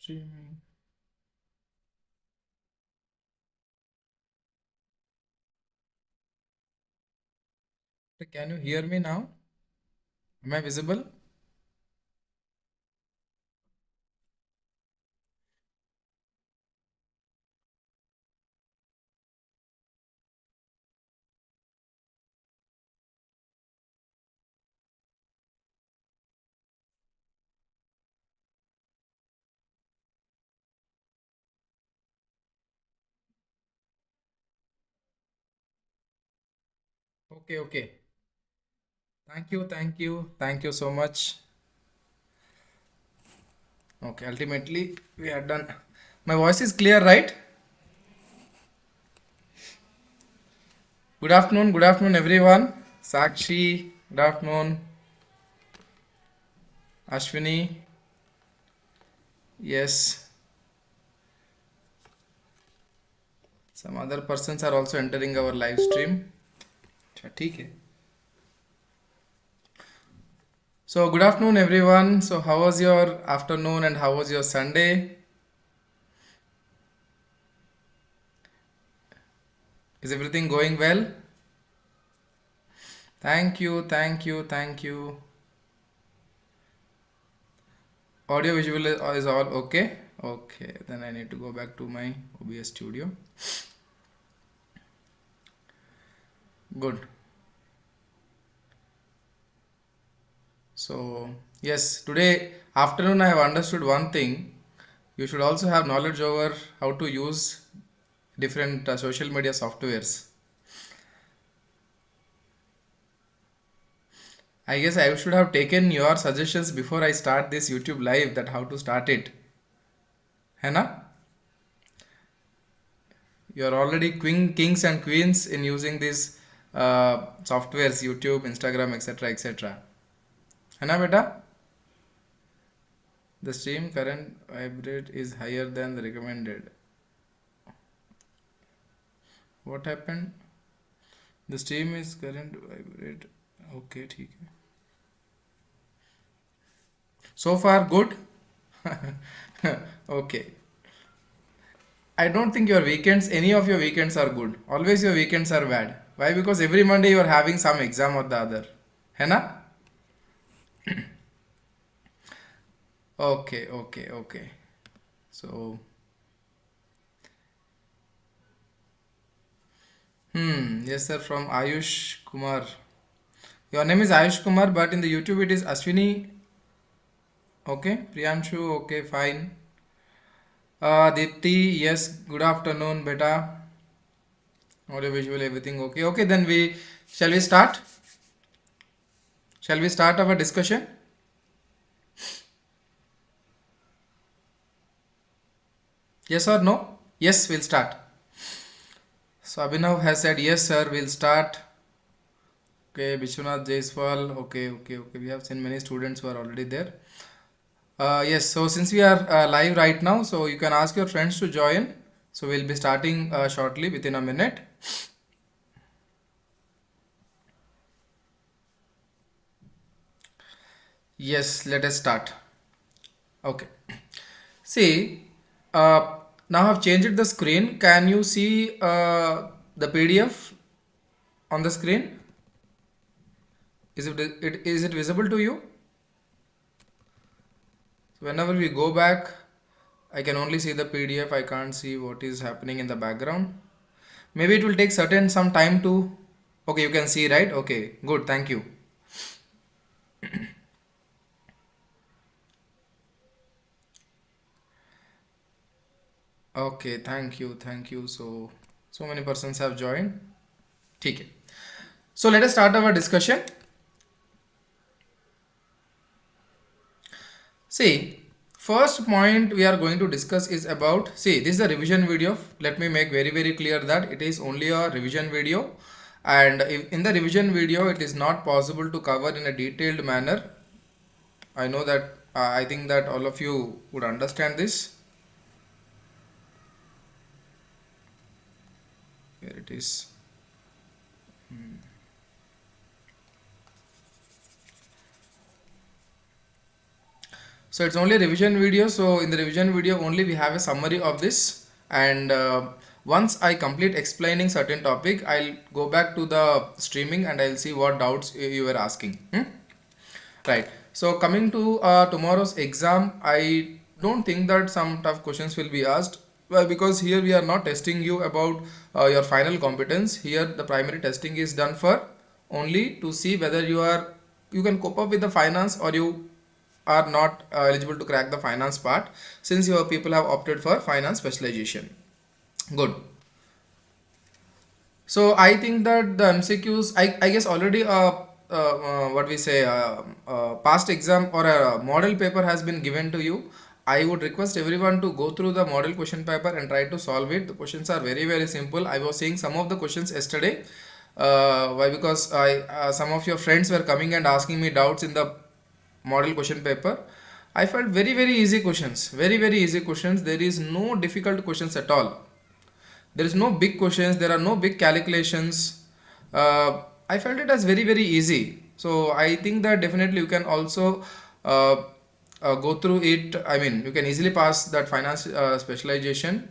Streaming. Can you hear me now? Am I visible? Okay, okay. Thank you so much. Okay, ultimately we are done. My voice is clear, right? Good afternoon, everyone. Sakshi, good afternoon. Ashwini, yes. Some other persons are also entering our live stream. अच्छा, ठीक है. So, good afternoon, everyone. So, how was your afternoon and how was your Sunday? Is everything going well? Thank you. Audio visual is all okay? Okay, then I need to go back to my OBS studio. Good. So, yes, today afternoon I have understood one thing. You should also have knowledge over how to use different social media softwares. I guess I should have taken your suggestions before I start this YouTube live that how to start it. है ना? You are already kings and queens in using these softwares, YouTube, Instagram, etc. etc. है ना बेटा? The stream current vibrate is higher than the recommended. What happened? The stream is current vibrate. Okay, ठीक है. So far good. Okay. I don't think your weekends, any of your weekends are good. Always your weekends are bad. Why? Because every Monday you are having some exam or the other. है ना? Okay. So, yes sir, from Ayush Kumar. Your name is Ayush Kumar, but in the YouTube it is Ashwini. Okay, Priyanshu. Okay, fine. Dipti, yes. Good afternoon, beta. Audio, visual, everything okay. Okay, then we shall we start? Shall we start our discussion? Yes or no? Yes, we'll start. So Abhinav has said yes, sir. We'll start. Okay, Vishwanath Jaiswal. Okay. We have seen many students who are already there. Yes, so since we are live right now, so you can ask your friends to join. So we'll be starting shortly within a minute. Yes, let us start. Okay. See, now I've changed the screen. Can you see the PDF on the screen? Is it visible to you? So whenever we go back, I can only see the PDF. I can't see what is happening in the background. Maybe it will take some time to. Okay, you can see, right? Okay, good. Thank you. Okay, thank you. So many persons have joined. ठीक है. So let us start our discussion. See, first point we are going to discuss is about, see, this is a revision video. Let me make very clear that it is only a revision video, and if in the revision video it is not possible to cover in a detailed manner. I know that I think that all of you would understand this. Here it is. So it's only a revision video. So in the revision video only we have a summary of this, and once I complete explaining certain topic, I'll go back to the streaming and I'll see what doubts you were asking. Right. So coming to tomorrow's exam, I don't think that some tough questions will be asked. Well, because here we are not testing you about your final competence. Here the primary testing is done for only to see whether you can cope up with the finance, or you are not eligible to crack the finance part, since your people have opted for finance specialization. Good. So I think that the MCQs, I guess already what we say past exam or a model paper has been given to you. I would request everyone to go through the model question paper and try to solve it. The questions are very simple. I was seeing some of the questions yesterday. Why? Because some of your friends were coming and asking me doubts in the model question paper. I felt very easy questions, very easy questions. There is no difficult questions at all. There is no big questions, there are no big calculations. I felt it as very easy. So I think that definitely you can also go through it. I mean, you can easily pass that finance specialization.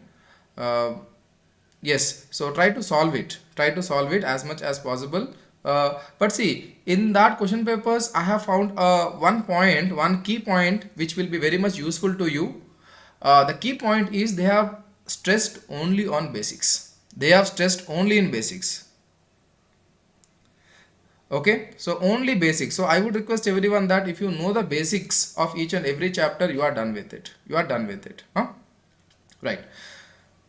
Yes, so try to solve it, as much as possible. But see, in that question papers I have found one key point which will be very much useful to you. The key point is they have stressed only on basics. They have stressed only in basics. Okay, so only basics. So I would request everyone that if you know the basics of each and every chapter, you are done with it. You are done with it. Right.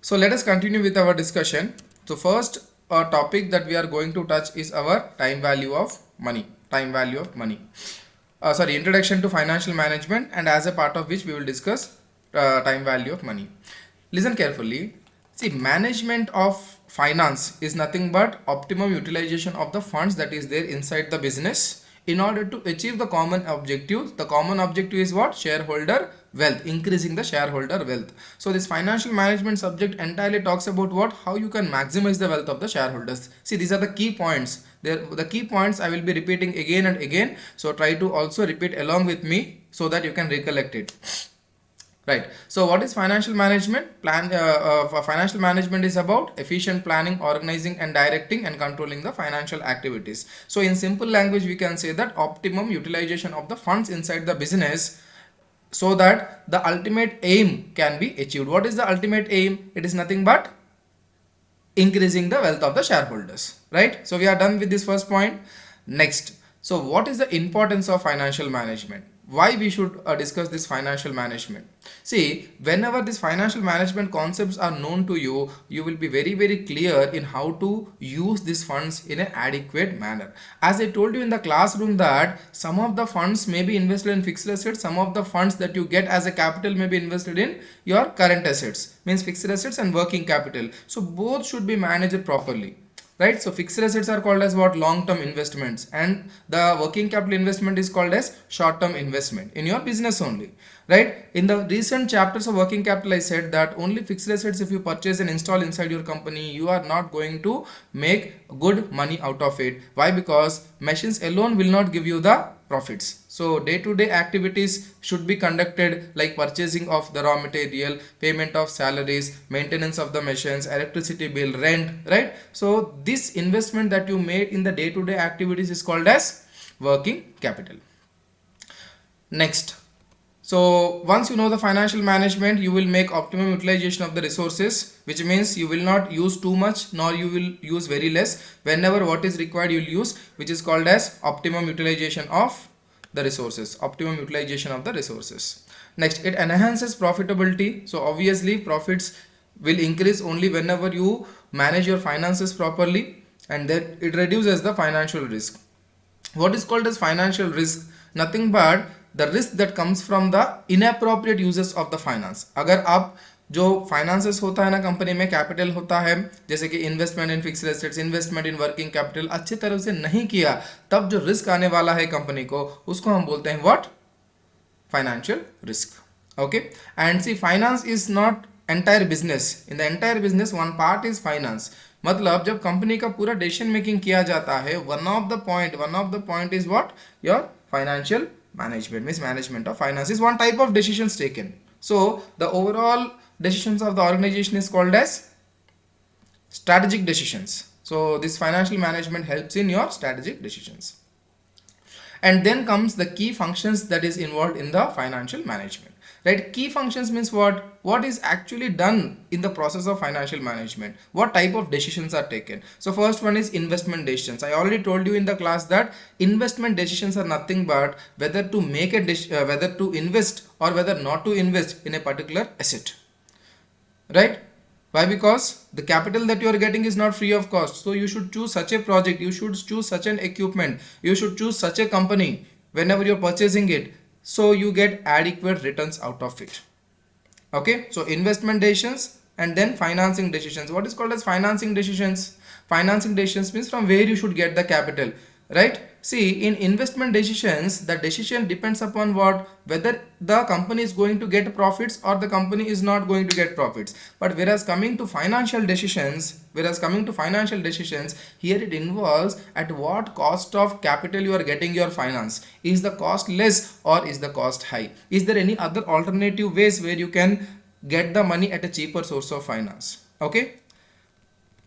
So let us continue with our discussion. So first topic that we are going to touch is our time value of money. Introduction to financial management, and as a part of which we will discuss time value of money. Listen carefully. See, management of finance is nothing but optimum utilization of the funds that is there inside the business in order to achieve the common objective. The common objective is what? Shareholder wealth, increasing the shareholder wealth. So this financial management subject entirely talks about what? How you can maximize the wealth of the shareholders. See, these are the key points. The key points I will be repeating again and again. So try to also repeat along with me so that you can recollect it. Right. So what is financial management? Financial management is about efficient planning, organizing and directing and controlling the financial activities. So in simple language, we can say that optimum utilization of the funds inside the business so that the ultimate aim can be achieved. What is the ultimate aim? It is nothing but increasing the wealth of the shareholders. Right. So we are done with this first point. Next. So what is the importance of financial management? Why we should discuss this financial management? See, whenever these financial management concepts are known to you, you will be very clear in how to use these funds in an adequate manner. As I told you in the classroom that some of the funds may be invested in fixed assets, some of the funds that you get as a capital may be invested in your current assets, means fixed assets and working capital. So both should be managed properly. Right. So fixed assets are called as what? Long-term investments, and the working capital investment is called as short-term investment in your business only. Right. In the recent chapters of working capital, I said that only fixed assets, if you purchase and install inside your company, you are not going to make good money out of it. Why? Because machines alone will not give you the profits. So day-to-day activities should be conducted like purchasing of the raw material, payment of salaries, maintenance of the machines, electricity bill, rent, right? So this investment that you made in the day-to-day activities is called as working capital. Next. So once you know the financial management, you will make optimum utilization of the resources, which means you will not use too much nor you will use very less. Whenever what is required you will use, which is called as optimum utilization of the resources. Next, it enhances profitability. So obviously profits will increase only whenever you manage your finances properly, and then it reduces the financial risk. What is called as financial risk? Nothing but the risk that comes from the inappropriate uses of the finance. अगर आप जो finances होता है ना company में, capital होता है, जैसे कि investment in fixed assets, investment in working capital, अच्छी तरह से नहीं किया, तब जो रिस्क आने वाला है कंपनी को, उसको हम बोलते हैं what? Financial risk. Okay. And see, finance is not entire business. In the entire business one part is finance. मतलब जब कंपनी का पूरा डिसीजन मेकिंग किया जाता है, one of the point is what? Your financial management means management of finance is one type of decisions taken. So the overall decisions of the organization is called as strategic decisions. So this financial management helps in your strategic decisions. And then comes the key functions that is involved in the financial management, right? Key functions means what is actually done in the process of financial management, what type of decisions are taken. So first one is investment decisions. I already told you in the class that investment decisions are nothing but whether to make a whether to invest or whether not to invest in a particular asset, right? Why? Because the capital that you are getting is not free of cost. So you should choose such a project, you should choose such an equipment, you should choose such a company whenever you're purchasing it, so you get adequate returns out of it. Okay, so investment decisions and then financing decisions. What is called as financing decisions? Financing decisions means from where you should get the capital, right? See, in investment decisions, the decision depends upon what, whether the company is going to get profits or the company is not going to get profits. But whereas coming to financial decisions, here it involves at what cost of capital you are getting your finance. Is the cost less or is the cost high? Is there any other alternative ways where you can get the money at a cheaper source of finance? Okay,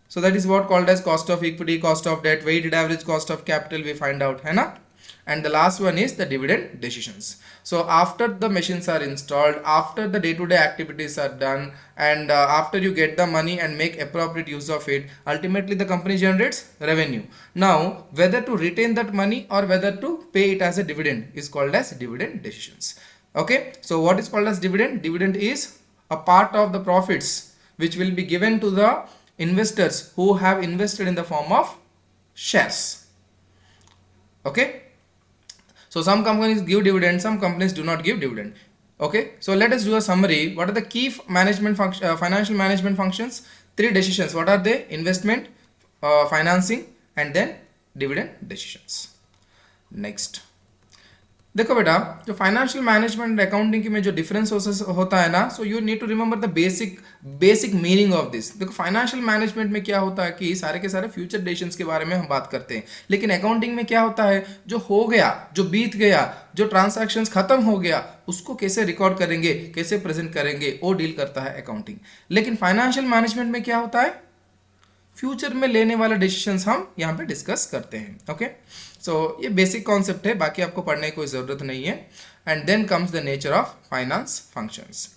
so that is what called as cost of equity, cost of debt, weighted average cost of capital we find out, है ना? And the last one is the dividend decisions. So after the machines are installed, after the day-to-day activities are done, and after you get the money and make appropriate use of it, ultimately the company generates revenue. Now whether to retain that money or whether to pay it as a dividend is called as dividend decisions. Okay, so what is called as dividend? Dividend is a part of the profits which will be given to the investors who have invested in the form of shares. Okay, so some companies give dividend, some companies do not give dividend. Okay, so let us do a summary. What are the key management financial management functions? Three decisions. What are they? Investment, financing, and then dividend decisions. Next, देखो बेटा, जो financial management accounting की में जो difference होता है ना, so you need to remember the basic meaning of this. देखो फाइनेंशियल मैनेजमेंट में क्या होता है कि सारे के सारे फ्यूचर डिसीजंस के बारे में हम बात करते हैं, लेकिन अकाउंटिंग में क्या होता है, जो हो गया, जो बीत गया, जो ट्रांसैक्शंस खत्म हो गया, उसको कैसे रिकॉर्ड करेंगे, कैसे प्रेजेंट करेंगे, वो डील करता है अकाउंटिंग. लेकिन फाइनेंशियल मैनेजमेंट में क्या होता है, फ्यूचर में लेने वाले डिसीजंस हम यहाँ पे डिस्कस करते हैं. ओके, सो ये बेसिक कॉन्सेप्ट है, बाकी आपको पढ़ने की कोई ज़रूरत नहीं है. And then comes the nature of finance functions.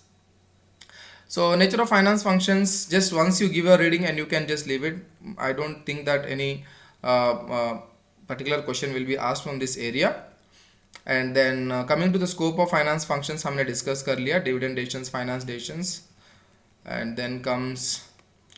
So nature of finance functions, just once you give a reading and you can just leave it. I don't think that any particular question will be asked from this area. And then coming to the scope of finance functions, हमने discuss कर लिया, dividend decisions, finance decisions. And then comes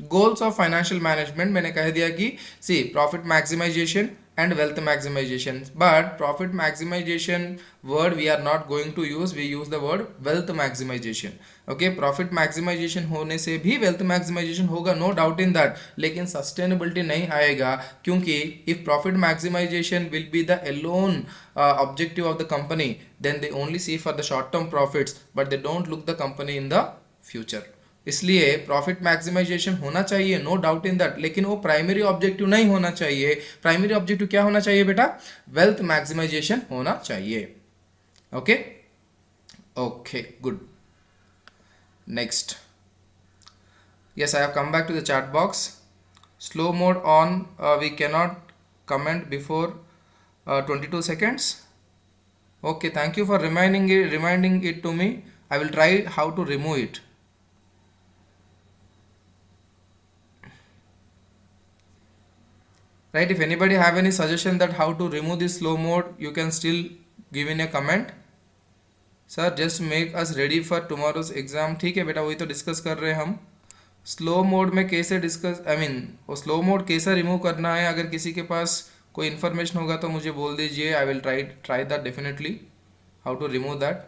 goals of financial management. मैंने कह दिया कि see profit maximization and wealth maximization, but profit maximization word we are not going to use, we use the word wealth maximization. Okay, profit maximization होने से भी wealth maximization होगा, no doubt in that, लेकिन sustainability नहीं आएगा, क्योंकि if profit maximization will be the alone objective of the company, then they only see for the short term profits but they don't look the company in the future. इसलिए profit maximisation होना चाहिए, no doubt in that, लेकिन वो primary objective नहीं होना चाहिए. Primary objective क्या होना चाहिए बेटा? वेल्थ मैक्सिमाइजेशन होना चाहिए. Okay okay good. Next, yes, I have come back to the chat box. Slow mode on, we cannot comment before 22 seconds. Okay, thank you for reminding it to me. I will try how to remove it. Right, if anybody have any suggestion that how to remove this slow mode, you can still give in a comment. Sir, just make us ready for tomorrow's exam. ठीक है बेटा, वही तो discuss कर रहे हैं हम. Slow mode में कैसे डिस्कस, आई मीन वो स्लो मोड कैसे रिमूव करना है, अगर किसी के पास कोई इन्फॉर्मेशन होगा तो मुझे बोल दीजिए. I will try that definitely, how to remove that.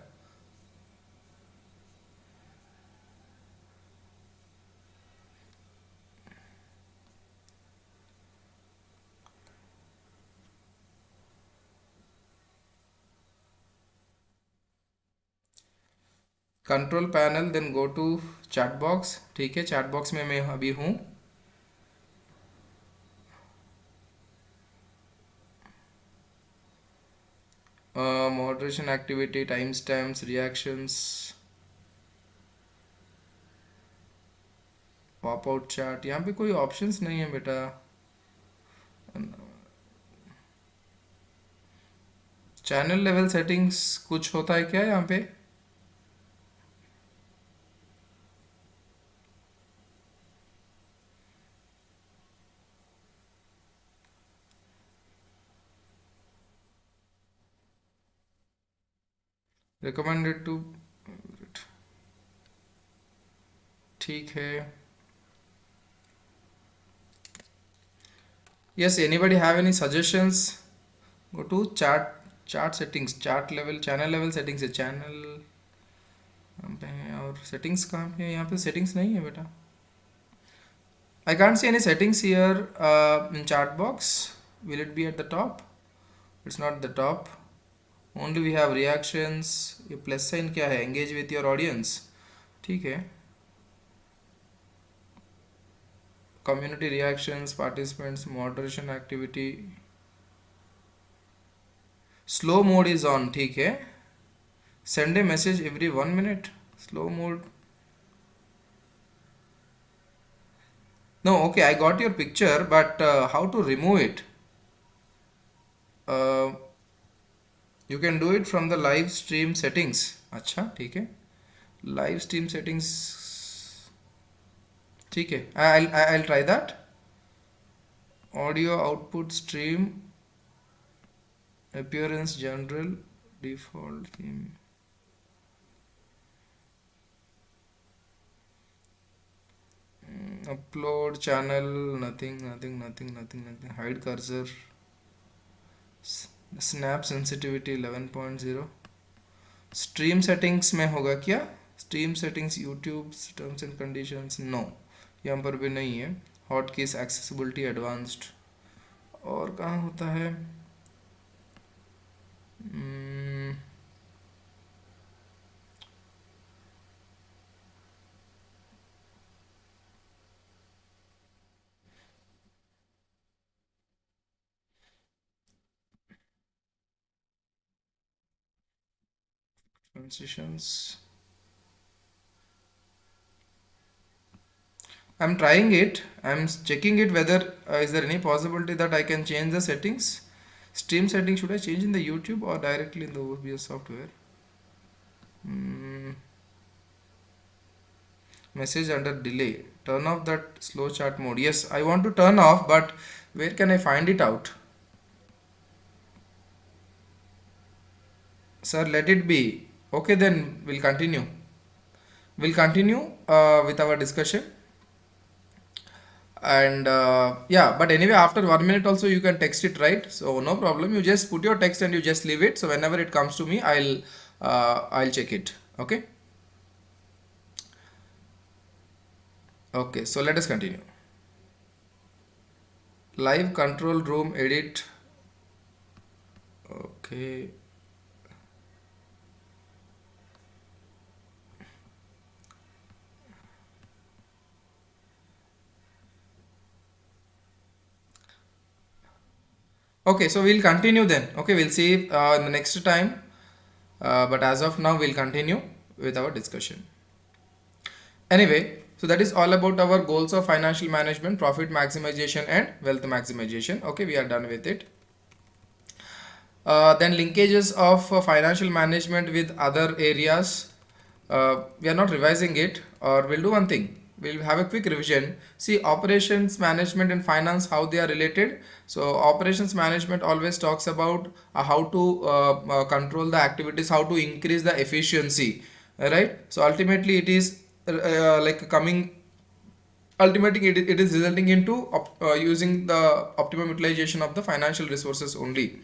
Control panel, then go to chat box. ठीक है, चैट बॉक्स में मैं अभी हूँ. moderation activity, timestamps, reactions, pop out chart. यहाँ पे कोई ऑप्शंस नहीं है बेटा. चैनल लेवल सेटिंग्स कुछ होता है क्या यहाँ पे? Recommended to. ठीक है. Yes, anybody have any suggestions? Go to chart settings, chart level, channel level settings है. channel कहाँ पे है और settings कहाँ पे है? यहाँ पे settings नहीं है बेटा. I can't see any settings here in chat box. Will it be at the top? It's not the top. Only we have reactions. ये plus sign क्या है? Engage with your audience. ठीक है. Community reactions, participants, moderation activity. Slow mode is on. ठीक है. Send a message every 1 minute. Slow mode. No, okay, I got your picture, but how to remove it? Uh, you can do it from the live stream settings. अच्छा ठीक है. Live stream settings. ठीक है. I'll try that. Audio output stream. Appearance general. Default theme. Upload channel. Nothing. Hide cursor. Snap sensitivity 11.0. Stream settings में होगा क्या? Stream settings YouTube terms and conditions. No, यहाँ पर भी नहीं है. Hot keys accessibility advanced. और कहाँ होता है? transitions. I'm trying it. I'm checking it whether is there any possibility that I can change the settings. Stream settings, should I change in the YouTube or directly in the OBS software? Message under delay. Turn off that slow chat mode. Yes, I want to turn off, but where can I find it out? Sir, let it be. Okay, then we'll continue. We'll continue with our discussion. And yeah, but anyway, after 1 minute also you can text it, right? So no problem. You just put your text and you just leave it. So whenever it comes to me, I'll check it. Okay. Okay. So let us continue. Live control room edit. Okay. Okay, so we'll continue then. Okay, we'll see in the next time. But as of now, we'll continue with our discussion. Anyway, so that is all about our goals of financial management, profit maximization and wealth maximization. Okay, we are done with it. Then linkages of financial management with other areas. We are not revising it, or we'll do one thing. We'll have a quick revision. See, operations management and finance, how they are related. So operations management always talks about how to control the activities, how to increase the efficiency, right? So ultimately it is like coming, ultimately it is resulting into using the optimum utilization of the financial resources only.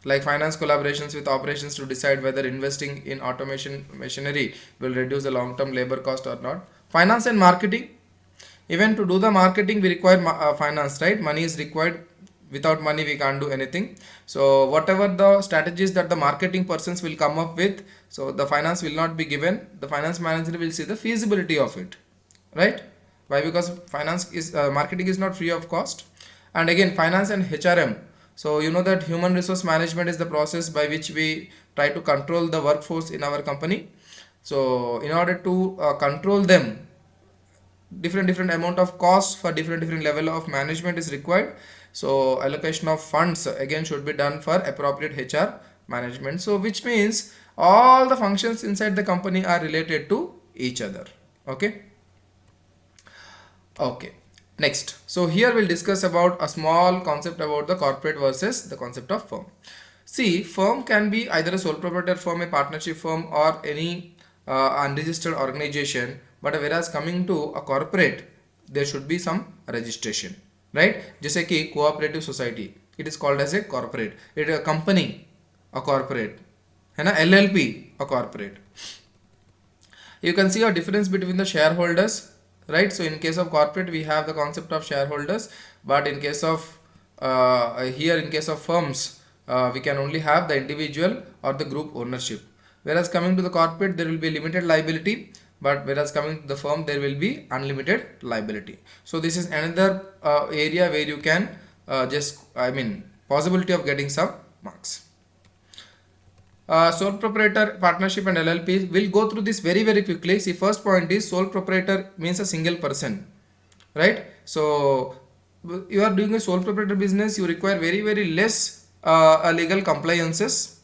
Like finance collaborations with operations to decide whether investing in automation machinery will reduce the long-term labor cost or not. Finance and marketing. Even to do the marketing, we require finance, right? Money is required. Without money, we can't do anything. So whatever the strategies that the marketing persons will come up with, so the finance will not be given. The finance manager will see the feasibility of it, right? Why? Because finance is marketing is not free of cost. And again, finance and HRM. So you know that human resource management is the process by which we try to control the workforce in our company. So in order to control them, different amount of cost for different level of management is required. So allocation of funds again should be done for appropriate HR management. So which means all the functions inside the company are related to each other. Okay. Okay, next. So here we'll discuss about a small concept about the corporate versus the concept of firm. See, firm can be either a sole proprietor firm, a partnership firm, or any unregistered organization. But whereas coming to a corporate, there should be some registration, right? जैसे कि cooperative society, it is called as a corporate. It is a company, a corporate, है ना? LLP, a corporate. You can see a difference between the shareholders, right? So in case of corporate we have the concept of shareholders, but in case of here in case of firms we can only have the individual or the group ownership, whereas coming to the corporate there will be limited liability, but whereas coming to the firm there will be unlimited liability. So this is another area where you can just possibility of getting some marks. Sole proprietor, partnership and LLP, will go through this very quickly. See, first point is sole proprietor means a single person, right? So you are doing a sole proprietor business, you require very less legal compliances,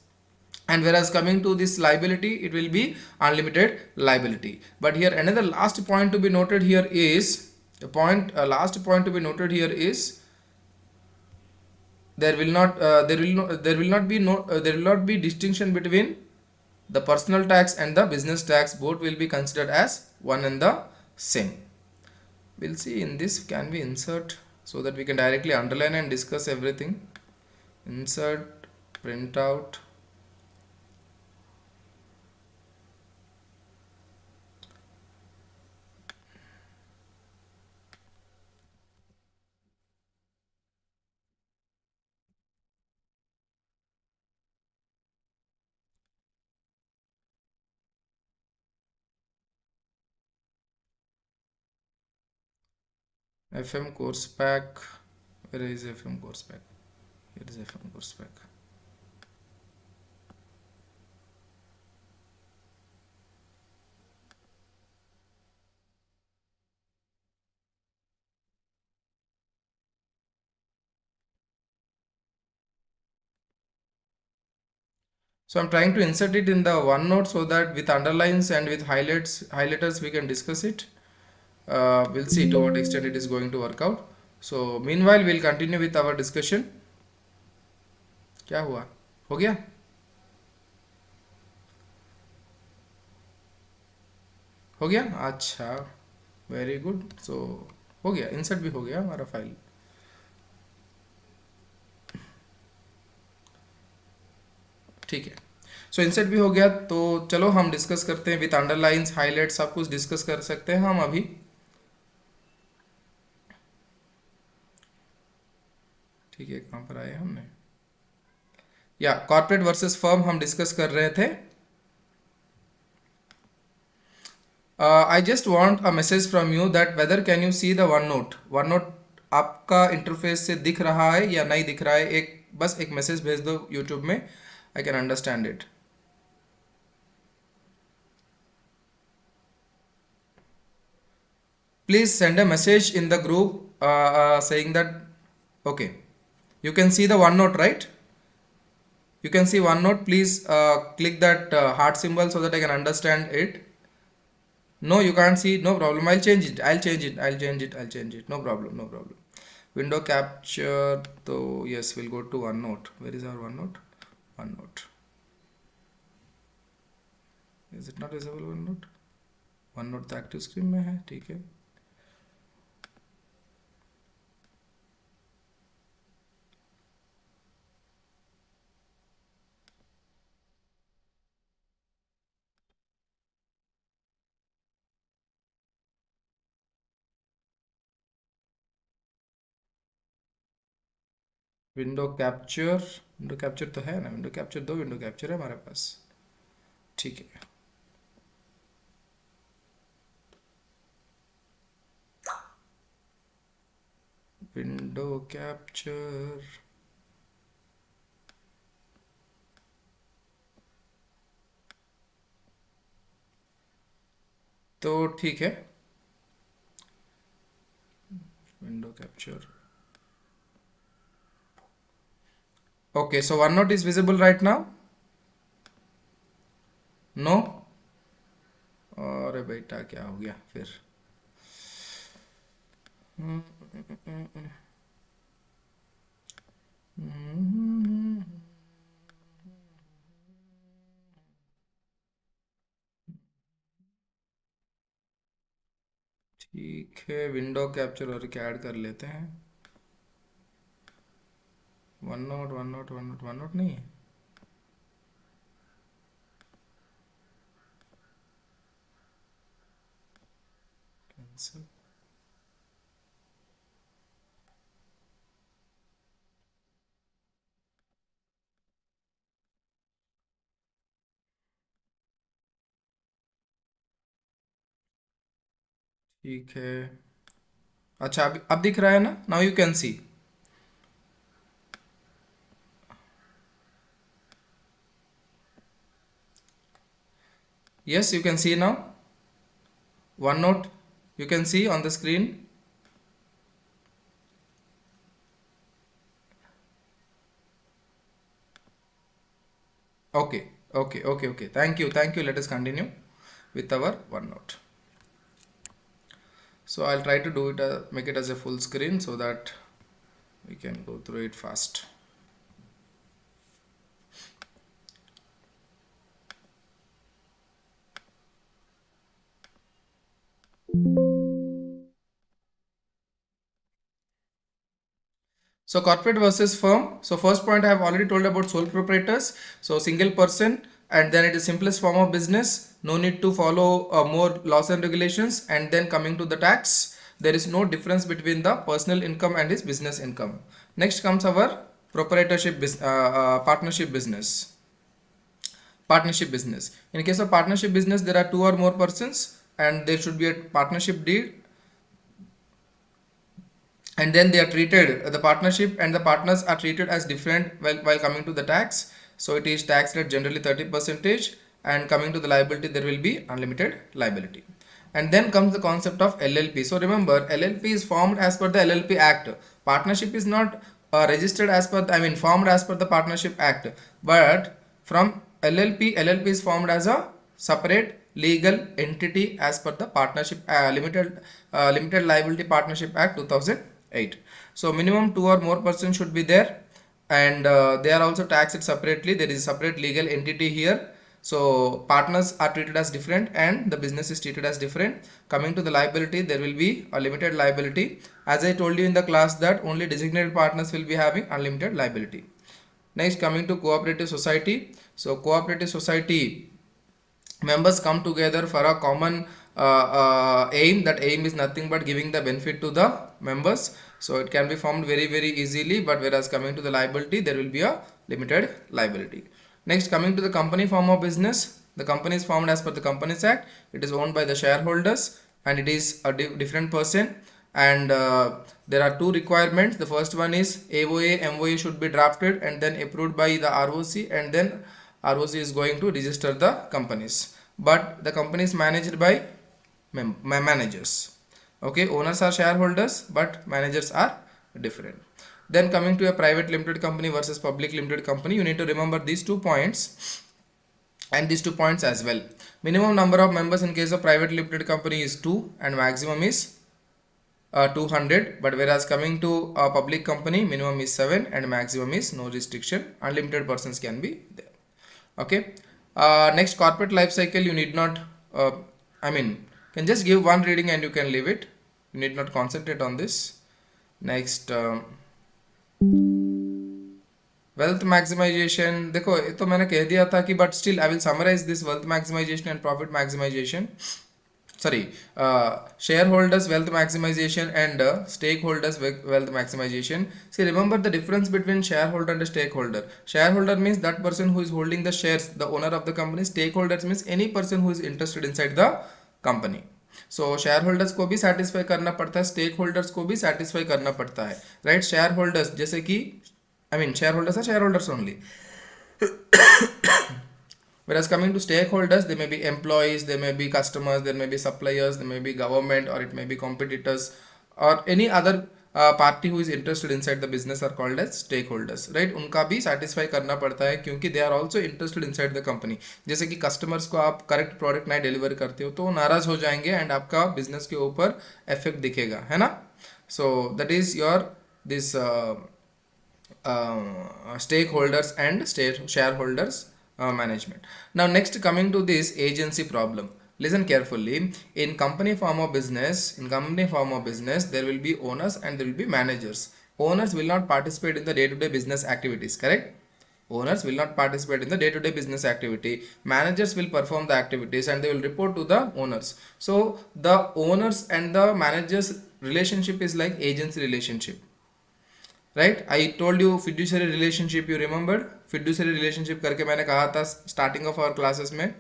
and whereas coming to this liability it will be unlimited liability. But here another last point to be noted here is the point last point to be noted here is there will not be there will not be distinction between the personal tax and the business tax. Both will be considered as one and the same. We'll see in this, can we insert so that we can directly underline and discuss everything. Insert, print out. FM course pack. Where is FM course pack? Here is FM course pack. So I'm trying to insert it in the OneNote so that with underlines and with highlighters we can discuss it. We'll see to what extent it is going to work out. So meanwhile we'll continue with our discussion. क्या हुआ? हो गया? हो गया? अच्छा, very good. सो हो गया, insert भी हो गया हमारा फाइल. ठीक है. सो इंसर्ट भी हो गया, तो चलो हम डिस्कस करते हैं विथ अंडरलाइंस हाईलाइट सब कुछ डिस्कस कर सकते हैं हम अभी. ठीक है, कहाँ पर आए हमने? या कॉर्पोरेट वर्सेस फर्म हम डिस्कस कर रहे थे. I just want a message from you that whether can you see the one note आपका इंटरफेस से दिख रहा है या नहीं दिख रहा है. एक बस एक मैसेज भेज दो यूट्यूब में, I can understand it. Please send a message in the group saying that okay, you can see the OneNote, right? You can see OneNote. Please click that heart symbol so that I can understand it. No, you can't see. No problem. I'll change it. I'll change it. I'll change it. I'll change it. No problem. No problem. Window capture. So yes, we'll go to OneNote. Where is our OneNote? OneNote. Is it not visible? OneNote. OneNote तो active screen में है. ठीक है. Window capture तो है ना. Window capture, दो window capture है हमारे पास. ठीक है. विंडो कैप्चर तो ठीक है, window capture. Okay, so OneNote is visible right now? No? अरे बेटा क्या हो गया फिर? ठीक है, विंडो कैप्चर और क्या ऐड कर लेते हैं. One note one note one note one note नहीं है. कैंसिल. ठीक है. अच्छा, अब दिख रहा है ना? Now you can see. Yes, you can see now. OneNote, you can see on the screen. Okay, okay, okay, okay. Thank you, thank you. Let us continue with our OneNote. So I'll try to do it, make it as a full screen so that we can go through it fast. So corporate versus firm. So first point I have already told about sole proprietors. So single person, and then it is simplest form of business. No need to follow more laws and regulations. And then coming to the tax, there is no difference between the personal income and his business income. Next comes our proprietorship partnership business. Partnership business. In case of partnership business, there are two or more persons, and there should be a partnership deed, and then they are treated, the partnership and the partners are treated as different while coming to the tax. So it is taxed at generally 30 percentage, and coming to the liability there will be unlimited liability. And then comes the concept of LLP. So remember, LLP is formed as per the LLP Act. Partnership is not registered as per the, I mean formed as per the Partnership Act, but from LLP is formed as a separate legal entity as per the Partnership Limited Liability Partnership Act 2008. So minimum two or more persons should be there, and they are also taxed separately. There is a separate legal entity here. So partners are treated as different and the business is treated as different. Coming to the liability, there will be a limited liability. As I told you in the class that only designated partners will be having unlimited liability. Next, coming to cooperative society. So cooperative society members come together for a common aim. That aim is nothing but giving the benefit to the members. So it can be formed very easily, but whereas coming to the liability, there will be a limited liability. Next, coming to the company form of business, the company is formed as per the Companies Act. It is owned by the shareholders and it is a different person, and there are two requirements. The first one is AOA MOA should be drafted and then approved by the ROC, and then ROC is going to register the companies. But the company is managed by managers. Okay, owners are shareholders, but managers are different. Then coming to a private limited company versus public limited company, you need to remember these 2 points and these 2 points as well. Minimum number of members in case of private limited company is 2 and maximum is 200, but whereas coming to a public company, minimum is 7 and maximum is no restriction. Unlimited persons can be there. Okay. Next, corporate life cycle. You need not I mean, can just give one reading and you can leave it. You need not concentrate on this. Next, wealth maximization. देखो ये तो मैंने कह दिया था कि but still I will summarize this wealth maximization and profit maximization. Sorry, shareholders wealth maximization and stakeholders wealth maximization. See, remember the difference between shareholder and stakeholder. Shareholder means that person who is holding the shares, the owner of the company. Stakeholders means any person who is interested inside the company. So shareholders को भी satisfy करना पड़ता है, stakeholders को भी satisfy करना पड़ता है, right? Shareholders जैसे कि I mean shareholders are shareholders only. Whereas coming to stakeholders, they may be employees, they may be customers, there may be suppliers, there may be government, or it may be competitors, or any other party who is interested inside the business are called as stakeholders, right? उनका भी satisfy करना पड़ता है क्योंकि they are also interested inside the company. जैसे कि customers को आप correct product नहीं deliver करते हो तो वो नाराज हो जाएंगे and आपका business के ऊपर effect दिखेगा, है ना? So that is your this stakeholders and shareholders management. Now next, coming to this agency problem, listen carefully. In company form of business, there will be owners and there will be managers. Owners will not participate in the day-to-day business activities, correct? Owners will not participate in the day-to-day business activity. Managers will perform the activities and they will report to the owners. So the owners and the managers relationship is like agency relationship, right? I told you fiduciary relationship, you remembered fiduciary relationship करके मैंने कहा था starting of our classes में.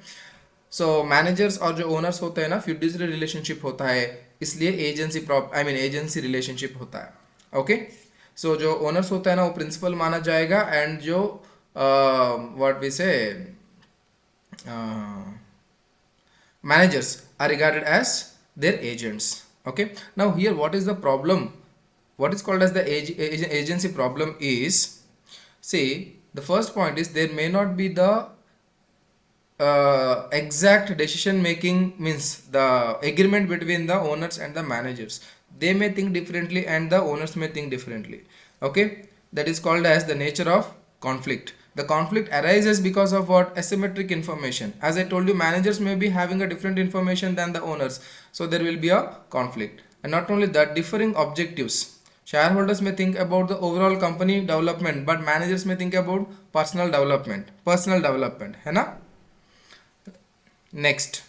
So managers और जो owners होते हैं ना, fiduciary relationship होता है, इसलिए agency relationship होता है. Okay, so जो owners होता है ना वो principal माना जाएगा and जो what we say managers are regarded as their agents. Okay, now here what is the problem? What is called as the agency problem is, see, the first point is there may not be the exact decision making, means the agreement between the owners and the managers. They may think differently and the owners may think differently. Okay, that is called as the nature of conflict. The conflict arises because of what? Asymmetric information. As I told you, managers may be having a different information than the owners, so there will be a conflict. And not only that, differing objectives. Shareholders may think about the overall company development, but managers may think about personal development, है ना? Next.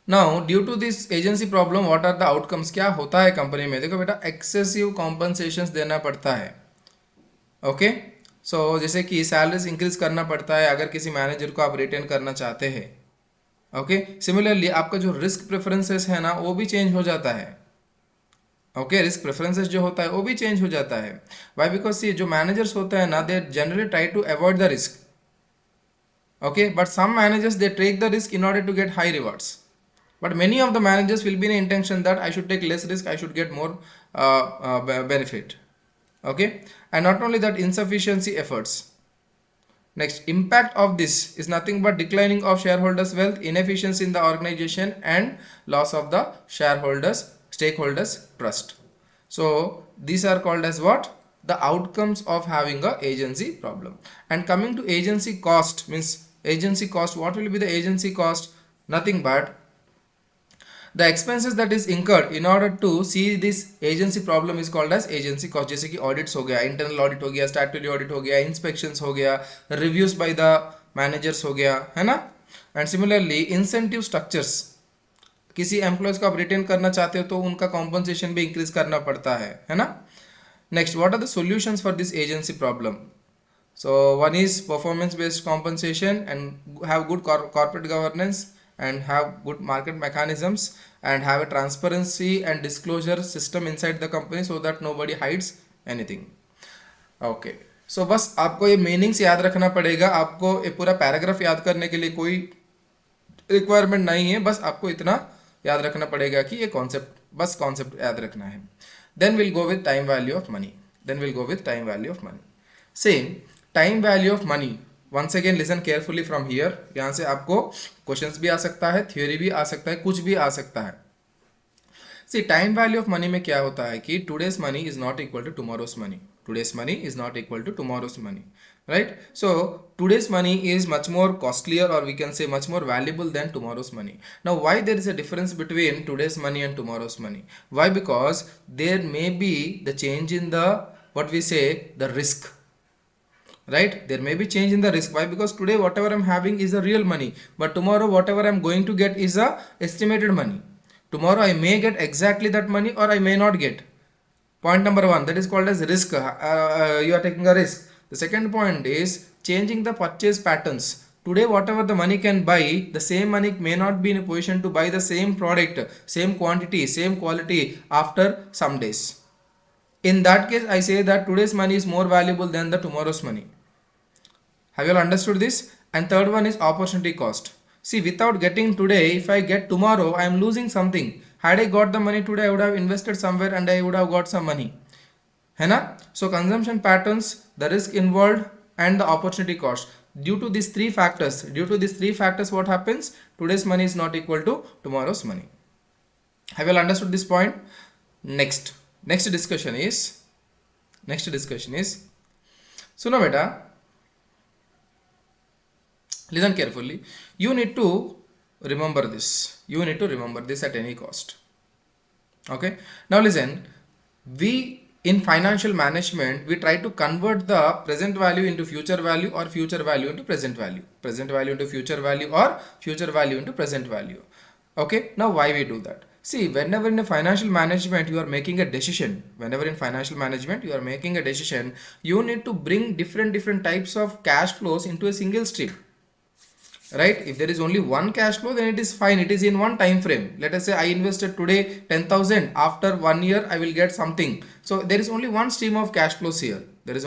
Now, due to this agency problem, what are the outcomes? क्या होता है company में? देखो बेटा, excessive compensations देना पड़ता है. Okay? So जैसे कि salaries increase करना पड़ता है अगर किसी मैनेजर को आप retain करना चाहते हैं. Okay? Similarly, आपका जो risk preferences है ना, वो भी change हो जाता है. ओके, रिस्क प्रेफरेंसेस जो होता है वो भी चेंज हो जाता है. वाई? बिकॉज सी जो मैनेजर्स होते हैं ना, they generally try to avoid the risk. Okay, but some managers they take the risk in order to get high rewards. But many of the managers will be in intention that I should take less risk, I should get more benefit. Okay, and not only that, insufficiency efforts. Next, impact of this is nothing but declining of shareholders' wealth, inefficiency in the organization, and loss of the stakeholders trust. So these are called as what? The outcomes of having a agency problem. And coming to agency cost, means agency cost, what will be the agency cost? Nothing but the expenses that is incurred in order to see this agency problem is called as agency cost. जैसे कि audits हो गया, internal audit हो गया, statutory audit हो गया, inspections हो गया, reviews by the managers हो गया, है ना? And similarly incentive structures, किसी एम्प्लॉयज को आप रिटेन करना चाहते हो तो उनका कॉम्पनसेशन भी इंक्रीज करना पड़ता है ना? Next, what are the solutions for this agency problem? So one is performance based compensation and have good corporate governance and have good market mechanisms and have a transparency and disclosure system inside the company so that nobody hides anything. Okay, so बस आपको ये meanings याद रखना पड़ेगा. आपको ये पूरा paragraph याद करने के लिए कोई रिक्वायरमेंट नहीं है, बस आपको इतना याद रखना पड़ेगा कि ये कॉन्सेप्ट याद रखना है. Then will go with time value of money. Same time value of money. Once again listen carefully from here. यहाँ से आपको क्वेश्चंस भी आ सकता है, थ्योरी भी आ सकता है, कुछ भी आ सकता है. See, time value of money में क्या होता है कि today's money is not equal to tomorrow's money. Right? So today's money is much more costlier, or we can say much more valuable than tomorrow's money. Now why there is a difference between today's money and tomorrow's money? Why? Because there may be the change in the, what we say, the risk. Right? There may be change in the risk. Why? Because today whatever I'm having is the real money, but tomorrow whatever I'm going to get is a estimated money. Tomorrow I may get exactly that money or I may not get. Point number one, that is called as risk. You are taking a risk. The second point is changing the purchase patterns. Today whatever the money can buy, the same money may not be in a position to buy the same product, same quantity, same quality after some days. In that case, I say that today's money is more valuable than the tomorrow's money. Have you all understood this? And third one is opportunity cost. See, without getting today, if I get tomorrow, I am losing something. Had I got the money today, I would have invested somewhere and I would have got some money. है ना? So consumption patterns, the risk involved and the opportunity cost. Due to these three factors, what happens? Today's money is not equal to tomorrow's money. Have you all understood this point? Next, next discussion is, so now beta, listen carefully. You need to remember this. You need to remember this at any cost. Okay. Now listen. We in financial management we try to convert the present value into future value or future value into present value. Present value into future value or future value into present value. Okay. Now why we do that? See, whenever in a financial management you are making a decision, you need to bring different types of cash flows into a single stream. Right? If there is only one cash flow, then it is fine, it is in one time frame. Let us say I invested today 10,000, after 1 year I will get something. So there is only one stream of cash flows here. But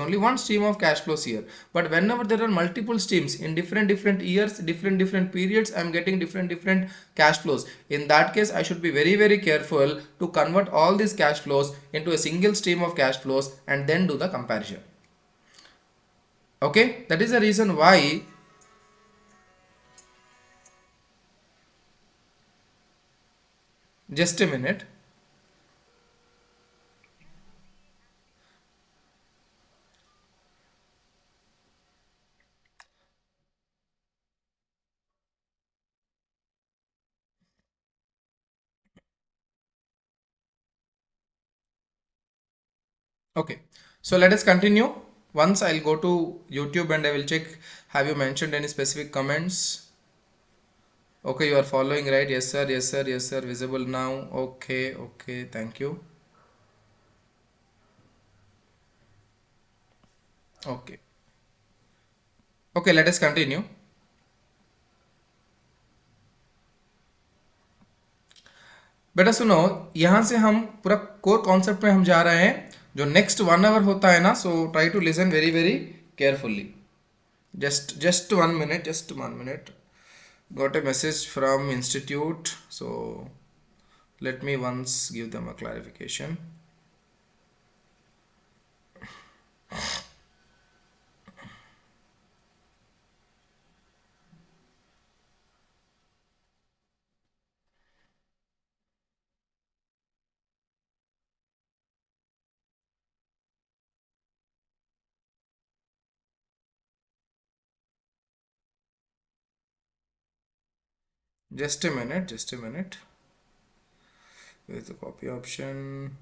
whenever there are multiple streams in different years, different periods, I am getting different cash flows. In that case, I should be very careful to convert all these cash flows into a single stream of cash flows and then do the comparison. Okay, that is the reason why. Just a minute. Okay, so let us continue. Once I'll go to YouTube and I will check, have you mentioned any specific comments? Okay, you are following, right? Yes sir, visible now. Okay, thank you. Okay, let us continue. बेटा सुनो, यहाँ से हम पूरा core concept में हम जा रहे हैं जो नेक्स्ट 1 आवर होता है ना. So try to listen very carefully. just 1 minute. Got a message from institute, so let me once give them a clarification. Just a minute. Where's the copy option?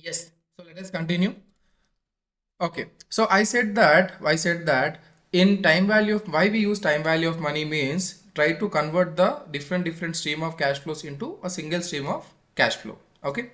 Yes. So let us continue. Okay. So I said that in time value of, why we use time value of money means try to convert the different stream of cash flows into a single stream of cash flow. Okay.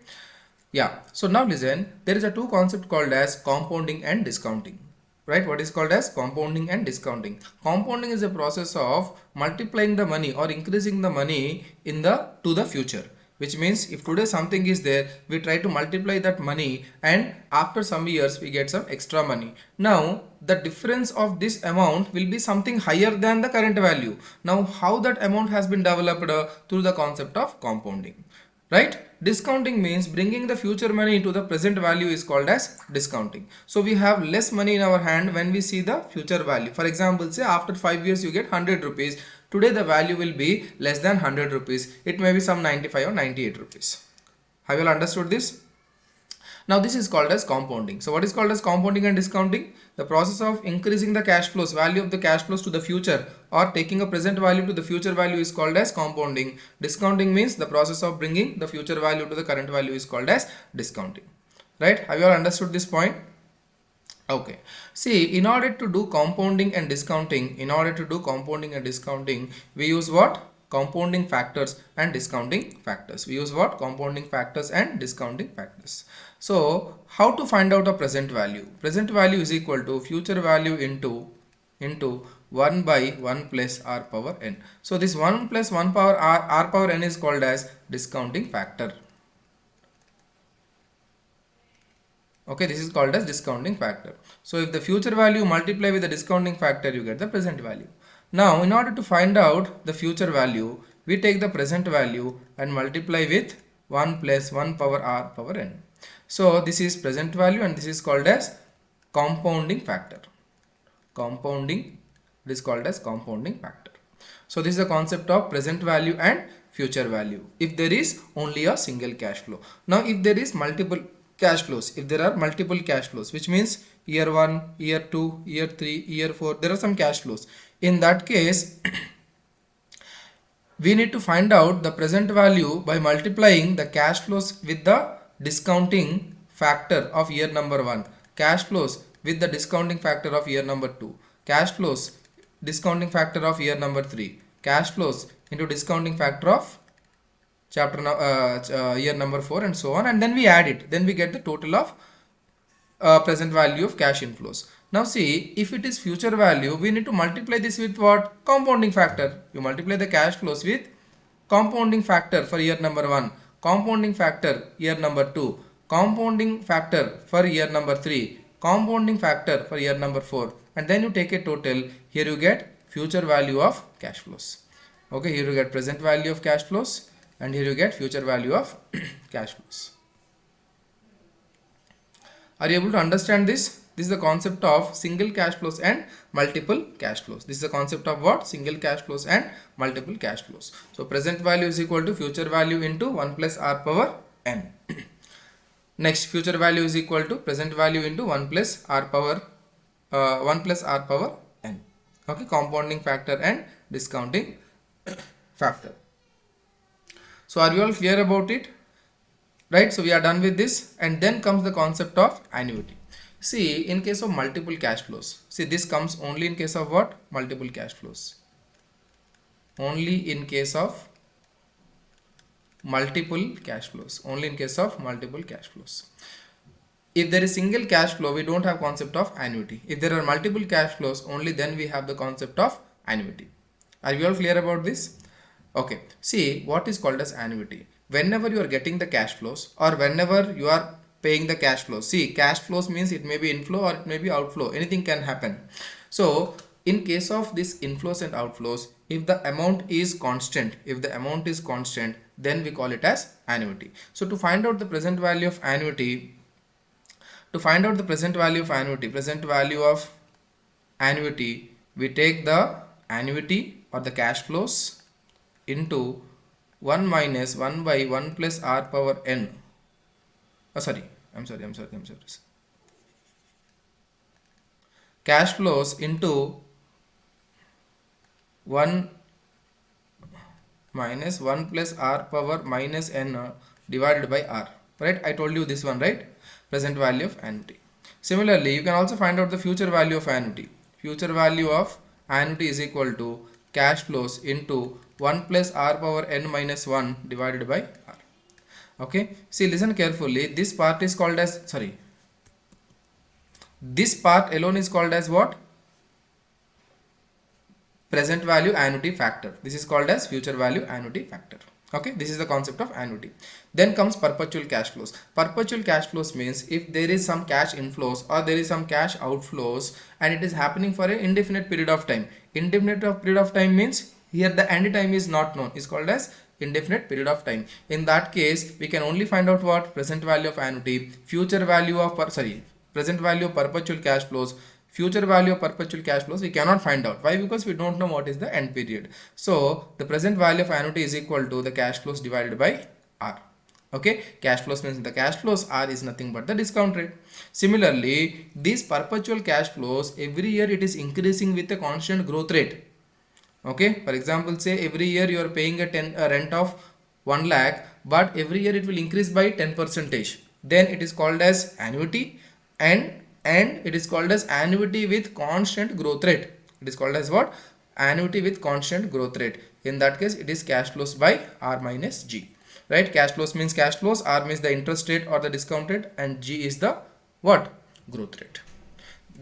Yeah. So now listen, there is a two concept called as compounding and discounting. Right? What is called as compounding and discounting? Compounding is a process of multiplying the money or increasing the money in the to the future. Which means if today something is there, we try to multiply that money and after some years we get some extra money. Now the difference of this amount will be something higher than the current value. Now how that amount has been developed through the concept of compounding. Right? Discounting means bringing the future money into the present value is called as discounting. So we have less money in our hand when we see the future value. For example, say after 5 years you get 100 rupees. Today the value will be less than 100 rupees. It may be some 95 or 98 rupees. Have you all understood this? Now this is called as compounding. So what is called as compounding and discounting? The process of increasing the cash flows, value of the cash flows to the future, or taking a present value to the future value is called as compounding. Discounting means the process of bringing the future value to the current value is called as discounting. Right? Have you all understood this point? Okay. See, in order to do compounding and discounting, we use what? Compounding factors and discounting factors. We use what? Compounding factors and discounting factors. So, how to find out a present value? Present value is equal to future value into 1 by 1 plus r power n. So, this 1 plus 1 power r power n is called as discounting factor. Okay, this is called as discounting factor. So if the future value multiply with the discounting factor, you get the present value. Now in order to find out the future value, we take the present value and multiply with 1 plus 1 power r power n. So this is present value and this is called as compounding factor. Compounding, it is called as compounding factor. So this is the concept of present value and future value if there is only a single cash flow. Now if there is multiple cash flows, if there are multiple cash flows, which means year 1, year 2, year 3, year 4, there are some cash flows. In that case, we need to find out the present value by multiplying the cash flows with the discounting factor of year number 1, cash flows with the discounting factor of year number 2, cash flows discounting factor of year number 3, cash flows into discounting factor of year number 4, and so on, and then we add it, then we get the total of present value of cash inflows. Now see, if it is future value, we need to multiply this with what? Compounding factor. You multiply the cash flows with compounding factor for year number 1, compounding factor year number 2, compounding factor for year number 3, compounding factor for year number 4, and then you take a total. Here you get future value of cash flows. Okay, here you get present value of cash flows, and here you get future value of cash flows. Are you able to understand this? This is the concept of single cash flows and multiple cash flows. This is the concept of what? Single cash flows and multiple cash flows. So present value is equal to future value into 1 plus r power n. Next, future value is equal to present value into 1 plus r power n. Okay, compounding factor and discounting factor. So are you all clear about it? Right, so we are done with this, and then comes the concept of annuity. See, in case of multiple cash flows, see, this comes only in case of what? Multiple cash flows. Only in case of multiple cash flows. Only in case of multiple cash flows. If there is single cash flow, we don't have concept of annuity. If there are multiple cash flows, only then we have the concept of annuity. Are you all clear about this? Okay, see, what is called as annuity? Whenever you are getting the cash flows, or whenever you are paying the cash flows. See, cash flows means it may be inflow or it may be outflow. Anything can happen. So in case of this inflows and outflows, if the amount is constant, then we call it as annuity. So to find out the present value of annuity, present value of annuity, we take the annuity or the cash flows into 1 minus 1 by 1 plus r power n. I'm sorry. Cash flows into 1 minus 1 plus r power minus n divided by r. Right? I told you this one, right? Present value of annuity. Similarly, you can also find out the future value of annuity. Future value of annuity is equal to cash flows into 1 plus r power n minus 1 divided by r. Okay, see, listen carefully. This part is called as, this part alone is called as what? Present value annuity factor. This is called as future value annuity factor. Okay, this is the concept of annuity. Then comes perpetual cash flows. Perpetual cash flows means if there is some cash inflows or there is some cash outflows and it is happening for an indefinite period of time. Indefinite period of time means here the end time is not known, is called as indefinite period of time. In that case, we can only find out what? Present value of annuity, future value of present value of perpetual cash flows, future value of perpetual cash flows we cannot find out. Why? Because we don't know what is the end period. So the present value of annuity is equal to the cash flows divided by r. Okay, cash flows means the cash flows R is nothing but the discount rate. Similarly, these perpetual cash flows, every year it is increasing with a constant growth rate. Okay, for example, say every year you are paying a rent of 1 lakh, but every year it will increase by 10 percentage. Then it is called as annuity, and it is called as annuity with constant growth rate. It is called as what? Annuity with constant growth rate. In that case, it is cash flows by R minus G. Right? Cash flows means cash flows, R means the interest rate or the discount rate, and G is the what? Growth rate.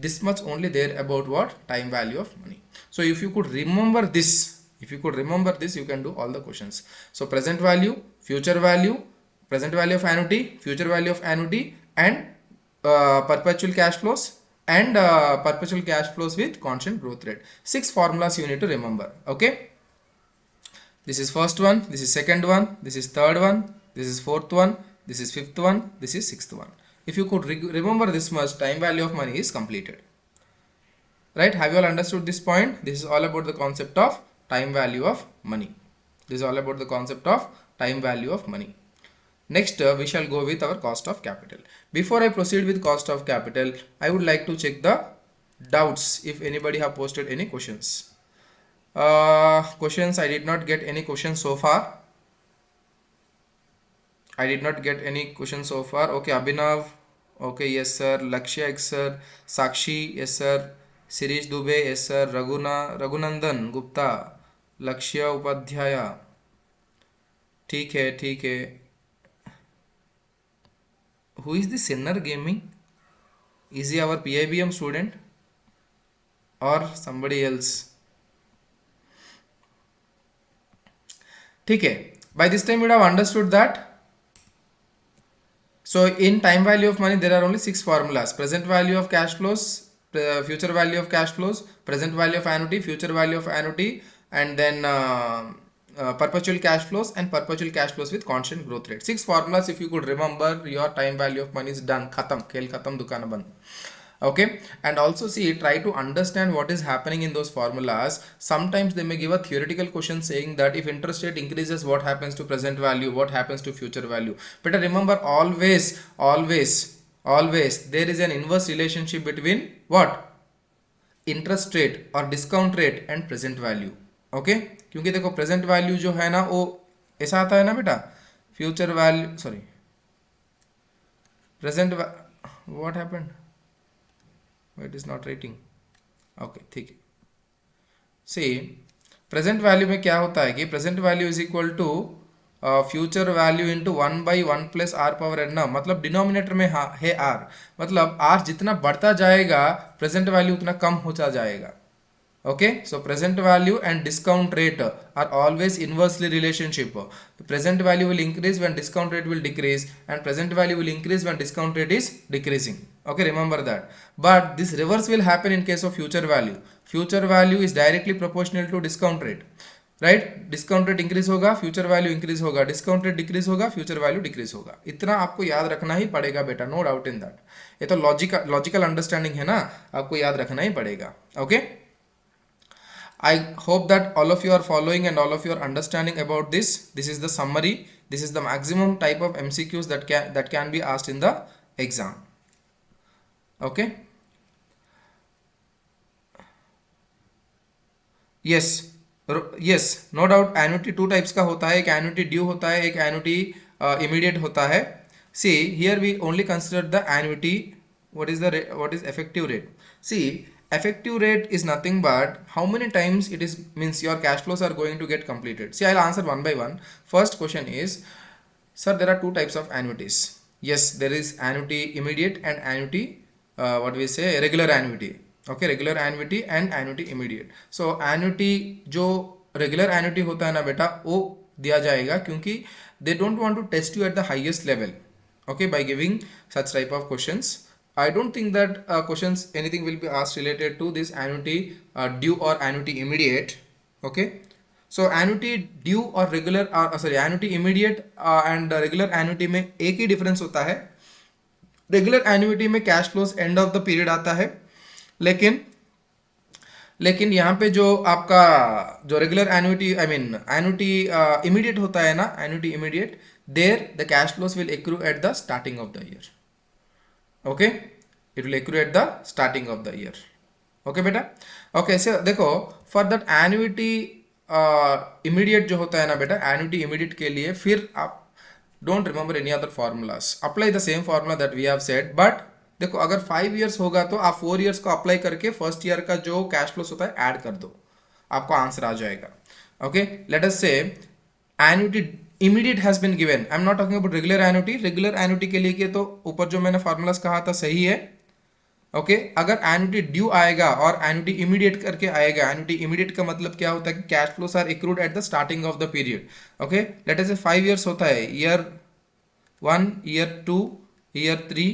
This much only there about what? Time value of money. So if you could remember this, you can do all the questions. So present value, future value, present value of annuity, future value of annuity, and perpetual cash flows, and perpetual cash flows with constant growth rate. 6 formulas you need to remember. Okay, this is first one, this is second one, this is third one, this is fourth one, this is fifth one, this is sixth one. If you could remember this much, time value of money is completed. Right? Have you all understood this point? This is all about the concept of time value of money. This is all about the concept of time value of money. Next, we shall go with our cost of capital. Before I proceed with cost of capital, I would like to check the doubts if anybody have posted any questions. Questions, I did not get any questions so far. Okay, Abhinav. Okay, yes sir. Lakshya, yes sir. Sakshi, yes sir. Sirish Dubey, yes sir. Raghunandan Gupta, लक्ष्य उपाध्याय, ठीक है ठीक है. Who is the Sinner Gaming? Is he our PIBM student or somebody else? ठीक है. By this time you have understood that. So in time value of money there are only 6 formulas: present value of cash flows, future value of cash flows, present value of annuity, future value of annuity, and then perpetual cash flows and perpetual cash flows with constant growth rate. 6 formulas. If you could remember, your time value of money is done. Khatam, khel khatam, dukaan band. Okay, and also see, try to understand what is happening in those formulas. Sometimes they may give a theoretical question saying that if interest rate increases, what happens to present value, what happens to future value. But remember, always there is an inverse relationship between what? Interest rate or discount rate and present value. Okay, क्योंकि देखो present value जो है ना वो ऐसा आता है ना बेटा, future value, sorry, what happened? It is not writing. Okay, ठीक है. See, present value में क्या होता है कि present value is equal to future value into 1 by 1 plus r power n ना, मतलब डिनोमिनेटर में है r, मतलब r जितना बढ़ता जाएगा present value उतना कम होता जाएगा. Okay, so present value and discount rate are always inversely relationship. Present value will increase when discount rate will decrease, and present value will increase when discount rate is decreasing. Okay, remember that. But this reverse will happen in case of future value. Future value is directly proportional to discount rate. Right? Discount rate increase होगा, future value increase होगा, discount rate decrease होगा, future value decrease होगा. इतना आपको याद रखना ही पड़ेगा बेटा, no doubt in that. ये तो logical understanding है ना, आपको याद रखना ही पड़ेगा. Okay? I hope that all of you are following and all of you are understanding about this. This is the summary. This is the maximum type of MCQs that can be asked in the exam. Okay. Yes, no doubt. Annuity 2 types का होता है, एक annuity due होता है, एक annuity immediate होता है. See, here we only consider the annuity. What is effective rate? See, effective rate is nothing but how many times it is, means your cash flows are going to get completed. See, I'll answer one by one. First question is, sir, there are 2 types of annuities. Yes, there is annuity immediate and annuity regular annuity. Okay, regular annuity and annuity immediate. So annuity जो regular annuity होता है ना बेटा, वो दिया जाएगा क्योंकि they don't want to test you at the highest level. Okay, by giving such type of questions. I don't think that anything will be asked related to this annuity due or annuity immediate. Okay, so annuity due or regular annuity immediate and regular annuity में एक ही difference होता है. Regular annuity में cash flows end of the period आता है, लेकिन यहाँ पे जो आपका जो रेगुलर एन्युटी annuity immediate होता है ना, annuity immediate, there the cash flows will accrue at the starting of the year. Okay, it will accrue at the starting of the year. Okay बेटा. ओके से देखो फॉर दैट एन्युटी इमीडिएट जो होता है ना बेटा, एन्युटी इमीडिएट के लिए फिर आप don't remember any other formulas, apply the same formula that we have said. But देखो अगर 5 इयर्स होगा तो आप 4 इयर्स को अप्लाई करके फर्स्ट ईयर का जो कैश फ्लोस होता है ऐड कर दो, आपको आंसर आ जाएगा. Okay, let us say annuity immediate has been given. I am not talking about regular annuity. Regular annuity के लिए तो ऊपर जो मैंने फॉर्मूलाज कहा था सही है. ओके अगर एन्युटी ड्यू आएगा और एन्युटी इमीडिएट करके आएगा, एन्युटी इमीडिएट का मतलब क्या होता है कि cash flows are accrued at the starting of the period. Okay let us say 5 years होता है, year 1, year 2, year 3,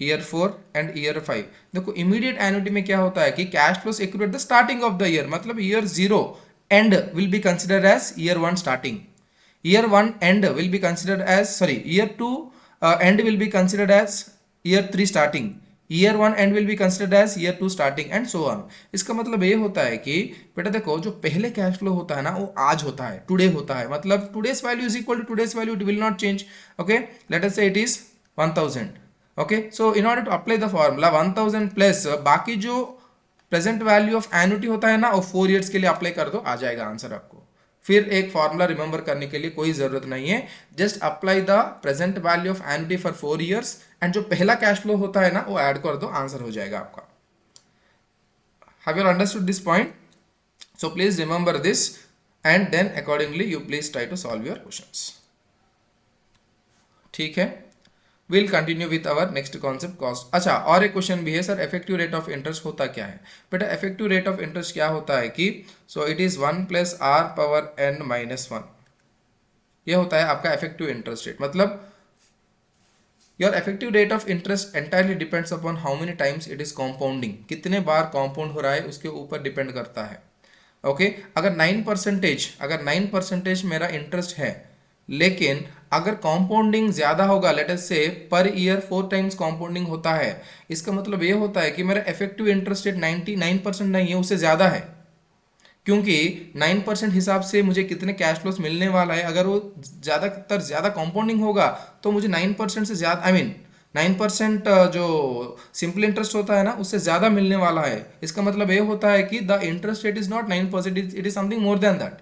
year 4 and year 5. देखो इमीडिएट एन्युटी में क्या होता है कि cash flows accrued at the starting of the year, मतलब year 0 end will be considered as year 1 starting, year 1 and will be considered as sorry year 2 and will be considered as year 3 starting, year 1 and will be considered as year 2 starting and so on. इसका मतलब ये होता है कि बेटा देखो जो पहले कैश फ्लो होता है ना वो आज होता है, टुडे होता है, मतलब today's value is equal to today's value, it will not change. Okay let us say it is 1000. Okay so in order to apply the formula 1000 plus बाकी जो प्रेजेंट वैल्यू ऑफ एन्युटी होता है ना वो 4 years के लिए apply कर दो, आ जाएगा आंसर आपको. फिर एक फॉर्मूला रिमेंबर करने के लिए कोई जरूरत नहीं है, just apply the present value of annuity for 4 years and जो पहला कैश फ्लो होता है ना वो ऐड कर दो, आंसर हो जाएगा आपका. Have you understood this point? So please remember this and then accordingly you please try to solve your questions. ठीक है, will continue with our next concept cost. अच्छा और एक क्वेश्चन भी है sir, effective rate of interest होता क्या है? बेटा इफेक्टिव रेट ऑफ इंटरेस्ट क्या होता है कि so it is 1 plus r power n minus 1. ये होता है आपका इफेक्टिव इंटरेस्ट रेट. मतलब your effective rate of interest entirely depends upon how many times it is compounding, कितने बार कॉम्पाउंड हो रहा है उसके ऊपर डिपेंड करता है. ओके अगर 9% मेरा इंटरेस्ट है, लेकिन अगर कॉम्पाउंडिंग ज्यादा होगा, लेट अस से पर ईयर 4 टाइम्स कॉम्पाउंडिंग होता है, इसका मतलब ये होता है कि मेरा इफेक्टिव इंटरेस्ट रेट 99% नहीं है, उससे ज्यादा है. क्योंकि 9% हिसाब से मुझे कितने कैश फ्लोस मिलने वाला है, अगर वो ज़्यादातर ज़्यादा कॉम्पाउंडिंग होगा तो मुझे 9% से ज़्यादा, आई मीन 9% जो सिंपल इंटरेस्ट होता है ना उससे ज़्यादा मिलने वाला है. इसका मतलब ये होता है कि the interest rate is not 9%, it is something more than that.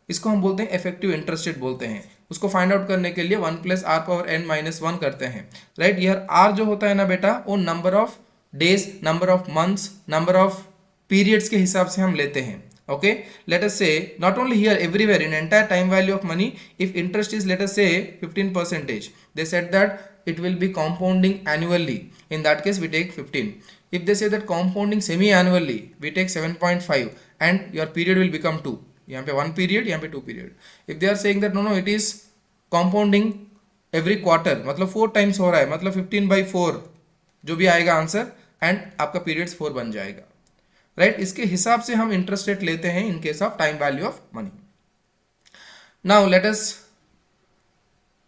इसको हम बोलते हैं इफेक्टिव इंटरेस्ट रेट बोलते हैं. उसको फाइंड आउट करने के लिए 1 plus r power n minus 1 करते हैं, राइट. यह आर जो होता है ना बेटा वो number of days, number of months, number of periods के हिसाब से हम लेते हैं. Okay, let us say not only here, everywhere in entire time value of money, if interest is let us say 15%, they said that it will be compounding annually, in that case we take 15. If they say that compounding semi annually, we take 7.5 and your period will become 2. यहाँ पे 1 period, यहाँ पे 2 period. If they are saying that no it is compounding every quarter, मतलब 4 times हो रहा है, मतलब 15/4 जो भी आएगा आंसर, एंड आपका पीरियड्स 4 बन जाएगा, राइट. इसके हिसाब से हम इंटरेस्ट रेट लेते हैं in case of time value of money. Now let us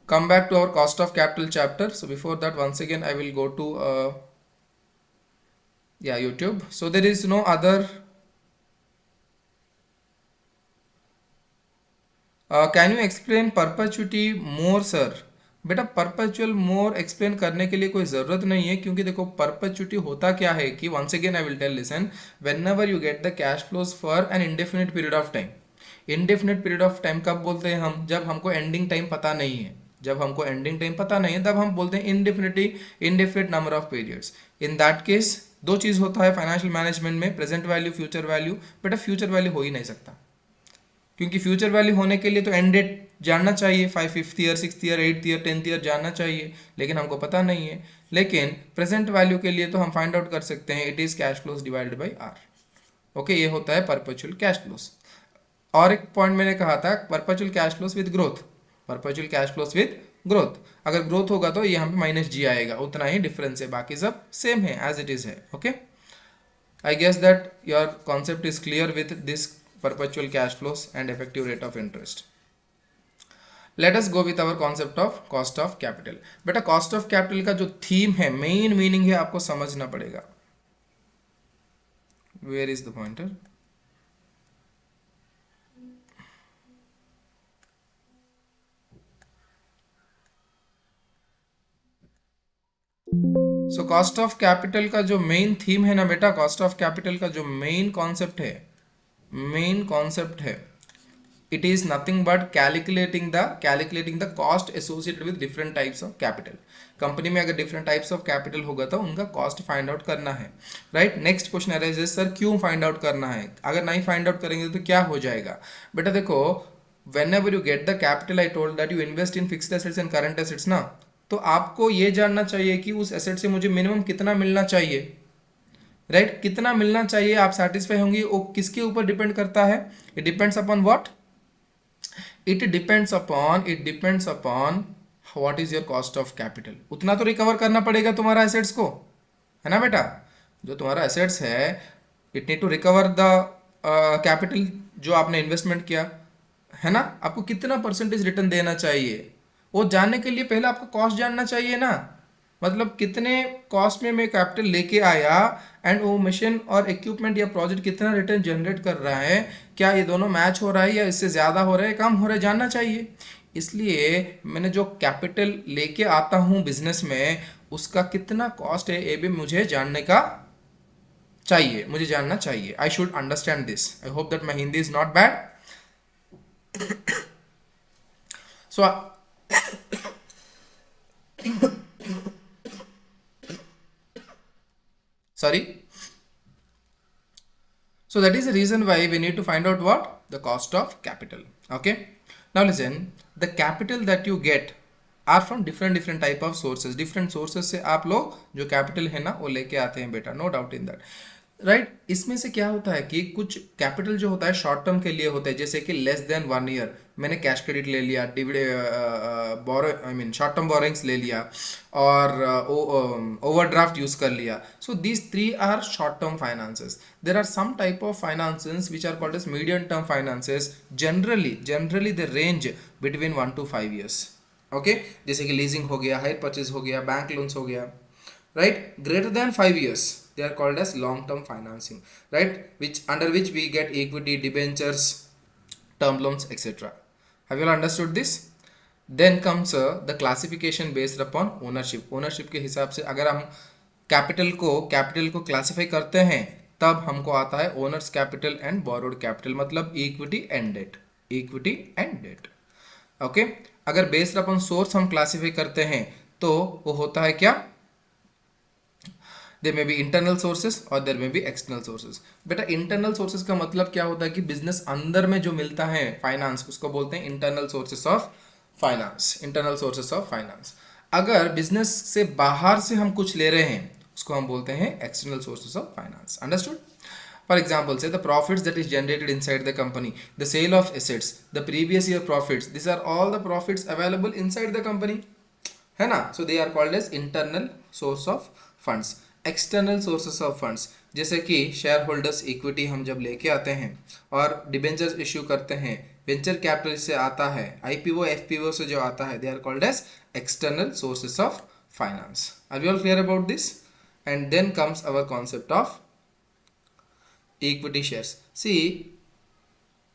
come back to our cost of capital chapter. So before that, once again I will go to YouTube. So there is no other can you explain perpetuity more sir? बेटा perpetual मोर explain करने के लिए कोई ज़रूरत नहीं है, क्योंकि देखो परपेचुटी होता क्या है कि once again I will tell, listen, whenever you get the cash flows for an indefinite period of time. Indefinite period of time कब बोलते हैं हम? जब हमको एंडिंग टाइम पता नहीं है. जब हमको एंडिंग टाइम पता नहीं है तब हम बोलते हैं indefinite number of periods. In that case दो चीज़ होता है फाइनेंशियल मैनेजमेंट में, प्रेजेंट वैल्यू, फ्यूचर वैल्यू. बेटा फ्यूचर वैल्यू हो ही नहीं सकता, क्योंकि फ्यूचर वैल्यू होने के लिए तो एंड डेट जानना चाहिए, 5th year, 6th year, 8th year, 10th year जानना चाहिए, लेकिन हमको पता नहीं है. लेकिन प्रेजेंट वैल्यू के लिए तो हम फाइंड आउट कर सकते हैं, it is cash flows divided by R. Okay, ये होता है परपेचुअल कैश फ्लोज. और एक पॉइंट मैंने कहा था, perpetual cash flows with growth. Perpetual cash flows with growth, अगर ग्रोथ होगा तो यहाँ पे माइनस जी आएगा, उतना ही डिफरेंस है, बाकी सब सेम है, एज इट इज है. Okay, I guess that your concept is clear with this perpetual cash flows and effective rate of interest. Let us go with our concept of cost of capital. बेटा cost of capital का जो theme है, main meaning है, आपको समझना पड़ेगा. Where is the pointer? So cost of capital का जो मेन थीम है ना बेटा, कॉस्ट ऑफ कैपिटल का जो मेन कॉन्सेप्ट है, it is nothing but calculating the cost associated with different types of capital. Company में अगर डिफरेंट टाइप्स ऑफ कैपिटल होगा तो उनका कॉस्ट फाइंड आउट करना है, right. Next question arises, sir क्यों फाइंड आउट करना है, अगर नहीं फाइंड आउट करेंगे तो क्या हो जाएगा। बेटा देखो, whenever you get the capital, I told that you invest in fixed assets and current assets ना, तो आपको ये जानना चाहिए कि उस एसेट से मुझे मिनिमम कितना मिलना चाहिए, राइट। कितना मिलना चाहिए आप सेटिस्फाई होंगे, वो किसके ऊपर डिपेंड करता है, it depends upon what, it depends upon what is your cost of capital। उतना तो रिकवर करना पड़ेगा तुम्हारा एसेट्स को, है ना बेटा। जो तुम्हारा एसेट्स है, it need to recover the capital जो आपने इन्वेस्टमेंट किया, है ना। आपको कितना परसेंटेज रिटर्न देना चाहिए, वो जानने के लिए पहले आपको कॉस्ट जानना चाहिए ना, मतलब कितने कॉस्ट में मैं कैपिटल लेके आया एंड वो मशीन और इक्विपमेंट या प्रोजेक्ट कितना रिटर्न जनरेट कर रहा है, क्या ये दोनों मैच हो रहा है या इससे ज़्यादा हो रहा है, कम हो रहा है, जानना चाहिए। इसलिए मैंने जो कैपिटल लेके आता हूँ बिजनेस में, उसका कितना कॉस्ट है ये भी मुझे जानने का चाहिए, मुझे जानना चाहिए। I should understand this. I hope that my Hindi is not bad. So sorry, so that is the reason why we need to find out what the cost of capital. Okay, now listen, the capital that you get are from different type of sources, different sources से आप लोग जो capital है ना वो लेके आते हैं बेटा, no doubt in that, right. इसमें से क्या होता है कि कुछ कैपिटल जो होता है शॉर्ट टर्म के लिए होता है, जैसे कि लेस देन 1 ईयर मैंने कैश क्रेडिट ले लिया, शॉर्ट टर्म बोरोइंग्स ले लिया, और ओवरड्राफ्ट यूज कर लिया। So these 3 are short term finances. There are some type of finances which are called as medium term finances. Generally they range between 1 to 5 years। Okay, जैसे कि leasing हो गया, hire purchase हो गया, bank loans हो गया, right। Greater than 5 years they are called as long term financing, right, which under which we get equity, debentures, term loans, etc. Have you all understood this? Then comes the classification based upon ownership के हिसाब से अगर हम capital को classify करते हैं तब हमको आता है owners capital and borrowed capital, मतलब इक्विटी एंड डेट। ओके, अगर बेस्ड अपॉन सोर्स हम क्लासिफाई करते हैं तो वो होता है क्या, there may be internal sources और there may be external sources। बेटा internal sources का मतलब क्या होता है कि बिजनेस अंदर में जो मिलता है फाइनेंस, उसको बोलते हैं internal sources of finance। अगर बिजनेस से बाहर से हम कुछ ले रहे हैं उसको हम बोलते हैं external sources of finance। Understood? For example, say the profits that is generated inside the company, the sale of assets, the previous year profits, these are all the profits available inside the company, है ना। So they are called as internal source of funds। External sources of funds, जैसे कि share holders equity हम जब लेके आते हैं और डिबेंचर्स इश्यू करते हैं, वेंचर कैपिटल से आता है, आईपीओ एफपीओ से जो आता है, they are called as external sources of finance. Are we all clear about this? And then comes our concept of equity shares. See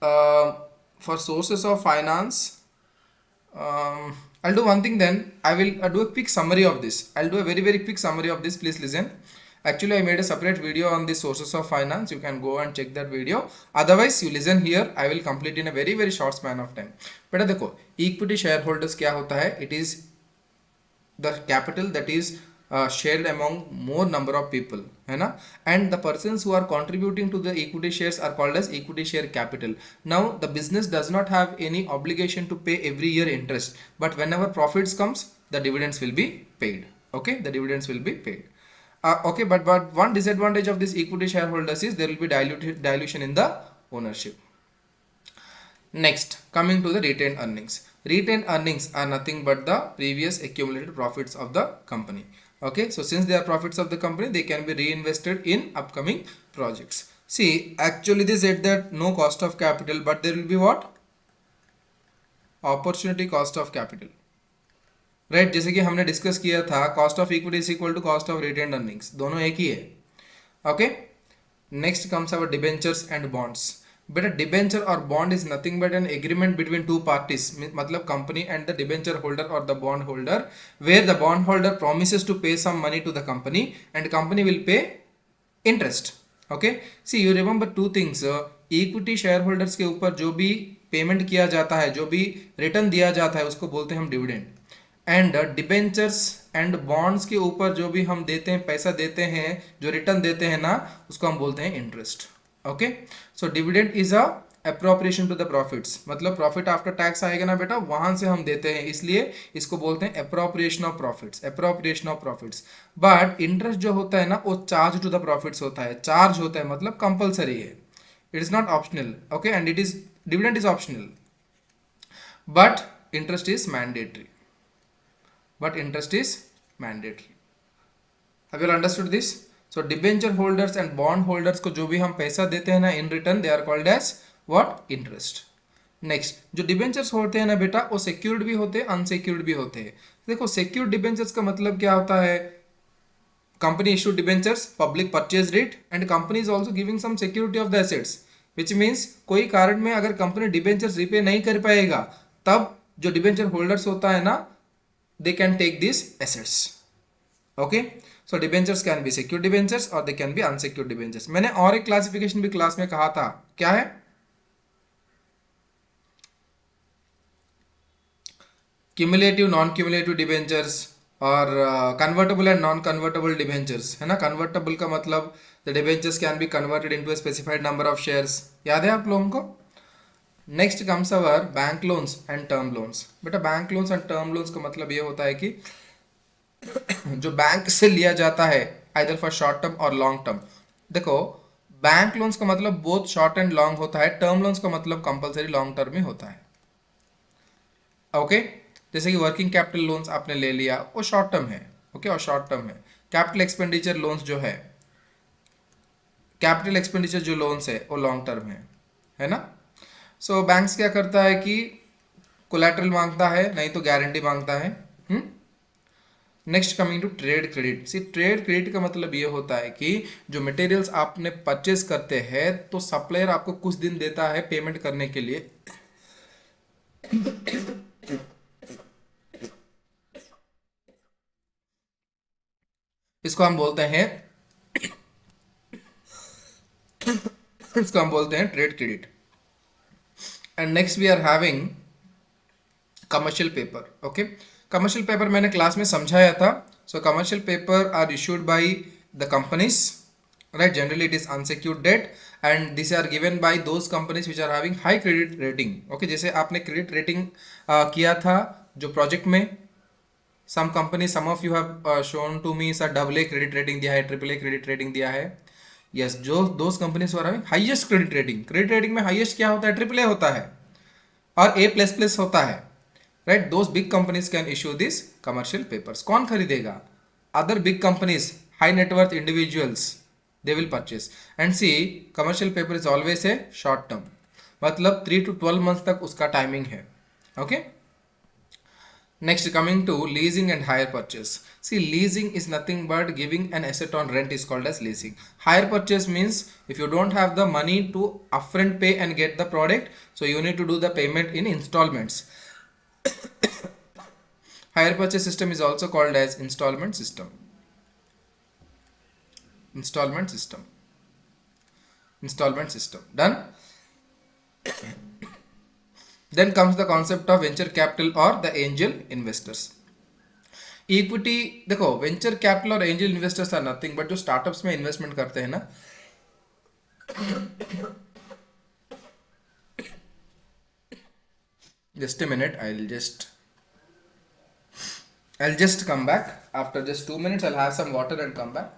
for sources of finance, I'll do one thing then. I will do a quick summary of this. I'll do a very quick summary of this. Please listen. Actually, I made a separate video on the sources of finance. You can go and check that video. Otherwise, you listen here. I will complete in a very short span of time. बेटा देखो, equity shareholders क्या होता है? It is the capital that is shared among more number of people, है ना, and the persons who are contributing to the equity shares are called as equity share capital. Now the business does not have any obligation to pay every year interest, but whenever profits comes, the dividends will be paid. Okay, the dividends will be paid. Okay, but one disadvantage of this equity shareholders is there will be dilution in the ownership. Next, coming to the retained earnings. Retained earnings are nothing but the previous accumulated profits of the company. Okay, so since they are profits of the company, they can be reinvested in upcoming projects. See, actually they said that no cost of capital, but there will be what? Opportunity cost of capital. Right, जैसे कि हमने discuss किया था, cost of equity is equal to cost of retained earnings, दोनों एक ही है. Okay, next comes our debentures and bonds. बेटा debenture और bond is nothing but an agreement between two parties, मतलब company and the debenture holder और the bond holder, where the bond holder promises to pay some money to the company and company will pay interest. Okay, see you remember two things, equity share holders के ऊपर जो भी payment किया जाता है, जो भी रिटर्न दिया जाता है, उसको बोलते हैं हम dividend. And debentures and bonds के ऊपर जो भी हम देते हैं, पैसा देते हैं, जो रिटर्न देते हैं ना, उसको हम बोलते हैं interest. Okay, so dividend is a appropriation to the profits, मतलब प्रॉफिट आफ्टर टैक्स आएगा ना बेटा, वहां से हम देते हैं, इसलिए इसको बोलते हैं appropriation of profits, appropriation of profits. But interest जो होता है ना, वो चार्ज टू द प्रॉफिट्स होता है, चार्ज होता है, मतलब कंपलसरी है, it is not optional. Okay, and it is, dividend is optional but interest is mandatory, but interest is mandatory. Have you understood this? So debenture holders and bond holders को जो भी हम पैसा देते हैं ना in return, they are called as what? Interest. Next, जो debentures होते हैं ना बेटा, वो सिक्योर्ड भी होते हैं, अनसिक्योर्ड भी होते हैं। देखो सिक्योर्ड डिबेंचर्स का मतलब क्या होता है, company issue debentures, public purchase it and company is also giving some security of the assets, which means कोई कारण में अगर कंपनी डिबेंचर्स रिपे नहीं कर पाएगा, तब जो डिबेंचर होल्डर्स होता है ना, they can take these assets. Okay, so debentures can be secured debentures or they can be unsecured debentures. मैंने और एक क्लासिफिकेशन भी क्लास में कहा था, क्या है? क्यूमुलेटिव नॉन क्यूमुलेटिव डिबेंचर्स और convertible and non convertible debentures, है ना। कन्वर्टेबल का मतलब the debentures can be converted into a specified number of shares, याद है आप लोगों को। Next comes our bank loans and term loans. बेटा bank loans and term loans का मतलब ये होता है कि जो बैंक से लिया जाता है आइदर फॉर शॉर्ट टर्म और लॉन्ग टर्म। देखो बैंक लोन्स का मतलब बोथ शॉर्ट एंड लॉन्ग होता है, टर्म लोन्स का मतलब कंपलसरी लॉन्ग टर्म ही होता है। ओके, जैसे कि वर्किंग कैपिटल लोन्स आपने ले लिया, वो शॉर्ट टर्म है। ओके, और शॉर्ट टर्म है। कैपिटल एक्सपेंडिचर लोन्स जो है, कैपिटल एक्सपेंडिचर जो लोन्स है वो लॉन्ग टर्म है ना। सो बैंक्स क्या करता है कि कोलैटरल मांगता है, नहीं तो गारंटी मांगता है। Next coming to trade credit. See trade credit का मतलब ये होता है कि जो मटेरियल्स आपने परचेज करते हैं, तो सप्लायर आपको कुछ दिन देता है पेमेंट करने के लिए, इसको हम बोलते हैं, इसको हम बोलते हैं trade credit. And next we are having commercial paper. Okay, commercial paper मैंने क्लास में समझाया था। So commercial paper are issued by the companies, right? Generally it is unsecured debt and these are given by those companies which are having high credit rating. Okay, जैसे आपने credit rating किया था जो project में, some companies, some of you have shown to me sir AA credit rating दिया है, AAA credit rating दिया है। yes, जो those companies who are having highest credit rating, credit rating में highest क्या होता है, AAA होता है और A++ होता है, right. Those big companies can issue this commercial papers. कौन खरीदेगा? Other big companies, high net worth individuals, they will purchase. And see commercial paper is always a short term, मतलब 3 to 12 मंथ तक उसका टाइमिंग है। Okay, next coming to leasing and hire purchase. See leasing is nothing but giving an asset on rent is called as leasing. Hire purchase means if you don't have the money to upfront pay and get the product, so you need to do the payment in installments. Hire purchase system is also called as installment system. Installment system. Installment system. Done. Then comes the concept of venture capital or the angel investors. Equity, देखो venture capital और angel investors are nothing but जो startups में investment करते हैं ना, just a minute, I'll just come back after just 2 minutes. I'll have some water and come back.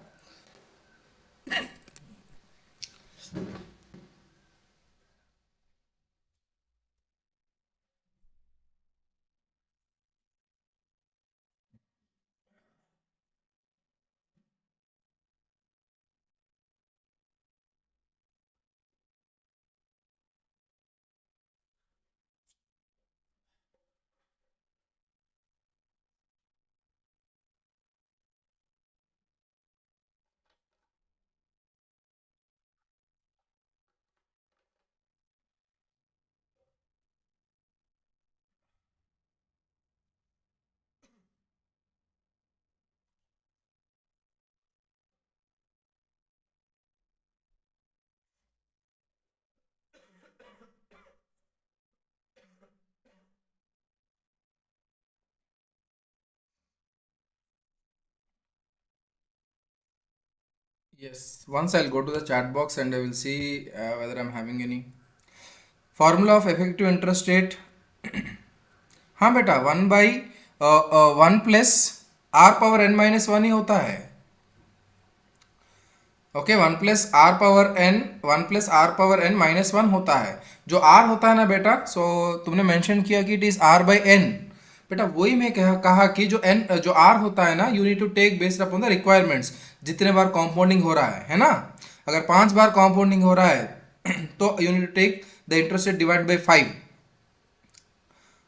Yes, once I'll go to the chat box and I will see whether I'm having any formula of effective interest rate. हाँ बेटा, 1/1 + r⁻n - 1 ही होता है. Okay, 1 + r⁻n होता है. जो r होता है ना बेटा, सो तुमने मेंशन किया कि इट इज r/n. बेटा वही मैं कहा कि जो r होता है ना, you need to take based upon the requirements. जितने बार कंपाउंडिंग हो रहा है ना. अगर 5 बार कंपाउंडिंग हो रहा है तो you need to take the interest rate divide by 5.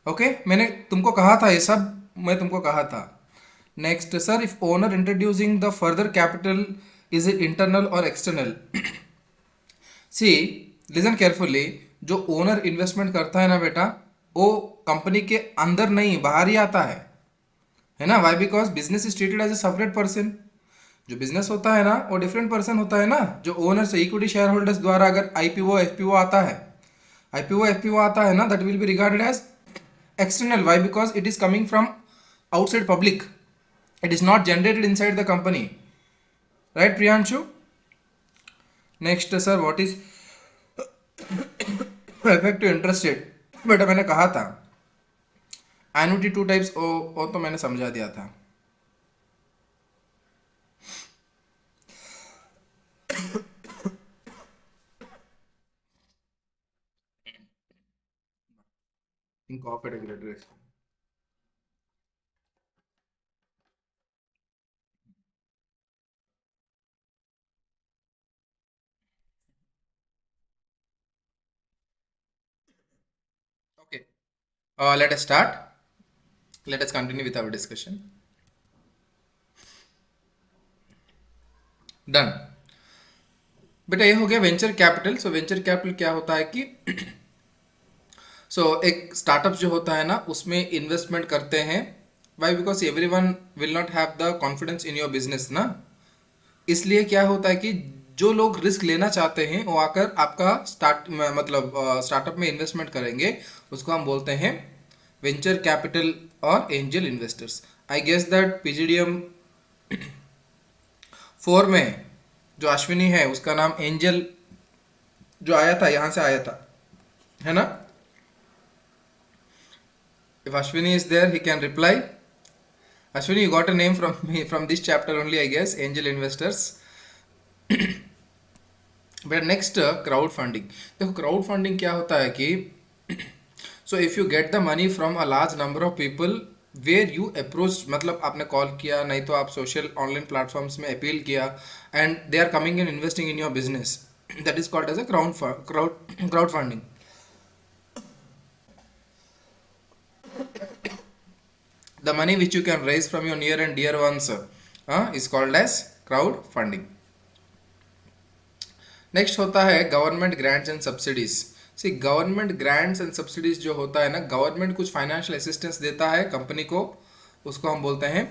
Okay, मैंने तुमको कहा था ये सब, मैं तुमको कहा था. Next sir, if owner introducing the further capital, is it internal और एक्सटर्नल? सी, लिसन केयरफुली. जो ओनर इन्वेस्टमेंट करता है ना बेटा, वो कंपनी के अंदर नहीं, बाहर ही आता है ना. Why? Because business is treated as a separate person. जो बिजनेस होता है ना, वो डिफरेंट पर्सन होता है ना. जो ओनर से इक्विटी शेयर होल्डर्स द्वारा अगर आईपीओ एफपीओ आता है, आईपीओ एफपीओ आता है ना, that will be regarded as external. Why? Because it is coming from outside public, it is not generated inside the company, right Priyanshu? Next sir, what is effective interest rate? बेटा मैंने कहा था annuity 2 types, वो तो मैंने समझा दिया था. Incorporated. Okay, let us start. Let us continue with our discussion. Done. बेटा ये हो गया वेंचर कैपिटल. सो वेंचर कैपिटल क्या होता है कि एक स्टार्टअप जो होता है ना, उसमें इन्वेस्टमेंट करते हैं. Why? Because every one will not have the confidence in your business ना. इसलिए क्या होता है कि जो लोग रिस्क लेना चाहते हैं वो आकर आपका स्टार्टअप में इन्वेस्टमेंट करेंगे. उसको हम बोलते हैं वेंचर कैपिटल और angel investors. I guess that PGDM 4 में जो अश्विनी है, उसका नाम एंजल जो आया था, यहां से आया था, है ना. If Ashwini is there, he can reply. Ashwini, you got a name from me from this chapter only, I guess. Angel investors. But next, crowd funding. देखो crowd funding क्या होता है कि so if you get the money from a large number of people where you approach, मतलब आपने call किया, नहीं तो आप सोशल ऑनलाइन प्लेटफॉर्म्स में अपील किया, and they are coming and investing in your business. That is called as a crowdfunding. The money which you can raise from your near and dear ones is called as crowdfunding. Next होता है government grants and subsidies. See, government grants and subsidies जो होता है ना, government कुछ financial assistance देता है company को, उसको हम बोलते हैं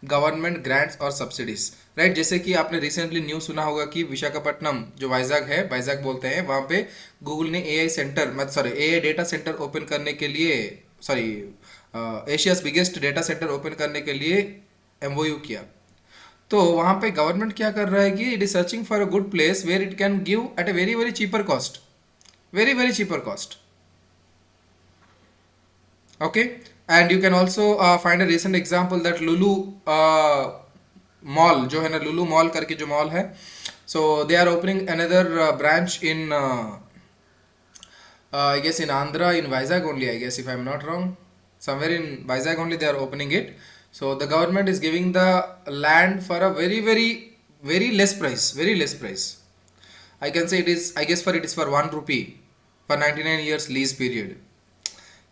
गवर्नमेंट ग्रांट्स और सब्सिडीज, राइट. जैसे कि आपने रिसेंटली न्यूज सुना होगा कि विशाखापट्टनम जो वाइजाग है, वाइजाग बोलते हैं, वहां पे गूगल ने AI centre, AI data centre open करने के लिए, Asia's biggest data centre open करने के लिए एमओयू किया. तो वहां पे गवर्नमेंट क्या कर रहा है कि it is searching for a good place where it can give at a very very cheaper cost, very very cheaper cost. Okay, and you can also find a recent example that Lulu mall जो है ना, Lulu mall करके जो mall है, so they are opening another branch in I guess in Andhra, in Vizag only, I guess, if I'm not wrong. Somewhere in Vizag only they are opening it. So the government is giving the land for a very, very, very less price. Very less price. I can say it is, I guess it is for 1 rupee for 99 years lease period.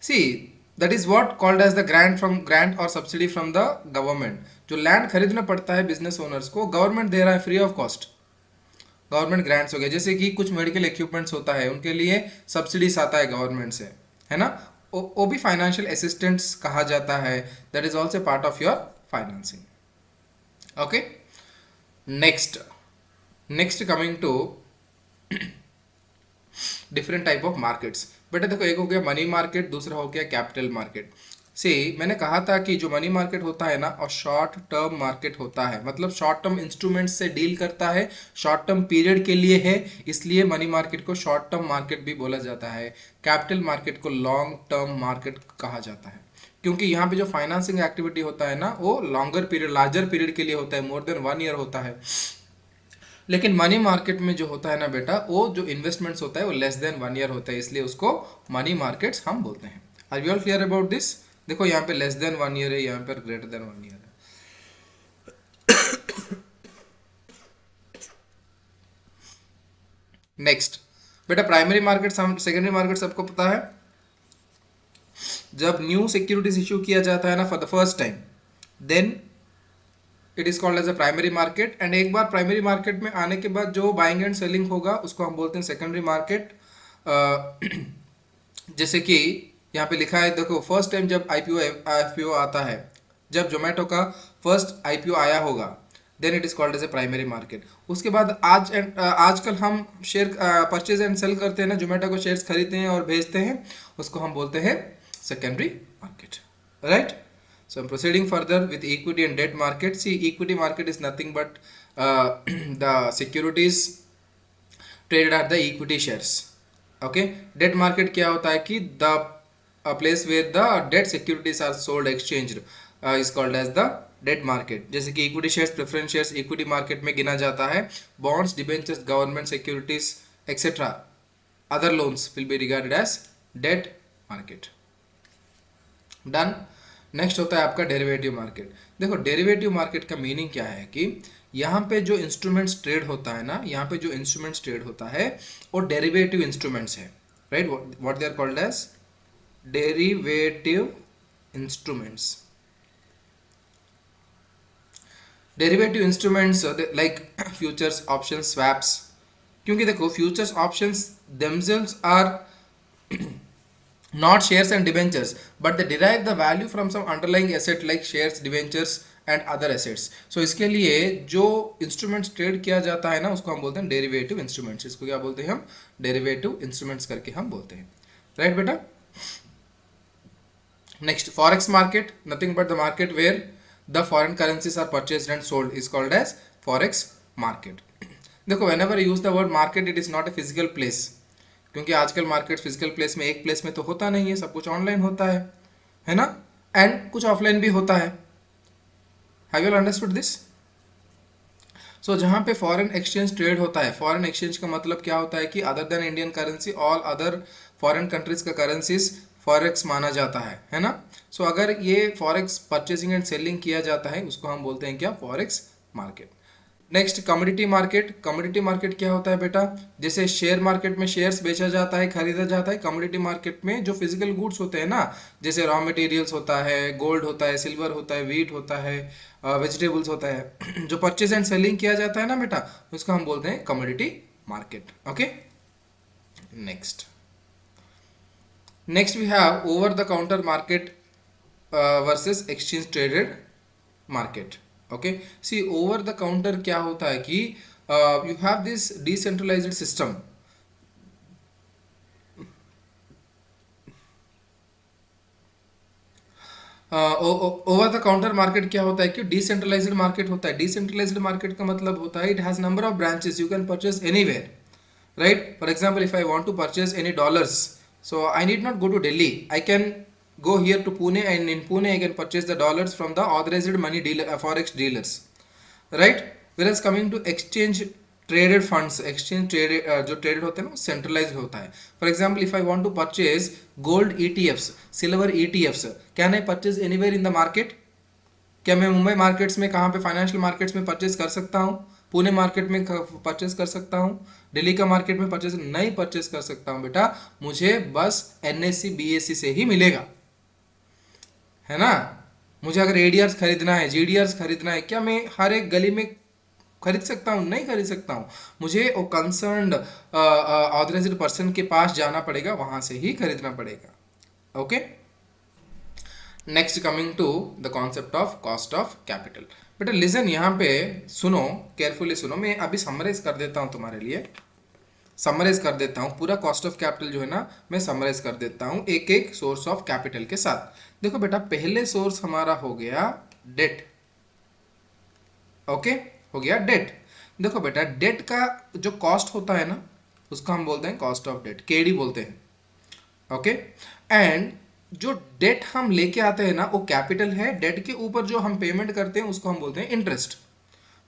See, that is what called as the grant or subsidy from the government. जो land खरीदना पड़ता है business owners को, government दे रहा है free of cost. Government grants हो गए. जैसे कि कुछ मेडिकल इक्विपमेंट्स होता है, उनके लिए सब्सिडीज आता है गवर्नमेंट से, है ना. वो भी फाइनेंशियल असिस्टेंट्स कहा जाता है. That is also part of your financing. Okay, next coming to different type of markets. बेटा देखो, एक हो गया मनी मार्केट, दूसरा हो गया कैपिटल मार्केट. सी मैंने कहा था कि जो मनी मार्केट होता है ना और शॉर्ट टर्म मार्केट होता है, मतलब शॉर्ट टर्म इंस्ट्रूमेंट्स से डील करता है, शॉर्ट टर्म पीरियड के लिए है, इसलिए मनी मार्केट को शॉर्ट टर्म मार्केट भी बोला जाता है। कैपिटल मार्केट को लॉन्ग टर्म मार्केट कहा जाता है, क्योंकि यहाँ पे जो फाइनेंसिंग एक्टिविटी होता है ना वो लॉन्गर पीरियड, लार्जर पीरियड के लिए होता है, मोर देन 1 ईयर होता है। लेकिन मनी मार्केट में जो होता है ना बेटा, वो जो इन्वेस्टमेंट्स होता है वो लेस देन 1 ईयर होता है, इसलिए उसको मनी मार्केट्स हम बोलते हैं। Are you all clear about this? देखो यहाँ पे लेस देन 1 ईयर है, यहाँ पर ग्रेटर देन 1 ईयर है। नेक्स्ट बेटा, प्राइमरी मार्केट, सेकेंडरी मार्केट सबको पता है। जब न्यू सिक्योरिटीज इश्यू किया जाता है ना for the first time, then it is called as a primary market. And एक बार प्राइमरी मार्केट में आने के बाद जो बाइंग एंड सेलिंग होगा उसको हम बोलते हैं सेकेंडरी मार्केट। जैसे कि यहाँ पे लिखा है, देखो फर्स्ट टाइम जब आईपीओ आता है, जब जोमेटो का फर्स्ट आईपीओ आया होगा, then it is called as a primary market. उसके बाद आजकल हम शेयर परचेज एंड सेल करते हैं ना, जोमेटो को शेयर्स खरीदते हैं और भेजते हैं, उसको हम बोलते हैं secondary market, right? So I'm proceeding further with equity and debt market. See, equity market is nothing but the securities traded at the equity shares. Okay, debt market क्या होता है कि the place where the debt securities are sold, exchanged, is called as the debt market. जैसे कि equity shares, preference shares equity market में गिना जाता है, bonds, debentures, government securities etc. other loans will be regarded as debt market. Done. Next होता है आपका derivative market. देखो डेरिवेटिव मार्केट का मीनिंग क्या है कि यहाँ पे जो इंस्ट्रूमेंट्स ट्रेड होता है ना, यहाँ पे जो इंस्ट्रूमेंट्स ट्रेड होता है वो डेरिवेटिव इंस्ट्रूमेंट्स है, right? What they are called as derivative instruments. Derivative instruments like futures, options, swaps. क्योंकि देखो futures, options themselves are not shares and debentures, but they derive the value from some underlying asset like shares, debentures and other assets. So इसके लिए जो instruments trade किया जाता है ना उसको हम बोलते हैं डेरिवेटिव इंस्ट्रूमेंट्स। इसको क्या बोलते हैं हम? डेरिवेटिव इंस्ट्रूमेंट्स करके हम बोलते हैं, राइट बेटा? Next, forex market, nothing but the market where the foreign currencies are purchased and sold, is called as forex market. देखो whenever use the word market, it is not a physical place, क्योंकि आजकल market physical place में, एक place में तो होता नहीं है, सब कुछ ऑनलाइन होता है ना? एंड कुछ ऑफलाइन भी होता है। Have you understood this? So जहाँ पे फॉरेन एक्सचेंज ट्रेड होता है, फॉरेन एक्सचेंज का मतलब क्या होता है कि other than Indian currency all other foreign countries का करेंसीज फॉरेक्स माना जाता है ना? सो अगर ये फॉरेक्स परचेसिंग एंड सेलिंग किया जाता है उसको हम बोलते हैं क्या? Forex market. Next, commodity market. Commodity market क्या होता है बेटा? जैसे शेयर मार्केट में शेयर्स बेचा जाता है, खरीदा जाता है, कमोडिटी मार्केट में जो फिजिकल गुड्स होते हैं ना, जैसे रॉ मटेरियल्स होता है, गोल्ड होता है, सिल्वर होता है, व्हीट होता है, वेजिटेबल्स होता है, जो परचेज एंड सेलिंग किया जाता है ना बेटा, उसको हम बोलते हैं commodity market. Okay, next we have over the counter market versus exchange traded market. Okay, see over the counter क्या होता है कि you have this decentralised system. Over the counter market क्या होता है कि डिसेंट्रलाइज्ड मार्केट होता है। डिसेंट्रलाइज्ड मार्केट का मतलब होता है it has number of branches, you can purchase anywhere, right? For example, if I want to purchase any dollars, so I need not go to Delhi, I can go here to Pune, and in Pune I can purchase the dollars from the authorized money dealer, forex dealers, right? Whereas coming to exchange traded funds, exchange traded जो traded होते हैं ना centralized होता है। For example, if I want to purchase gold ETFs, silver ETFs, can I purchase anywhere in the market? क्या मैं Mumbai markets में, कहाँ पे फाइनेंशियल मार्केट्स में परचेज कर सकता हूँ? पुणे मार्केट में परचेज कर सकता हूँ? दिल्ली का मार्केट में परचेज नहीं परचेज कर सकता हूँ बेटा, मुझे बस NSE BSE से ही मिलेगा, है ना? मुझे अगर ADRs खरीदना है, GDRs खरीदना है, क्या मैं हर एक गली में खरीद सकता हूँ? नहीं खरीद सकता हूँ, मुझे वो कंसर्न्ड ऑथराइज्ड पर्सन के पास जाना पड़ेगा, वहां से ही खरीदना पड़ेगा। Okay, next coming to the concept of cost of capital. बेटा लिसन, यहाँ पे सुनो, केयरफुली सुनो, मैं अभी समराइज कर देता हूँ तुम्हारे लिए। समराइज कर देता हूँ पूरा कॉस्ट ऑफ कैपिटल जो है ना, मैं समराइज कर देता हूँ एक एक सोर्स ऑफ कैपिटल के साथ। देखो बेटा, पहले सोर्स हमारा हो गया डेट। ओके, हो गया डेट। देखो बेटा, डेट का जो कॉस्ट होता है ना, उसको हम बोलते हैं कॉस्ट ऑफ डेट, केडी बोलते हैं। ओके, एंड जो डेट हम लेके आते हैं ना, वो कैपिटल है। डेट के ऊपर जो हम पेमेंट करते हैं उसको हम बोलते हैं इंटरेस्ट।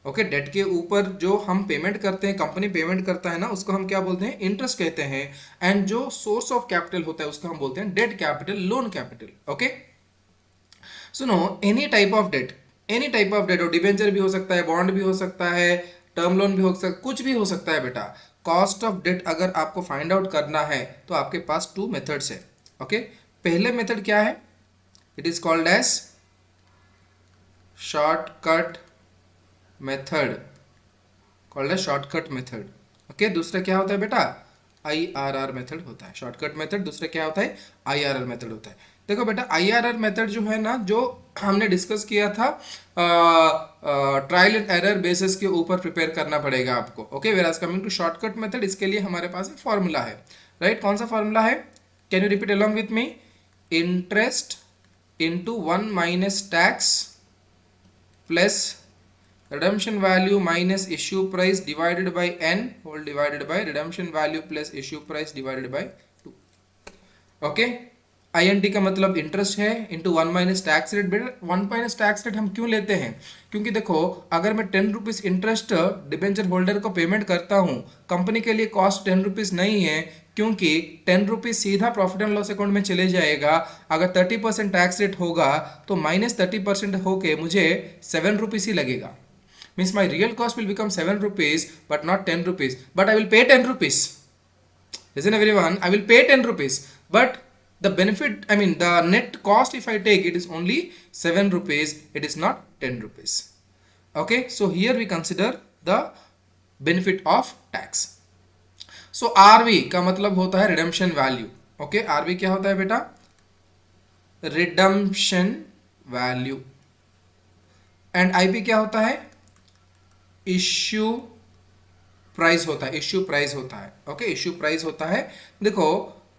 ओके, डेट के ऊपर जो हम पेमेंट करते हैं, कंपनी पेमेंट करता है ना, उसको हम क्या बोलते हैं, इंटरेस्ट कहते हैं। एंड जो सोर्स ऑफ कैपिटल होता है उसको हम बोलते हैं debt capital, loan capital. Okay, सुनो, any type of debt, any type of debt, और डिबेंचर भी हो सकता है, बॉन्ड भी हो सकता है, टर्म लोन भी हो सकता है, कुछ भी हो सकता है बेटा। कॉस्ट ऑफ डेट अगर आपको फाइंड आउट करना है तो आपके पास टू मेथड्स है। ओके, पहले मेथड क्या है, it is called as shortcut method, called as shortcut method. Okay, दूसरा क्या होता है बेटा, IRR मेथड होता है। शॉर्टकट मेथड, दूसरा क्या होता है, IRR मेथड होता है। देखो बेटा, IRR मेथड जो है ना, जो हमने डिस्कस किया था, ट्रायल एंड एरर बेसिस के ऊपर प्रिपेयर करना पड़ेगा आपको। Okay, where as coming to shortcut method, इसके लिए हमारे पास एक फॉर्मूला है। राइट, कौन सा फॉर्मूला है, can you repeat along with me, interest into 1 minus tax plus redemption value minus issue price divided by n whole divided by redemption value plus issue price divided by 2। Okay, INT का मतलब interest है, into 1 minus tax rate. बेटा 1 minus tax rate हम क्यों लेते हैं, क्योंकि देखो, अगर मैं 10 रुपीज इंटरेस्ट डिबेंचर होल्डर को पेमेंट करता हूं, कंपनी के लिए कॉस्ट 10 रुपीज नहीं है, क्योंकि 10 रुपीज सीधा प्रॉफिट एंड लॉस अकाउंट में चले जाएगा। अगर 30% टैक्स रेट होगा तो माइनस 30% होके मुझे 7 रुपीज ही लगेगा। Means my real cost will become 7 rupees but not 10 rupees, but I will pay 10 rupees. Listen everyone, I will pay 10 rupees, but the benefit, I mean the net cost if I take it is only 7 rupees, it is not 10 rupees. Okay, so here we consider the benefit of tax. So RV का मतलब होता है redemption value. Okay, RV क्या होता है बेटा, redemption value, and IP क्या होता है, इश्यू प्राइस होता है, इश्यू प्राइस होता है। ओके, इश्यू प्राइस होता है। देखो,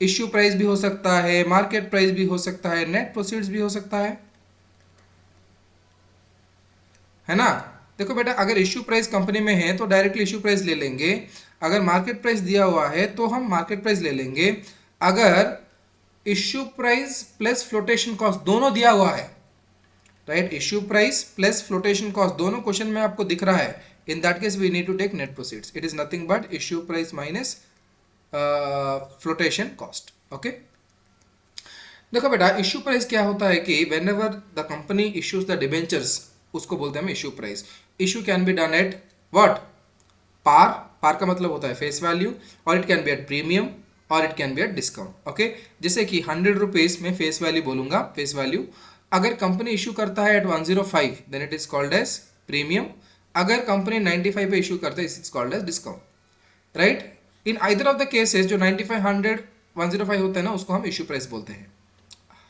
इश्यू प्राइस भी हो सकता है, मार्केट प्राइस भी हो सकता है, नेट प्रोसीड्स भी हो सकता है ना। देखो बेटा, अगर इश्यू प्राइस कंपनी में है तो डायरेक्टली इश्यू प्राइस ले लेंगे, अगर मार्केट प्राइस दिया हुआ है तो हम मार्केट प्राइस ले लेंगे। अगर issue price plus flotation cost दोनों दिया हुआ है, right, issue price plus flotation cost दोनों क्वेश्चन में आपको दिख रहा है, in that case we need to take net proceeds. It is nothing but issue price minus flotation cost. Okay, देखो बेटा, इश्यू प्राइस क्या होता है कि whenever the company issues the debentures, उसको बोलते हैं हम issue price. Issue can be done at what, par, par का मतलब होता है फेस वैल्यू, और it can be at premium, और it can be at discount. Okay, जैसे कि 100 रुपीज में फेस वैल्यू बोलूंगा, फेस वैल्यू अगर कंपनी इश्यू करता है at 105 then it is called as premium. अगर कंपनी 95 पे इशू करता है it's called as discount. Right, in either of the cases जो 95, 100, 105 होता है ना, उसको हम इशू प्राइस बोलते हैं।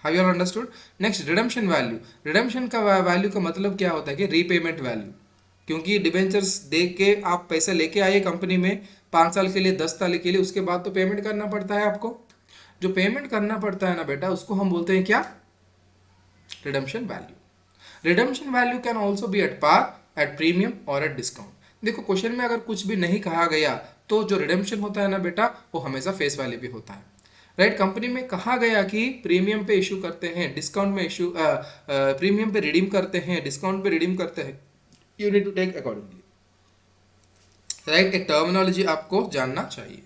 Have you all understood. Next, redemption value. Redemption का वैल्यू का मतलब क्या होता है कि रीपेमेंट वैल्यू, क्योंकि डिबेंचर्स दे के आप पैसा लेके आइए कंपनी में 5 साल के लिए, 10 साल के लिए, उसके बाद तो पेमेंट करना पड़ता है आपको। जो पेमेंट करना पड़ता है ना बेटा, उसको हम बोलते हैं क्या, redemption value. Redemption value can also be at par, at premium और एट डिस्काउंट। देखो, क्वेश्चन में अगर कुछ भी नहीं कहा गया तो जो रिडेम्पशन होता है ना बेटा, वो हमेशा फेस वैल्यू भी होता है। राइट, कंपनी में कहा गया कि प्रीमियम पे इशू करते हैं, डिस्काउंट में इशू, प्रीमियम पे रिडीम करते हैं, डिस्काउंट पे रिडीम करते हैं, you need to take accordingly. Right, एक टर्मिनोलॉजी आपको जानना चाहिए,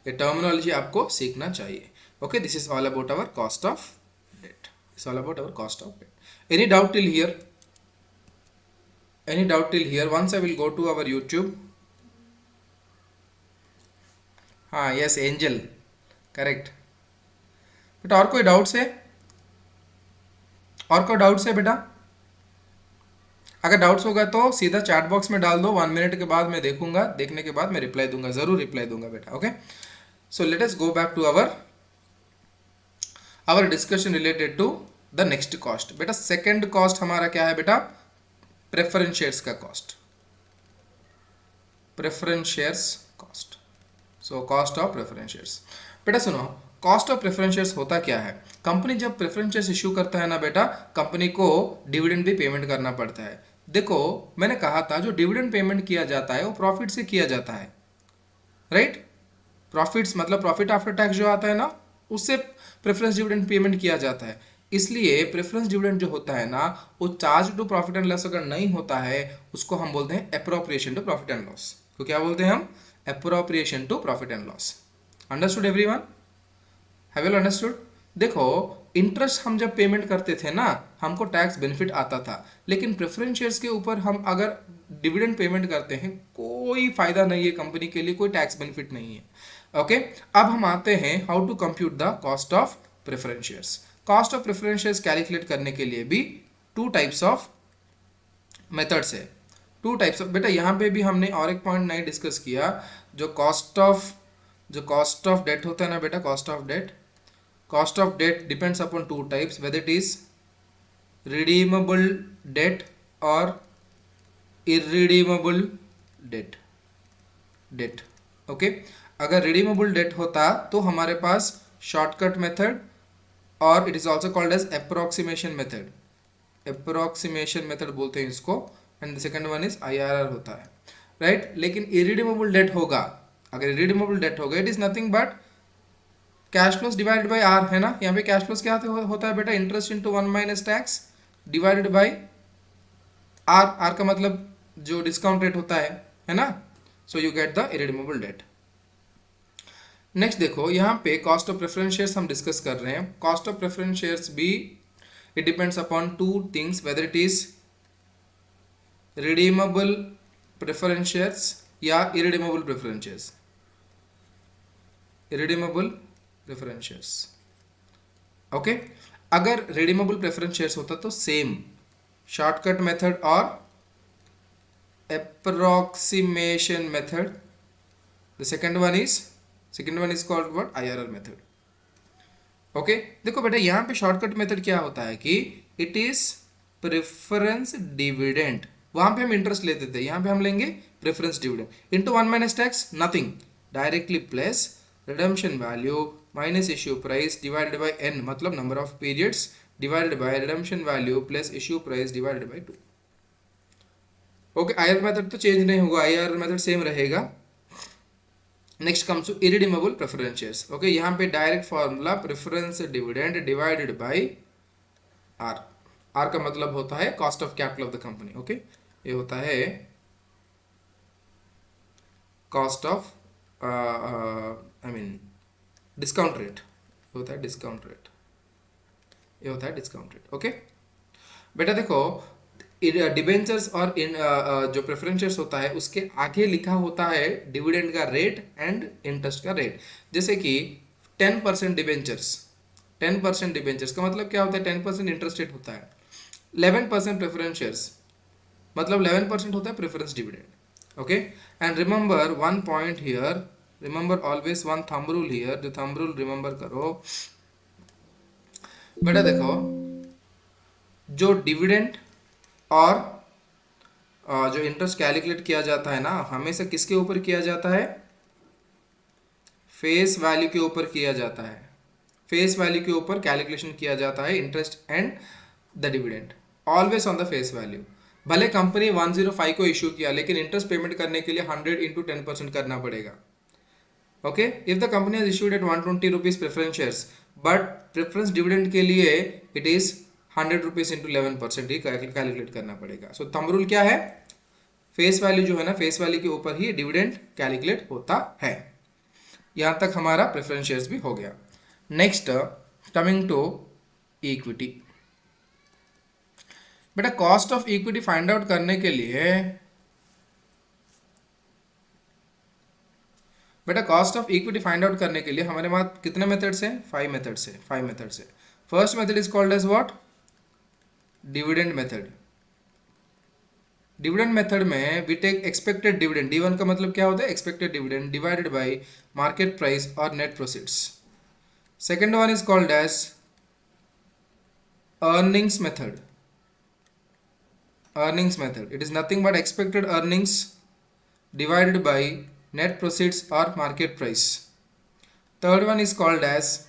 ये टर्मिनोलॉजी आपको सीखना चाहिए। Okay, this is all about our cost of debt, it's all about our cost of debt. Any doubt till here? Any doubt till here? Once I will go to our YouTube. हाँ, yes, angel, correct. बेटा और कोई doubts है, और कोई doubts है बेटा? अगर डाउट्स होगा तो सीधा चैट बॉक्स में डाल दो, 1 मिनट के बाद मैं देखूंगा, देखने के बाद मैं रिप्लाई दूंगा, जरूर रिप्लाई दूंगा बेटा। Okay, so let us go back to our discussion related to the next cost. बेटा सेकंड कॉस्ट हमारा क्या है बेटा, प्रेफरेंस शेयर्स का cost, preference shares cost. So cost of preference shares. बेटा सुनो, कॉस्ट ऑफ प्रेफरेंस शेयर्स होता क्या है? कंपनी जब प्रेफरेंस शेयर्स इशू करता है ना बेटा, कंपनी को डिविडेंड भी पेमेंट करना पड़ता है। देखो मैंने कहा था जो डिविडेंड पेमेंट किया जाता है वो प्रॉफिट से किया जाता है, राइट? प्रॉफिट्स मतलब प्रॉफिट आफ्टर टैक्स जो आता है ना, उससे प्रेफरेंस डिविडेंड पेमेंट किया जाता है। इसलिए प्रेफरेंस डिविडेंड जो होता है ना, वो charge to profit and loss अगर नहीं होता है, उसको हम बोलते हैं appropriation to profit and loss. तो क्या बोलते हैं हम? Appropriation to profit and loss. Understood everyone? Have you understood? देखो इंटरेस्ट हम जब पेमेंट करते थे ना, हमको टैक्स बेनिफिट आता था, लेकिन प्रेफरेंस शेयर्स के ऊपर हम अगर डिविडेंड पेमेंट करते हैं, कोई फायदा नहीं है कंपनी के लिए, कोई टैक्स बेनिफिट नहीं है। ओके, अब हम आते हैं how to compute the cost of preference shares. Cost of preference shares calculate करने के लिए भी टू टाइप्स ऑफ मेथड्स है। टू टाइप्स ऑफ, बेटा यहाँ पे भी हमने और एक पॉइंट नहीं डिस्कस किया, जो कॉस्ट ऑफ डेट होता है ना बेटा, cost of debt. Cost of debt depends upon two types, whether it is redeemable debt or irredeemable debt। Okay, अगर redeemable debt होता तो हमारे पास शॉर्टकट मेथड और it is also called as approximation method बोलते हैं इसको, and the second one is IRR होता है, राइट? लेकिन irredeemable debt होगा, अगर irredeemable debt होगा, it is nothing but cash flows divided by R, है ना? यहाँ पे कैश फ्लोस क्या होता है बेटा? Interest into 1 minus tax divided by R. R का मतलब जो डिस्काउंट रेट होता है ना? So you get the irredeemable debt. Next देखो, यहाँ पे कॉस्ट ऑफ प्रेफरेंस शेयर्स हम डिस्कस कर रहे हैं। कॉस्ट ऑफ प्रेफरेंस शेयर्स भी it depends upon two things, whether it is redeemable preference shares या irredeemable preference shares. Irredeemable preference shares, okay. अगर रिडीमेबल प्रेफरेंस शेयर्स होता तो सेम शॉर्टकट मेथड और approximation method, the second one is called what? IRR method। Okay, देखो बेटा यहाँ पे shortcut method क्या होता है कि इट इज प्रेफरेंस डिविडेंड, वहां पे हम इंटरेस्ट लेते थे, यहाँ पे हम लेंगे preference dividend into 1 minus tax, nothing, directly plus redemption value minus issue price divided by n, मतलब number of periods, divided by redemption value plus issue price divided by 2। Okay, IRR method तो change नहीं होगा, IRR method same रहेगा। Next comes to irredeemable preference shares. Okay, यहाँ पे direct formula preference dividend divided by R. R का मतलब होता है cost of capital of the company. Okay, ये होता है cost of I mean discount rate, होता है डिस्काउंट रेट, ये होता है डिस्काउंट रेट। ओके बेटा देखो, डिबेंचर्स और इन जो प्रेफरेंस शेयर्स होता है उसके आगे लिखा होता है डिविडेंड का रेट एंड इंटरेस्ट का रेट। जैसे कि 10% डिबेंचर्स, 10% डिबेंचर्स का मतलब क्या होता है? 10% इंटरेस्ट रेट होता है। 11% प्रेफरेंस शेयर्स मतलब 11% होता है preference dividend. Okay, and remember one point here, remember always one thumb rule here, जो थंब रूल रिमेंबर करो बेटा। देखो जो डिविडेंड और जो इंटरेस्ट कैलकुलेट किया जाता है ना, हमेशा किसके ऊपर किया जाता है? फेस वैल्यू के ऊपर किया जाता है। फेस वैल्यू के ऊपर कैलकुलेशन किया जाता है interest and the dividend, always on the face value. भले कंपनी 105 को इश्यू किया, लेकिन इंटरेस्ट पेमेंट करने के लिए 100 इंटू 10% करना पड़ेगा। Okay, if the company has issued at 120 rupees preference shares, but preference dividend के लिए it is 100 rupees into 11% he calculate करना पड़ेगा। सो थंब रूल क्या है? फेस वैल्यू जो है ना, फेस वैल्यू के ऊपर ही डिविडेंड कैलकुलेट होता है। यहां तक हमारा प्रेफरेंस शेयर्स भी हो गया। Next coming to equity. बेटा cost of equity find out करने के लिए, बेटा cost of equity find out करने के लिए हमारे पास कितने मेथड्स हैं? 5 मेथड्स है, 5 मेथड्स है। First method is called as what? Dividend method. Dividend method में we take expected dividend, D1 का मतलब क्या होता है? Expected dividend divided by market price और net proceeds. Second one is called as earnings method। earnings method, it is nothing but expected earnings divided by net proceeds or market price. Third one is called as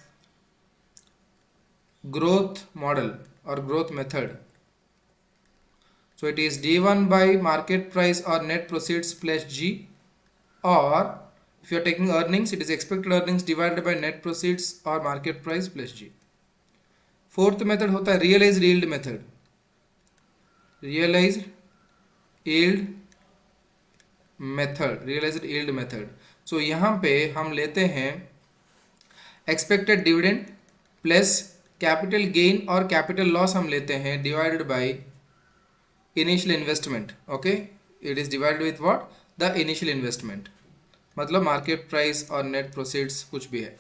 growth model or growth method. So it is D1 by market price or net proceeds plus G, or if you are taking earnings, it is expected earnings divided by net proceeds or market price plus G. Fourth method होता है realised yield method. Realised yield method. So यहाँ पे हम लेते हैं expected dividend plus capital gain और capital loss हम लेते हैं divided by initial investment. Okay, it is divided with what, the initial investment, मतलब मार्केट प्राइस और नेट प्रोसीड्स कुछ भी है.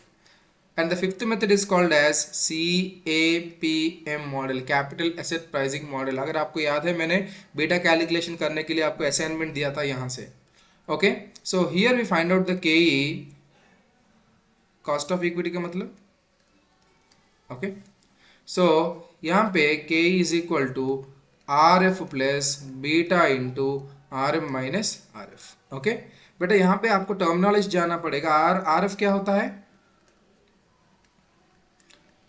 And the fifth method is called as CAPM model, capital asset pricing model. अगर आपको याद है मैंने बेटा कैलकुलेशन करने के लिए आपको असाइनमेंट दिया था यहाँ से. Okay, so here we find out the KE, cost of equity का मतलब. ओके, सो यहाँ पे KE is equal to RF plus beta into RM minus RF. Okay बेटा, यहाँ पे आपको टर्मिनोलॉजी जाना पड़ेगा. RF क्या होता है?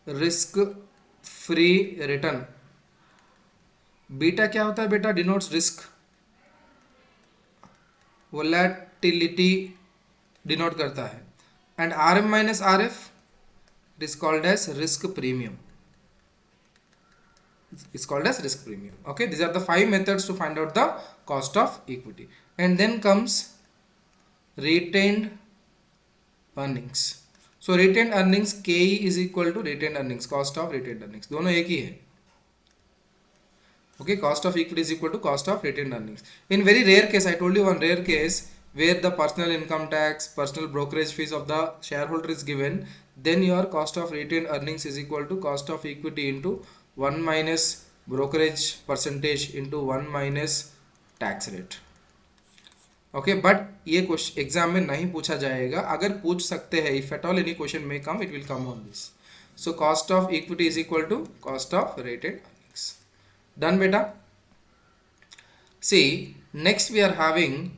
Risk free return. बीटा क्या होता है बेटा? Denotes risk. वोलेटिलिटी डिनोट करता है. And RM minus RF, it is called as risk premium. It's called as risk premium. Okay, these are the 5 methods to find out the cost of equity. And then comes retained earnings. So retained earnings, KE is equal to retained earnings, cost of retained earnings. दोनों एक ही है. Okay, cost of equity is equal to cost of retained earnings. In very rare case, I told you one rare case where the personal income tax, personal brokerage fees of the shareholder is given, then your cost of retained earnings is equal to cost of equity into 1 minus brokerage percentage into 1 minus tax rate. Okay, but ये question exam में नहीं पूछा जाएगा. अगर पूछ सकते हैं, if at all any question में come, it will come on this. So cost of equity is equal to cost of retained earnings. Done बेटा. See next we are having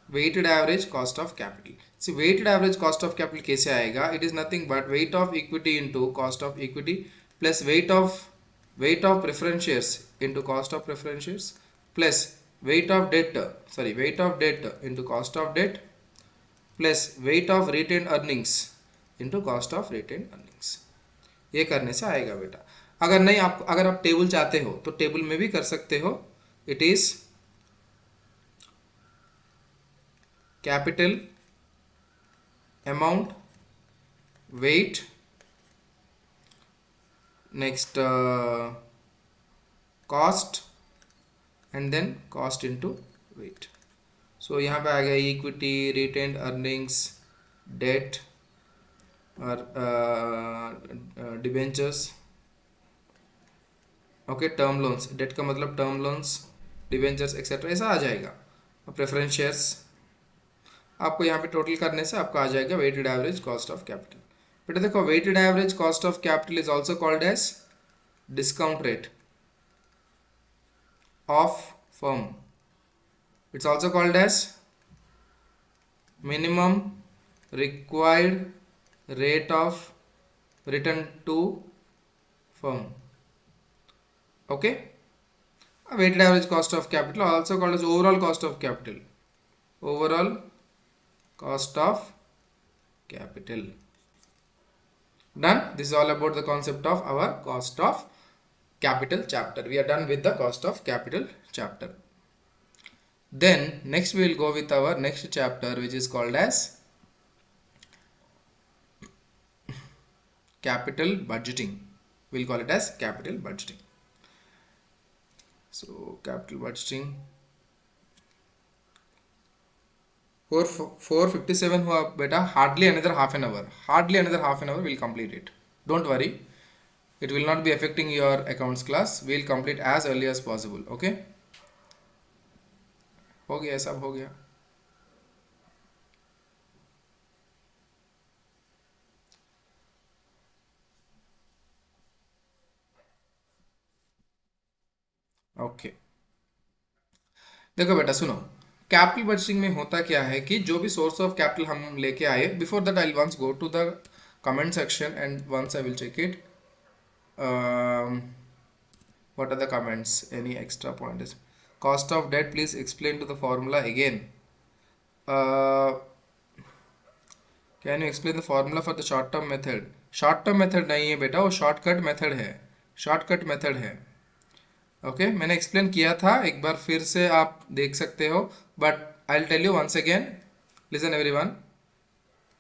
weighted average cost of capital. See weighted average cost of capital कैसे आएगा? It is nothing but weight of equity into cost of equity plus weight of preference shares into cost of preference shares plus weight of debt into cost of debt plus weight of retained earnings into cost of retained earnings. ये करने से आएगा बेटा. अगर नहीं, अगर आप table चाहते हो तो टेबल में भी कर सकते हो. It is capital, amount, weight, next cost and then cost into weight. So यहाँ पे आ गया इक्विटी, रिटेन्ड अर्निंग्स, डेट और debentures. Okay, term loans, debt का मतलब टर्म लोन्स, डिबेंचर्स एक्सेट्रा, ऐसा आ जाएगा. प्रेफरेंस शेयर्स आपको यहाँ पे टोटल करने से आपको आ जाएगा weighted average cost of capital. बेटा देखो, weighted average cost of capital is also called as discount rate of firm. It's also called as minimum required rate of return to firm. Okay, weighted average cost of capital, also called as overall cost of capital. Overall cost of capital. Done. This is all about the concept of our cost of capital chapter. We are done with the cost of capital chapter. Then next we will go with our next chapter, which is called as capital budgeting. We'll call it as capital budgeting. So capital budgeting 4:57 हुआ बेटा. Hardly another half an hour we'll complete it. Don't worry, it will not be affecting your accounts class. We'll complete as early as possible. Okay, हो गया, सब हो गया. Okay, देखो बेटा सुनो, कैपिटल बजटिंग में होता क्या है कि जो भी सोर्स ऑफ कैपिटल हम लेके आए, before that I once go to the comment section and once I will check it. What are the comments? Any extra pointers? Cost of debt, please explain to the formula again. Uh, can you explain the formula for the short term method? Short term method नहीं है बेटा, वो shortcut method है. Shortcut method है. Okay मैंने explain किया था, एक बार फिर से आप देख सकते हो, but I will tell you once again. Listen everyone.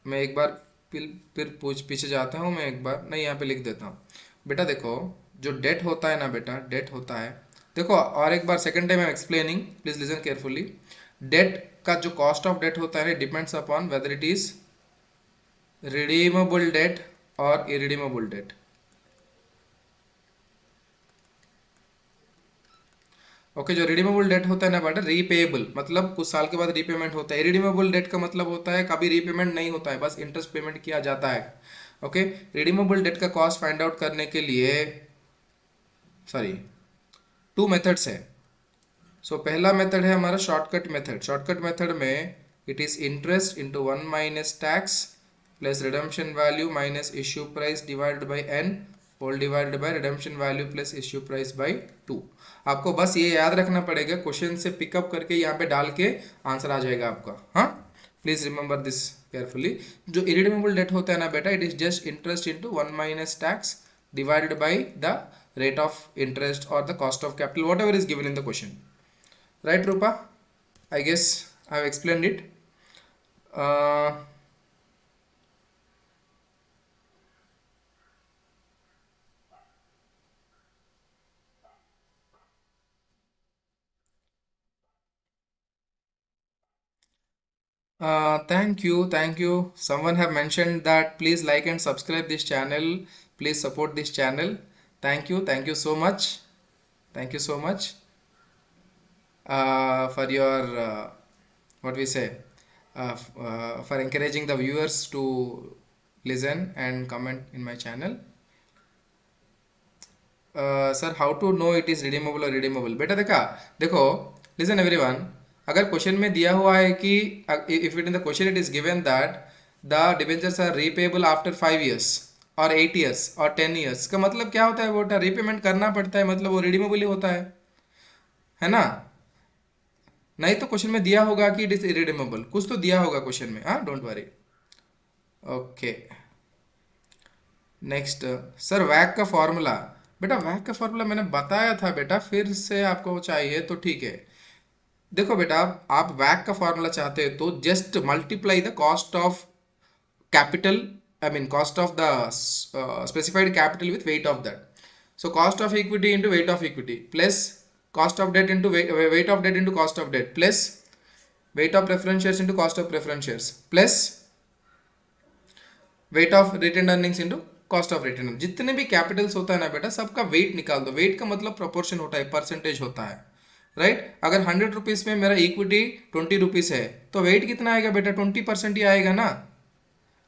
मैं एक बार फिर पूछ पीछे जाता हूँ. मैं एक बार नहीं यहाँ पे लिख देता हूँ. बेटा देखो, जो डेट होता है ना बेटा, डेट होता है, देखो और एक बार second time I am explaining, please listen carefully. Debt का जो कॉस्ट ऑफ डेट होता है depends upon whether it is redeemable debt और इरिडीमेबल डेट. ओके जो रिडीमेबल डेट होता है ना बेटा, रीपेएबल मतलब कुछ साल के बाद रीपेमेंट होता है. रिडीमेबल डेट का मतलब होता है कभी रीपेमेंट नहीं होता है, बस इंटरेस्ट पेमेंट किया जाता है. ओके रिडीमेबल डेट का कॉस्ट फाइंड आउट करने के लिए, सॉरी, टू मेथड्स है. सो पहला मेथड है हमारा शॉर्टकट मेथड. शॉर्टकट मेथड में it is interest into one minus tax plus redemption value minus issue price divided by N whole divided by redemption value plus issue price by 2. आपको बस ये याद रखना पड़ेगा, क्वेश्चन से पिकअप करके यहाँ पे डाल के आंसर आ जाएगा आपका. हाँ प्लीज रिमेंबर दिस केयरफुली. जो इरिडीमेबल डेट होता है ना बेटा, it is just interest into one minus tax divided by the rate of interest or the cost of capital, whatever is given in the question. Right, Rupa? I guess I have explained it. Uh, thank you, thank you. Someone have mentioned that please like and subscribe this channel. Please support this channel. Thank you so much. Thank you so much for your what we say, for encouraging the viewers to listen and comment in my channel. Sir how to know it is redeemable और redeemable. बेटा देखो listen everyone. अगर question में दिया हुआ है कि if it in the question it is given that the debentures are repayable after 5 years और 8 years और 10 years, का मतलब क्या होता है बेटा, रीपेमेंट करना पड़ता है, मतलब वो रिडीमेबल ही होता है ना. नहीं तो क्वेश्चन में दिया होगा कि इट इज रिडीमेबल, कुछ तो दिया होगा क्वेश्चन में. हाँ don't worry. Okay next. Sir वैक का फॉर्मूला. बेटा वैक का फॉर्मूला मैंने बताया था बेटा, फिर से आपको चाहिए तो ठीक है. देखो बेटा, आप वैक का फॉर्मूला चाहते हो तो just multiply the cost of capital, I mean cost of the specified capital with weight of that. So cost of equity into weight of equity plus cost of debt into weight of debt into cost of debt plus weight of preference shares into cost of preference shares plus weight of retain earnings into cost of retain. जितने भी Capitals होता है ना बेटा, सबका wait निकाल दो. Wait का मतलब प्रोपोर्शन होता है, परसेंटेज होता है, राइट. अगर 100 रुपीज में मेरा इक्विटी 20 रुपीज है तो वेट कितना आएगा बेटा, 20% ही आएगा ना.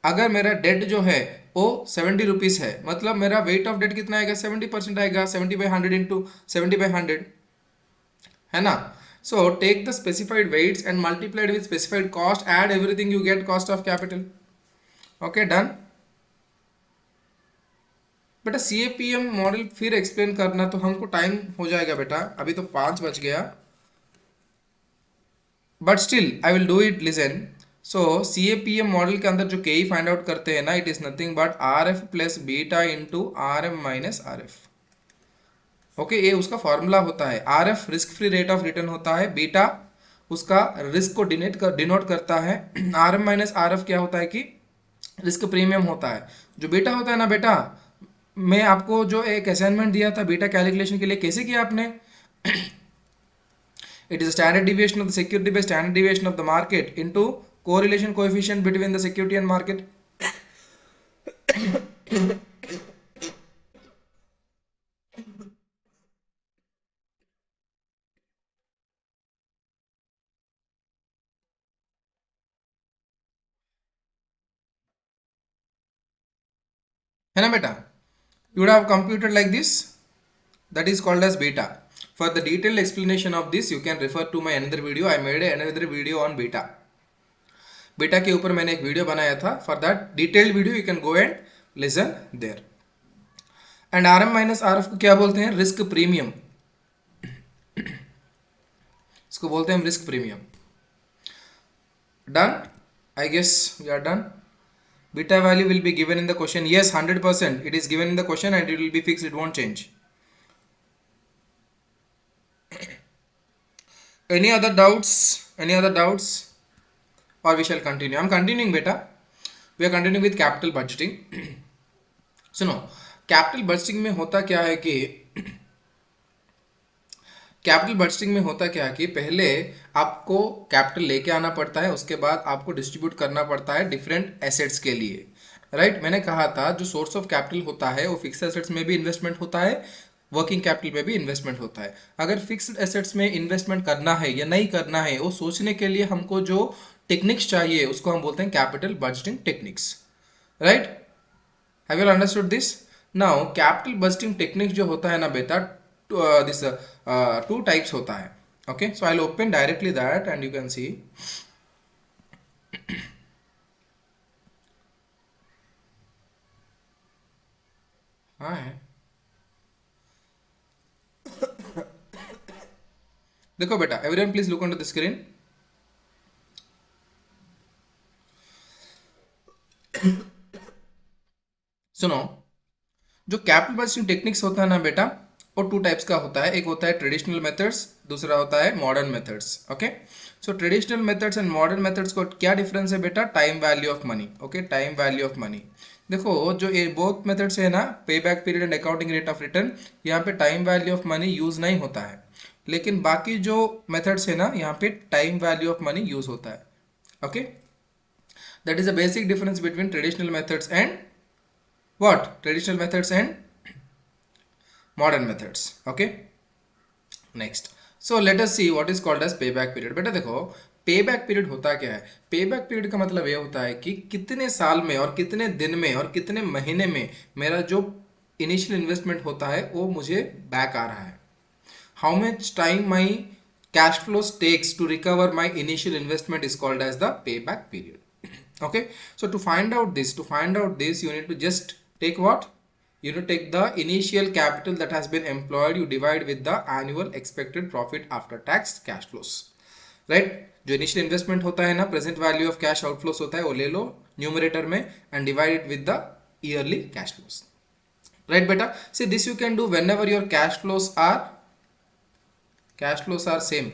अगर मेरा डेट जो है वो 70 रुपीज है, मतलब मेरा वेट ऑफ डेट कितना आएगा, 70% आएगा. 70/100 इंटू 70/100 है ना. So take the specified weights and multiplied with specified cost, add everything, you get cost of capital. Okay done. बेटा सीएपीएम मॉडल फिर एक्सप्लेन करना तो हमको टाइम हो जाएगा बेटा, अभी तो 5 बज गया, but still I will do it. Listen. So CAPM model के अंदर जो के ई फाइंड आउट करते हैं ना, it is nothing but R F plus beta into R M minus R F. Okay ये उसका फॉर्मूला होता है. R F risk free rate of return होता है, बीटा उसका रिस्क को डिनोट करता है, R M minus R F क्या होता है कि रिस्क प्रीमियम होता है. जो बीटा होता है ना बेटा, मैं आपको जो एक असाइनमेंट दिया था बीटा कैलकुलेशन के लिए, कैसे किया आपने. It is standard deviation of the security by standard deviation of the market into correlation coefficient between the security and market. है ना बेटा, you would have computed like this, that is called as beta. For the detailed explanation of this, you can refer to my another video. I made another video on beta. Beta के ऊपर मैंने एक video बनाया था. For that detailed video, you can go and listen there. And RM minus RF को क्या बोलते हैं? Risk premium. इसको बोलते हैं हम risk premium. Done? I guess we are done. Beta value will be given in the question. Yes, 100%. It is given in the question and it will be fixed. It won't change. Any other doubts? Any other doubts? Or we shall continue. I'm continuing beta. We are continuing with capital budgeting. सुनो, capital budgeting में होता क्या है कि पहले आपको capital लेके आना पड़ता है, उसके बाद आपको डिस्ट्रीब्यूट करना पड़ता है डिफरेंट एसेट्स के लिए. राइट मैंने कहा था जो सोर्स ऑफ कैपिटल होता है वो फिक्स्ड एसेट्स में भी इन्वेस्टमेंट होता है, वर्किंग कैपिटल में भी इन्वेस्टमेंट होता है. अगर फिक्स्ड एसेट्स में इन्वेस्टमेंट करना है या नहीं करना है वो सोचने के लिए हमको जो टेक्निक्स चाहिए उसको हम बोलते हैं capital budgeting techniques. Right, have you understood this? Now capital budgeting techniques जो होता है ना बेटा, this two types होता है. Okay, so I'll open directly that and you can see. हाँ है, देखो बेटा, everyone please look onto the screen. सुनो, जो कैपिटल बजटिंग टेक्निक्स होता है ना बेटा वो टू टाइप्स का होता है. एक होता है ट्रेडिशनल मेथड्स, दूसरा होता है modern methods. Okay, so traditional methods and modern methods को क्या डिफरेंस है बेटा? Time value of money. Okay, time value of money. देखो जो ये बोथ मेथड्स है ना, पे back period and accounting rate of return, यहाँ पे time value of money use नहीं होता है. लेकिन बाकी जो मेथड्स है ना यहाँ पे time value of money use होता है. Okay, that is a basic difference between traditional methods and what? Traditional methods and modern methods. Okay, next, so let us see what is called as payback period. बेटा देखो payback period होता क्या है? payback period का मतलब ये होता है कि कितने साल में और कितने दिन में और कितने महीने में मेरा जो इनिशियल इन्वेस्टमेंट होता है वो मुझे बैक आ रहा है. how much time my cash flows takes to recover my initial investment is called as the payback period. Okay, so to find out this you need to just take what? You know, take the initial capital that has been employed, you divide with the annual expected profit after tax cash flows. Right, जो initial investment होता है ना, present value of cash outflows होता है, वो ले लो numerator में and divide it with the yearly cash flows. Right beta, see this you can do whenever your cash flows are same,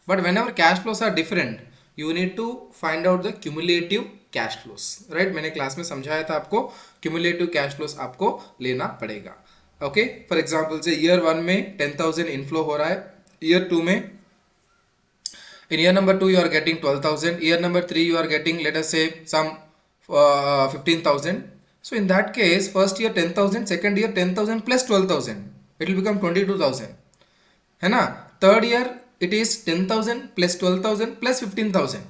but whenever cash flows are different you need to find out the cumulative cash flows. Right, मैंने class में समझाया था आपको cumulative cash flows आपको लेना पड़ेगा. Okay, for example से year 1 में 10,000 इनफ्लो हो रहा है, ईयर 2 में, in year number 2 you are getting 12,000, year number 3 you are getting let us say some 15,000. So in that case first year 10,000, second year 10,000 plus 12,000, it will become 22,000 है ना. Third year it is 10,000 plus 12,000 plus 15,000.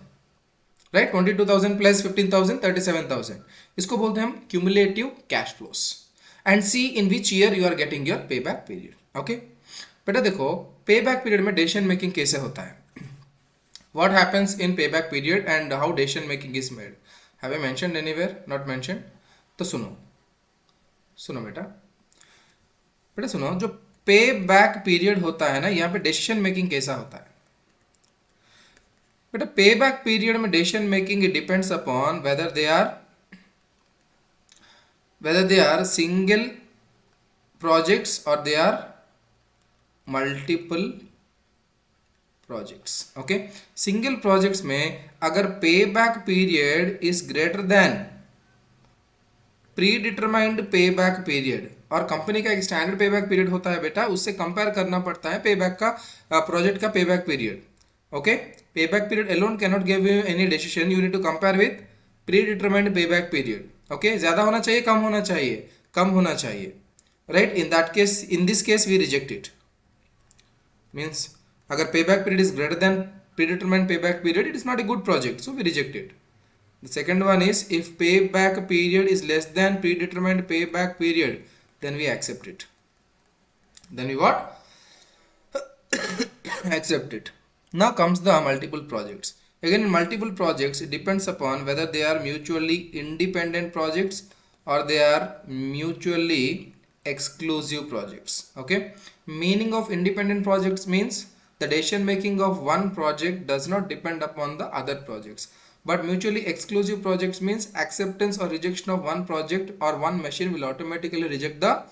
Right, 22,000 plus 15,000 37,000. इसको बोलते हैं हम cumulative cash flows. And see in which year you are getting your पे back period. Okay बेटा देखो पे बैक पीरियड में डिसीजन मेकिंग कैसे होता है? व्हाट हैपेंस इन पे back period and how decision making is made? Have I mentioned anywhere? Not mentioned. तो सुनो बेटा सुनो, जो पे बैक पीरियड होता है ना यहाँ पे डिसीजन मेकिंग कैसा होता है बेटा? पे बैक पीरियड में decision making it depends upon whether they are single projects or they are multiple projects. Okay, single projects में अगर पे back period is greater then pre determined पे बैक पीरियड, और कंपनी का एक स्टैंडर्ड पे back period होता है बेटा, उससे कंपेयर करना पड़ता है पे बैक का प्रोजेक्ट का पे back period. Okay, payback period alone cannot give you any decision, you need to compare with predetermined payback period. Okay, ज्यादा होना चाहिए कम होना चाहिए? कम होना चाहिए. Right, in that case, in this case we reject it. Means अगर payback period is greater than predetermined payback period, it is not a good project, so we reject it. The second one is if payback period is less than predetermined payback period, then we accept it. Then we what? accept it. Now comes the multiple projects. Again, in multiple projects, it depends upon whether they are mutually independent projects or they are mutually exclusive projects. Okay, meaning of independent projects means the decision making of one project does not depend upon the other projects. But mutually exclusive projects means acceptance or rejection of one project or one machine will automatically reject the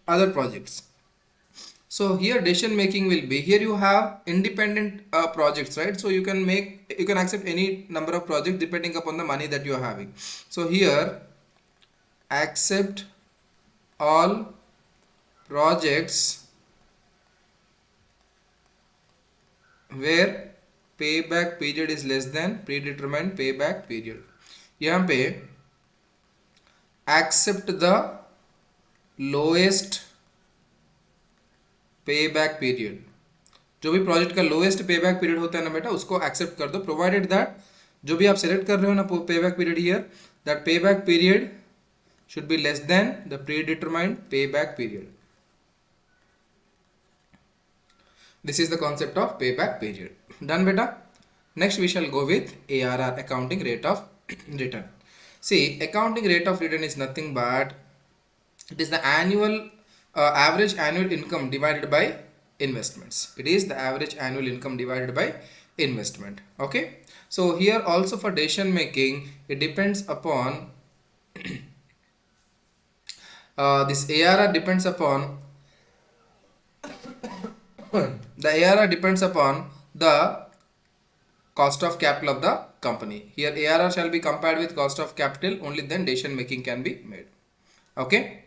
other projects. So here decision making will be, here you have independent projects, right? So you can accept any number of projects depending upon the money that you are having. So here accept all projects where payback period is less than predetermined payback period. यहाँ पे accept the lowest payback period. जो भी project का lowest payback period होता है ना बेटा, उसको एक्सेप्ट कर दो, प्रोवाइडेड दैट जो भी आप सेलेक्ट कर रहे हो ना payback period, here that payback period should be less than the predetermined payback period. This is the concept of payback period. Done beta. Next we shall go with ARR, accounting rate of return. See, accounting rate of return is nothing but it is the annual average annual income divided by investments. It is the average annual income divided by investment. Okay, so here also for decision making it depends upon this ARR depends upon the ARR depends upon the cost of capital of the company. Here ARR shall be compared with cost of capital, only then decision making can be made. Okay.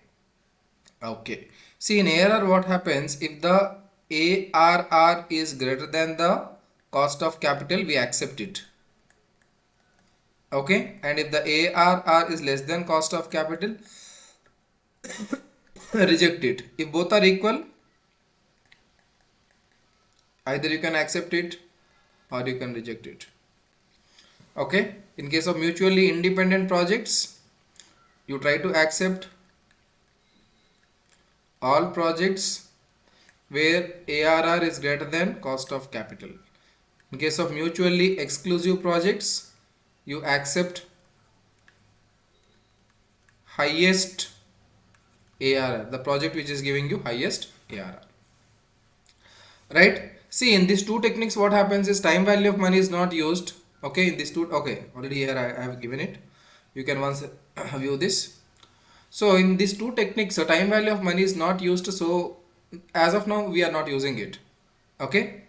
Okay. See, in ARR what happens, if the ARR is greater than the cost of capital, we accept it. Okay, and if the ARR is less than cost of capital, reject it. If both are equal, either you can accept it or you can reject it. Okay, in case of mutually independent projects, you try to accept all projects where ARR is greater than cost of capital. In case of mutually exclusive projects, you accept highest ARR, the project which is giving you highest ARR. Right? See, in these two techniques what happens is time value of money is not used. Okay, in these two, okay, already here I have given it. You can once view this. So in these two techniques, time value of money is not used. So as of now we are not using it. Okay.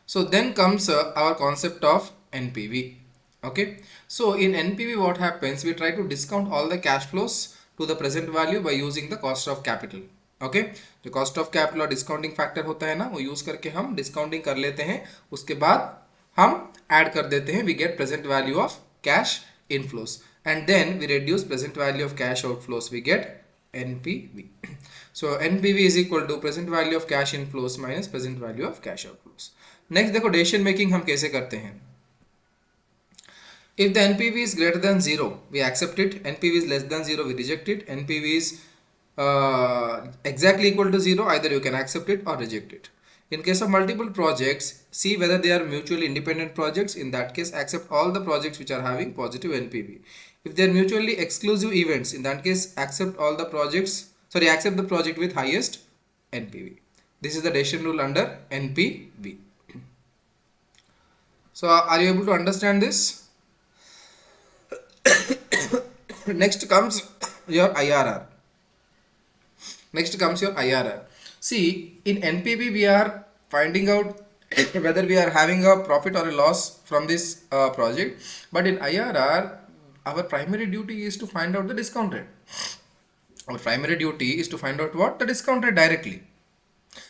So then comes our concept of NPV. Okay. So in NPV what happens, we try to discount all the cash flows to the present value by using the cost of capital. Okay, जो cost of capital और discounting factor होता है ना, वो use करके हम discounting कर लेते हैं, उसके बाद हम ऐड कर देते हैं, we get present value of cash inflows and then we reduce present value of cash outflows, we get NPV. So NPV is equal to present value of cash inflows minus present value of cash outflows. Next देखो decision making हम कैसे करते हैं. If the NPV is greater than 0, we accept it. NPV is less than 0, we reject it. NPV is exactly equal to 0, either you can accept it or reject it. In case of multiple projects, see whether they are mutually independent projects. In that case, accept all the projects which are having positive NPV. If they are mutually exclusive events, in that case, accept all the projects, accept the project with highest NPV. This is the decision rule under NPV. So are you able to understand this? Next comes your IRR. Next comes your IRR. See, in NPV we are finding out whether we are having a profit or a loss from this project, but in IRR our primary duty is to find out the discount rate. Our primary duty is to find out what? The discount rate directly.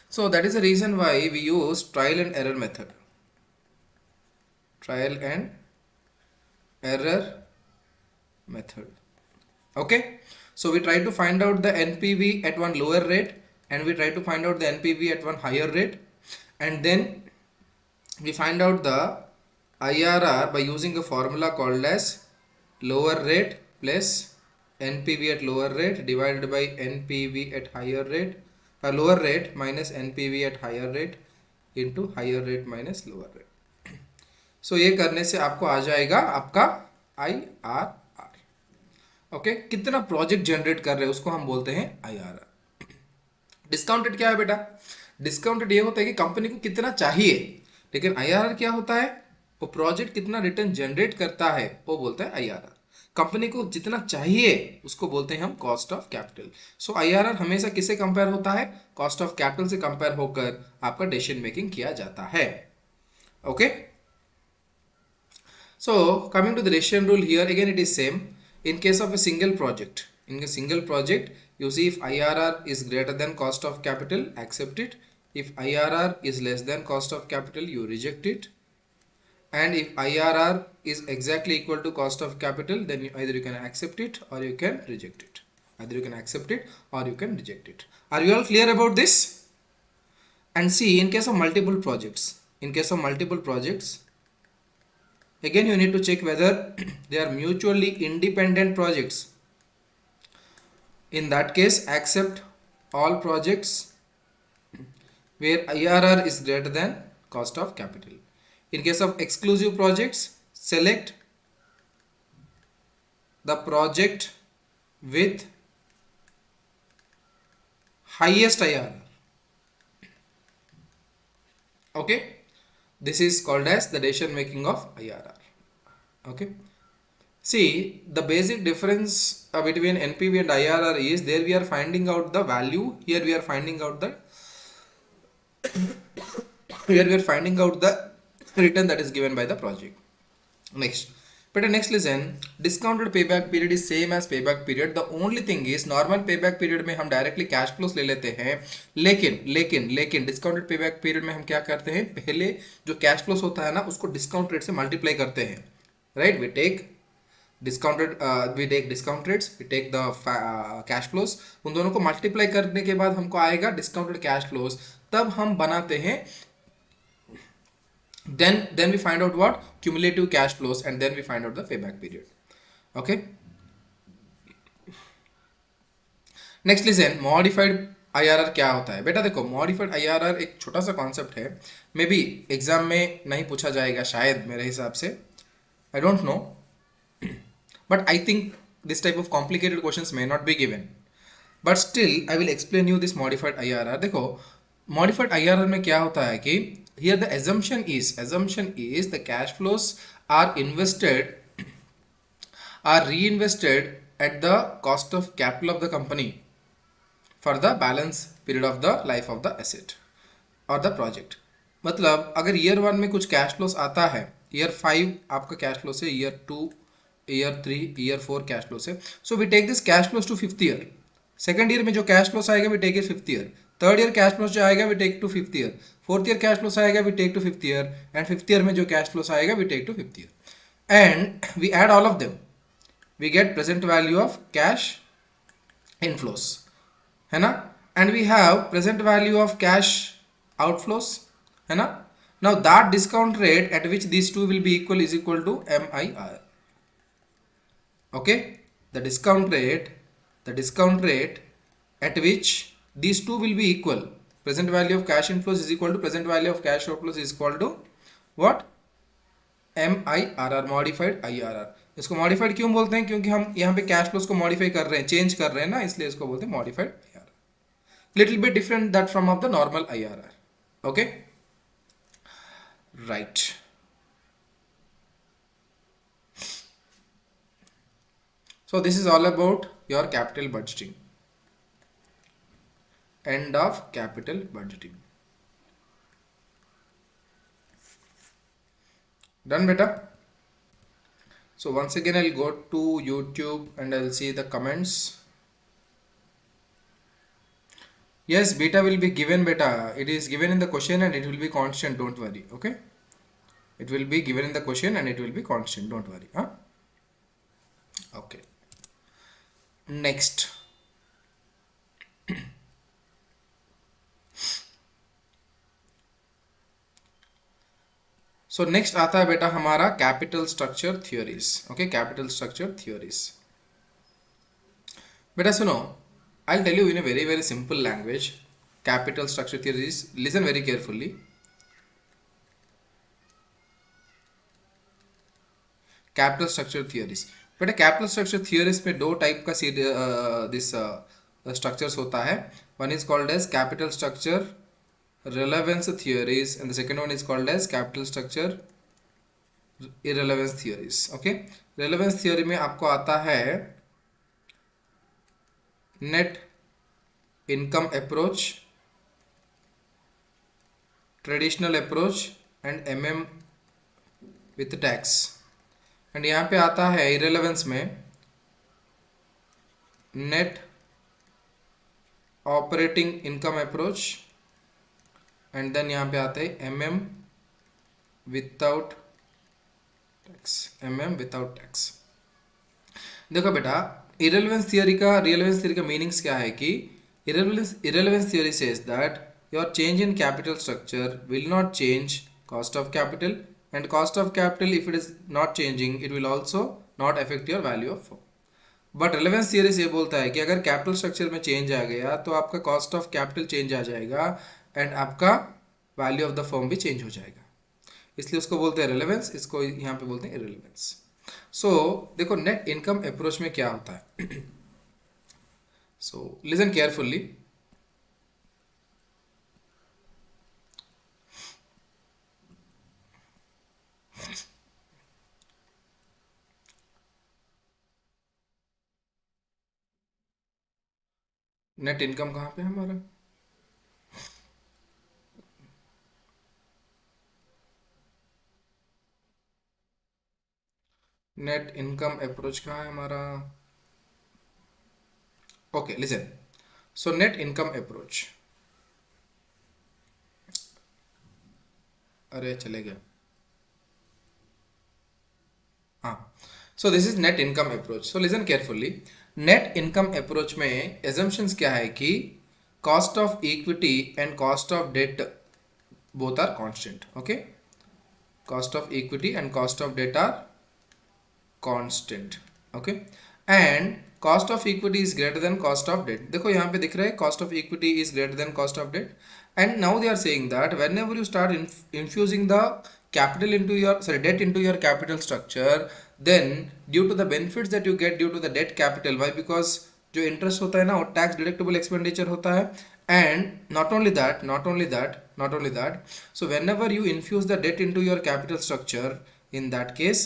So that is the reason why we use trial and error method. Trial and error method. Okay, so we try to find out the NPV at one lower rate and we try to find out the NPV at one higher rate, and then we find out the IRR by using a formula called as lower rate plus NPV at lower rate divided by NPV at higher rate, lower rate minus NPV at higher rate into higher rate minus lower rate. सो ये करने से आपको आ जाएगा आपका IRR. Okay, कितना project generate कर रहे हैं उसको हम बोलते हैं IRR. डिस्काउंटेड क्या है बेटा? डिस्काउंटेड ये होता है कि कंपनी को कितना चाहिए, लेकिन IRR क्या होता है? वो प्रोजेक्ट कितना रिटर्न जनरेट करता है वो बोलता है IRR. कंपनी को जितना चाहिए उसको बोलते हैं हम cost of capital. So IRR हमेशा किससे कंपेयर होता है? कॉस्ट ऑफ कैपिटल से कंपेयर होकर आपका डिसीजन मेकिंग किया जाता है. Okay, so coming to the decision rule, here again it is same. In case of a single project, you see if IRR is greater than cost of capital, accept it. If IRR is less than cost of capital, you reject it. And if IRR is exactly equal to cost of capital, then either you can accept it or you can reject it. Are you all clear about this? And see, in case of multiple projects, again you need to check whether they are mutually independent projects. In that case, accept all projects where IRR is greater than cost of capital. In case of exclusive projects, select the project with highest IRR. Okay, this is called as the decision making of IRR. Okay, see, the basic difference between NPV and IRR is there we are finding out the value, here we are finding out the return that is given by the project. Next, but next listen, discounted payback period is same as payback period. The only thing is normal payback period में हम directly cash flows ले लेते हैं, लेकिन discounted payback period में हम क्या करते हैं, पहले जो cash flows होता है ना उसको discount rate से multiply करते हैं. Right, we take discount rates, we take the cash flows, उन दोनों को multiply करने के बाद हमको आएगा discounted cash flows. तब हम बनाते हैं, then we find out what cumulative cash flows, and then we find out the payback period. Okay, next listen, modified IRR क्या होता है? बेटा देखो, modified IRR एक छोटा सा कॉन्सेप्ट है, मे बी एग्जाम में नहीं पूछा जाएगा शायद, मेरे हिसाब से, I don't know, but I think this type of complicated questions may not be given, but still I will explain you this modified IRR. देखो, modified IRR में क्या होता है कि here the assumption is the cash flows are reinvested at the cost of capital of the company for the balance period of the life of the asset or the project. मतलब अगर year 1 में कुछ cash flows आता है, year 5 आपका cash flow से, year 2, year 3, year 4 cash flow से, so we take this cash flows to 5th year. Second year में जो कैश फ्लोस आएगा we take it 5th year. Third year cash flows जो आएगा we take to 5th year. Fourth year cash flows आएगा we take to 5th year. And 5th year में जो cash flows आएगा we take to 5th year. And we add all of them, we get present value of cash inflows, है ना, and we have present value of cash outflows, है ना. Now that discount rate at which these two will be equal is equal to MIR. Okay, the discount rate at which these two will be equal, present value of cash inflows is equal to present value of cash outflows is equal to what? MIRR, modified IRR. इसको modified क्यों बोलते हैं? क्योंकि हम यहाँ पे cash flows को modify कर रहे हैं, चेंज कर रहे हैं ना, इसलिए इसको बोलते हैं modified IRR. Little bit different that from of the normal IRR. Okay, right. So this is all about your capital budgeting. End of capital budgeting. Done, beta? So once again I'll go to YouTube and I'll see the comments. Yes, beta will be given, beta. It is given in the question and it will be constant, don't worry. Okay, it will be given in the question and it will be constant, don't worry. Huh? Okay, next. So next आता है बेटा हमारा capital structure theories. Okay, capital structure theories. बेटा सुनो, I'll tell you in a very very simple language capital structure theories. Listen very carefully. Capital structure theories, बेटा capital structure theories में दो type का दिस स्ट्रक्चर्स होता है. One is called as capital structure relevance theories and the second one is called as capital structure irrelevance theories. Okay, relevance theory में आपको आता है net income approach, traditional approach and with tax. And यहाँ पे आता है irrelevance में net operating income approach and then यहाँ पे आते हैं विदाउट टैक्स. देखो बेटा, रिलेवेंस थियरी का मीनिंग्स क्या है कि irrelevance theory says that your change in capital structure will not change cost of capital and cost of capital if it is not changing it will also not affect your value of firm. But relevance theory ये बोलता है कि अगर capital structure में change आ गया तो आपका कॉस्ट ऑफ कैपिटल चेंज आ जाएगा एंड आपका वैल्यू ऑफ द फर्म भी चेंज हो जाएगा. इसलिए उसको बोलते हैं रिलेवेंस, इसको यहाँ पे बोलते हैं इररिलेवेंस. सो देखो नेट इनकम अप्रोच में क्या होता है. सो लिसन केयरफुली. नेट इनकम कहाँ पे है हमारा? नेट इनकम अप्रोच कहाँ है हमारा? Okay listen. So net income approach, अरे चले गया. हाँ, so this is net income approach. So listen carefully. Net income approach में एजम्पशंस क्या है कि cost of equity and cost of debt both are constant. Okay, cost of equity and cost of debt are constant. Okay, and cost of equity is greater than cost of debt. देखो यहाँ पे दिख रहा है cost of equity is greater than cost of debt, and now they are saying that whenever you start infusing the capital into your debt into your capital structure, then due to the benefits that you get due to the debt capital, why? Because जो interest होता है ना वो tax deductible expenditure होता है. And not only that, so whenever you infuse the debt into your capital structure, in that case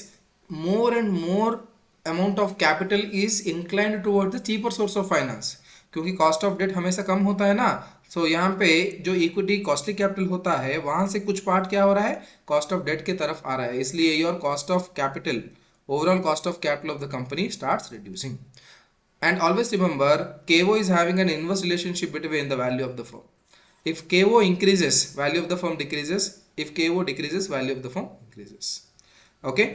more and more amount of capital is inclined towards the cheaper source of finance, क्योंकि cost of date हमेशा कम होता है ना. सो यहाँ पे जो equity costly capital होता है वहां से कुछ पार्ट क्या हो रहा है, कॉस्ट ऑफ डेट के तरफ आ रहा है. इसलिए your cost of capital, overall cost of capital of the company starts reducing. And always remember, KO is having an inverse relationship between the value of the firm. If KO increases, value of the firm decreases. If KO decreases, value of the firm increases. Okay.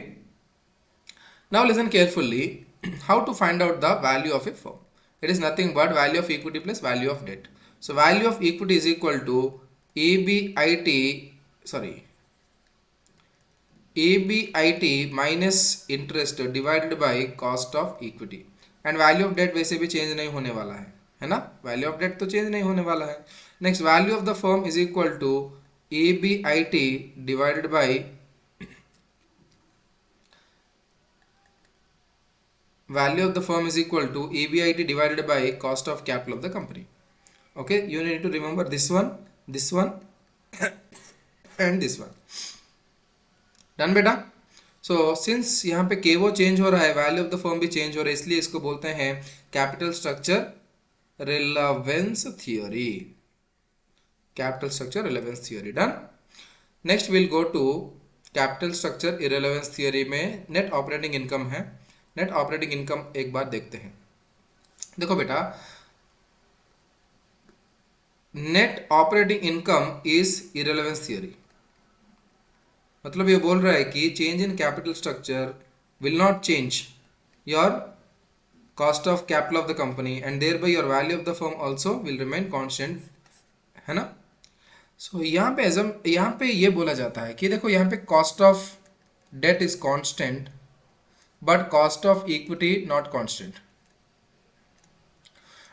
Now listen carefully. How to find out the value of a firm? It is nothing but value of equity plus value of debt. So value of equity is equal to EBIT minus interest divided by cost of equity. And value of debt वैसे भी change नहीं होने वाला है ना. Value of debt तो change नहीं होने वाला है. Next, value of the firm is equal to EBIT divided by value of the firm is equal to EBIT divided by cost of capital of the company. Okay, you need to remember this one and this one. Done बेटा. So since यहाँ पे केवो change हो रहा है, value of the firm भी change हो रहा है, इसलिए इसको बोलते हैं capital structure relevance theory. Capital structure relevance theory. Done. Next will go to capital structure irrelevance theory में नेट ऑपरेटिंग इनकम है. नेट ऑपरेटिंग इनकम एक बार देखते हैं. देखो बेटा, net operating income is irrelevance theory. मतलब ये बोल रहा है कि change in capital structure will not change your cost of capital of the company and there bye your value of the firm also will remain constant, है ना. सो यहाँ पे ये बोला जाता है कि देखो यहाँ पे cost of debt is constant but cost of equity not constant.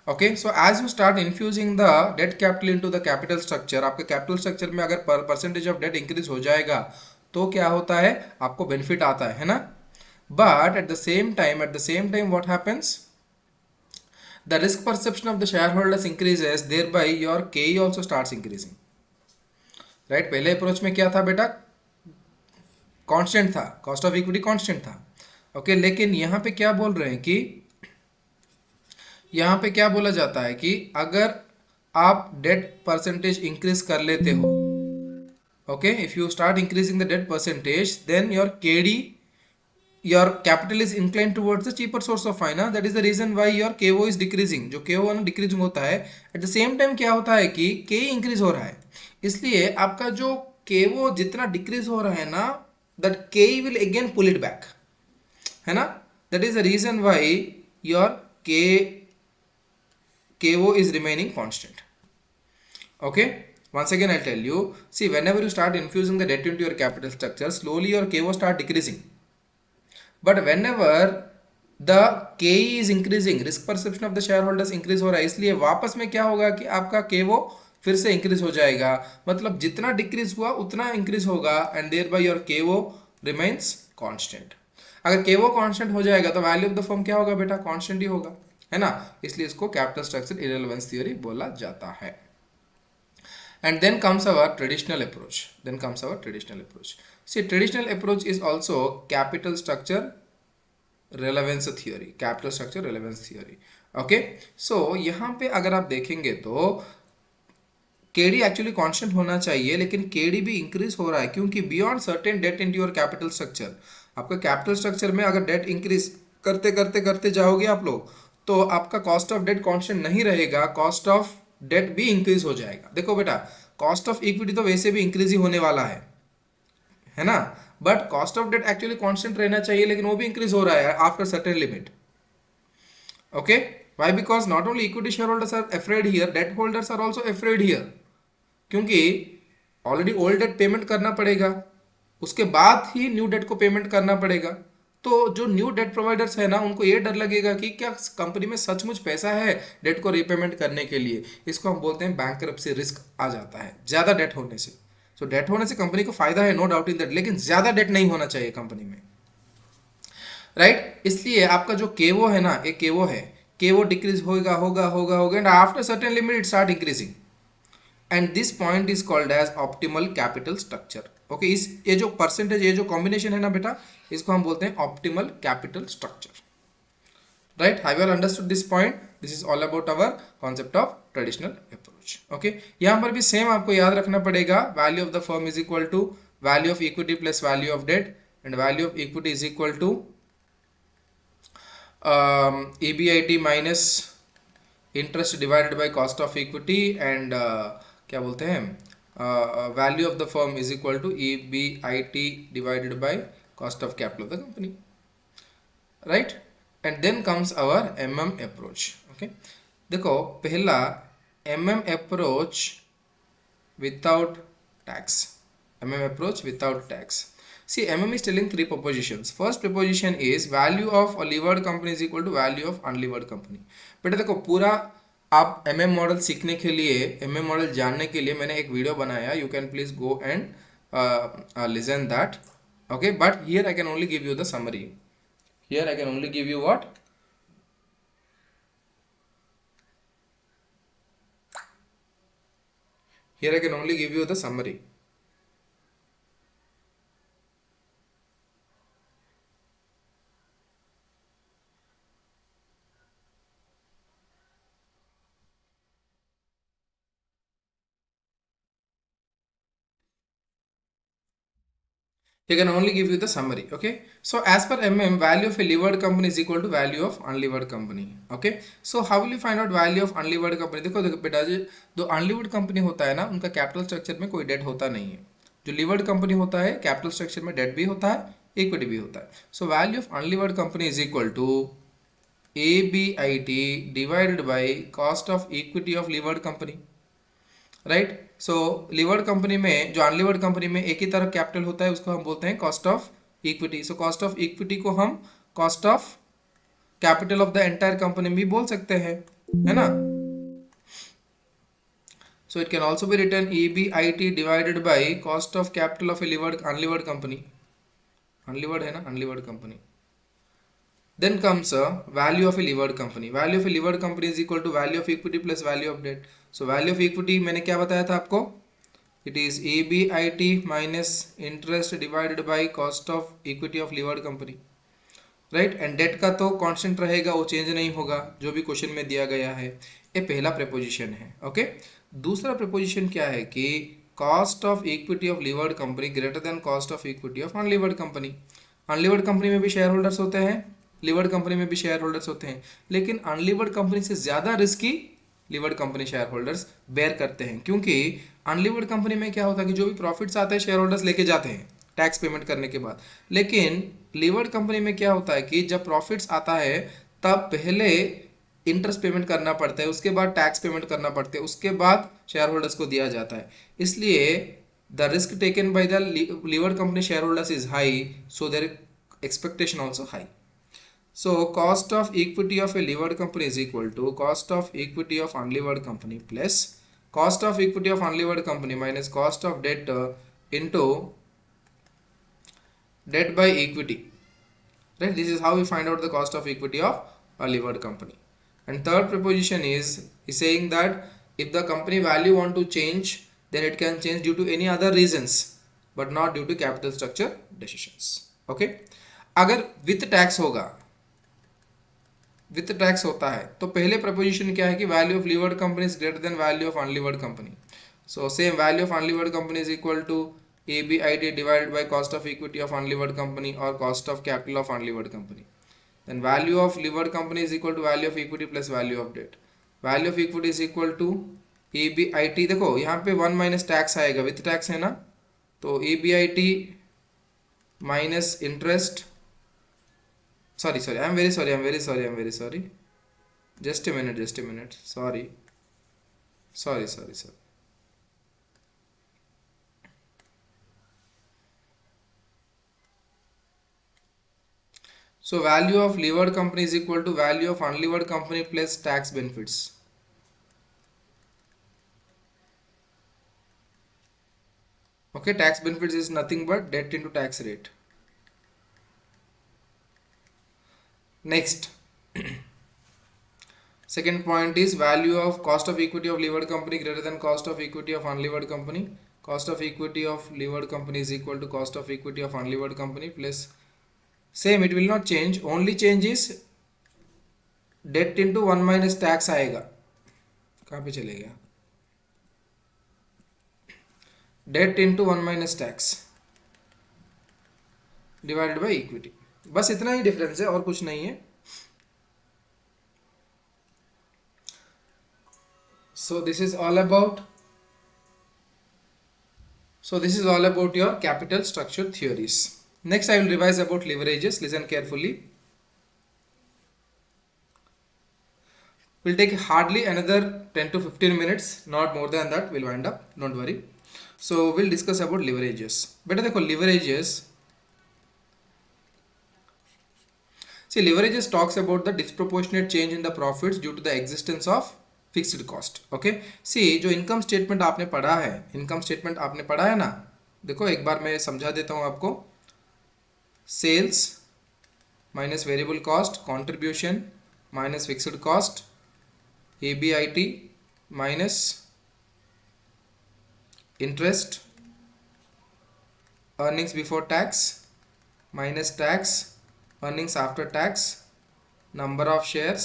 Okay, so as you start infusing the debt capital into the capital structure, आपके कैपिटल स्ट्रक्चर में अगर परसेंटेज ऑफ डेट इंक्रीज हो जाएगा तो क्या होता है, आपको बेनिफिट आता है ना. But at the same time what happens, the risk perception of the shareholders increases, thereby your KE also starts increasing. Right, पहले अप्रोच में क्या था बेटा, कांस्टेंट था, कॉस्ट ऑफ इक्विटी कांस्टेंट था. ओके, लेकिन यहाँ पे क्या बोल रहे हैं कि यहाँ पे क्या बोला जाता है कि अगर आप डेट परसेंटेज इंक्रीज कर लेते हो, okay, if you start increasing the debt percentage, then your KD, your capital is inclined towards the cheaper source of finance. That is the reason why your KO is decreasing. जो KO ना decreasing होता है, at the same time क्या होता है कि K increase हो रहा है, इसलिए आपका जो KO जितना decrease हो रहा है ना, that K will again pull it back, है ना. That is the reason why your KO is remaining constant. Okay, once again I'll tell you, see, whenever you start infusing the debt into your capital structure, slowly your KO start decreasing. But when ever the KE is increasing, risk perception of the share holders increase हो रहा है, इसलिए वापस में क्या होगा कि आपका KO फिर से इंक्रीज हो जाएगा. मतलब जितना डिक्रीज हुआ उतना इंक्रीज होगा, एंड देयर बाय योर KO रिमेन्स कांस्टेंट. अगर KO कांस्टेंट हो जाएगा तो वैल्यू ऑफ द फर्म क्या होगा बेटा, कांस्टेंट ही होगा, है ना. इसलिए इसको कैपिटल स्ट्रक्चर इररिलेवेंस थ्योरी बोला जाता है. And then comes our traditional approach. See, traditional approach is also capital structure relevance theory. Okay, so यहाँ पे अगर आप देखेंगे तो KD एक्चुअली कांस्टेंट होना चाहिए, लेकिन KD भी इंक्रीज हो रहा है, क्योंकि beyond certain debt into your capital structure, आपका कैपिटल स्ट्रक्चर में अगर डेट इंक्रीज करते करते करते जाओगे आप लोग, तो आपका कॉस्ट ऑफ डेट कांस्टेंट नहीं रहेगा, कॉस्ट ऑफ डेट भी इंक्रीज हो जाएगा. देखो बेटा, कॉस्ट ऑफ इक्विटी तो वैसे भी इंक्रीज ही होने वाला है ना, but cost of debt actually constant रहना चाहिए, लेकिन वो भी इंक्रीज हो रहा है after certain limit. Okay, why, because not only equity share holders are afraid here, debt holders are also afraid here, क्योंकि ऑलरेडी ओल्ड डेट पेमेंट करना पड़ेगा, उसके बाद ही न्यू डेट को पेमेंट करना पड़ेगा. तो जो न्यू डेट प्रोवाइडर्स है ना, उनको ये डर लगेगा कि क्या कंपनी में सचमुच पैसा है डेट को रीपेमेंट करने के लिए. इसको हम बोलते हैं बैंकरप्सी रिस्क आ जाता है ज्यादा डेट होने से. तो डेट होने से कंपनी को फायदा है, नो डाउट इन दैट, लेकिन ज्यादा डेट नहीं होना चाहिए कंपनी में, राइट. इसलिए आपका जो KO है ना, एक KO है, KO डिक्रीज होगा and after certain limit it start increasing, and this point is called as optimal capital structure. Okay, इस ये जो परसेंटेज, ये जो कॉम्बिनेशन है ना बेटा, इसको हम बोलते हैं optimal capital structure, right. Have you all understood this point? This is all about our concept of traditional approach. Okay, यहां पर भी सेम आपको याद रखना पड़ेगा, value of the firm is equal to value of equity plus value of debt, and value of equity is equal to EBIT minus interest divided by cost of equity, and क्या बोलते हैं, value of the firm is equal to EBIT divided by cost of capital of the company, right. And then comes our approach. Okay, देखो पहला approach without tax. See, is telling three propositions. First proposition is value of a levered company is equal to value of unlevered company. बेटा देखो, पूरा आप model सीखने के लिए, model जानने के लिए मैंने एक वीडियो बनाया, you can please go and listen that. Okay, but here I can only give you the summary. Here I can only give you what, here I can only give you the summary. He can only give you the summary. Okay, so as per value of a levered company is equal to value of unlevered company. Okay, so how will you find out value of unlevered company? देखो बेटा जी, जो unlevered company होता है ना, उनका capital structure में कोई date होता नहीं है. जो लीवर्ड कंपनी होता है, कैपिटल स्ट्रक्चर में डेट भी होता है, इक्विटी भी होता है. So value of unlevered company is equal to EBIT divided by cost of equity of levered company, right. So levered company में, जो अनलीवर्ड कंपनी में एक ही तरह कैपिटल होता है, उसको हम बोलते हैं cost of equity. So cost of equity को हम cost of capital of the entire company भी बोल सकते हैं. है ना. So it can also be written EBIT divided by cost of capital of a unlevered company. Unlevered है ना, unlevered company. Then comes a value of a levered company. Value of a levered company is equal to value of equity plus value of debt. So value of equity मैंने क्या बताया था आपको? It is EBIT minus interest divided by cost of equity of levered company. Right. And debt का तो constant रहेगा, वो change नहीं होगा, जो भी क्वेश्चन में दिया गया है. ये पहला प्रेपोजिशन है. ओके. दूसरा प्रेपोजिशन क्या है कि cost of equity of levered company greater than cost of equity of unlevered company. Unlevered company में भी शेयर होल्डर्स होते हैं, लीवर्ड कंपनी में भी शेयर होल्डर्स होते हैं, लेकिन अनलीवर्ड कंपनी से ज्यादा risky levered company share holders bear करते हैं. क्योंकि अनलीवर्ड कंपनी में क्या होता है कि जो भी प्रॉफिट्स आते हैं शेयर होल्डर्स लेके जाते हैं टैक्स पेमेंट करने के बाद. लेकिन लीवर्ड कंपनी में क्या होता है कि जब प्रॉफिट्स आता है तब पहले इंटरेस्ट पेमेंट करना पड़ता है, उसके बाद टैक्स पेमेंट करना पड़ता है, उसके बाद शेयर होल्डर्स को दिया जाता है. इसलिए the risk taken by the levered company share holders is high, so their expectation also high. So cost of equity of a levered company is equal to cost of equity of unlevered company plus cost of equity of unlevered company minus cost of debt into debt by equity. Right? This is how we find out the cost of equity of a levered company. And third proposition is saying that if the company value want to change, then it can change due to any other reasons, but not due to capital structure decisions. Okay? अगर with tax होगा, with tax होता है, तो पहले proposition क्या है कि value of levered company is greater than value of unlevered company. So same value of unlevered company is equal to EBIT divided by cost of equity of unlevered company और cost of capital of unlevered company. Then value of levered company is equal to value of equity plus value of debt. Value of equity is equal to EBIT. देखो यहाँ पे 1 minus tax आएगा, with tax है ना, तो EBIT minus interest. Sorry, I'm very sorry. Just a minute. Sorry. So value of levered company is equal to value of unlevered company plus tax benefits. Okay, tax benefits is nothing but debt into tax rate. Next, second point is value of cost of equity of levered company greater than cost of equity of unlevered company. Cost of equity of levered company is equal to cost of equity of unlevered company plus same, it will not change, only change is debt into 1 minus tax आएगा. कहाँ पे चले गया? debt into 1 minus tax divided by equity. बस इतना ही difference है और कुछ नहीं है. So this is all about your capital structure theories. Next I will revise about leverages. Listen carefully. Will take hardly another 10 to 15 minutes, not more than that. We'll wind up, don't worry. So we'll discuss about leverages. बेटा देखो leverages. See, leverages talks about the disproportionate change in the profits due to the existence of fixed cost. Okay. See, जो income statement आपने पढ़ा है, ना, देखो एक बार मैं समझा देता हूँ आपको. Sales minus variable cost, contribution minus fixed cost, EBIT minus interest, earnings before tax minus tax, earnings after tax, number of shares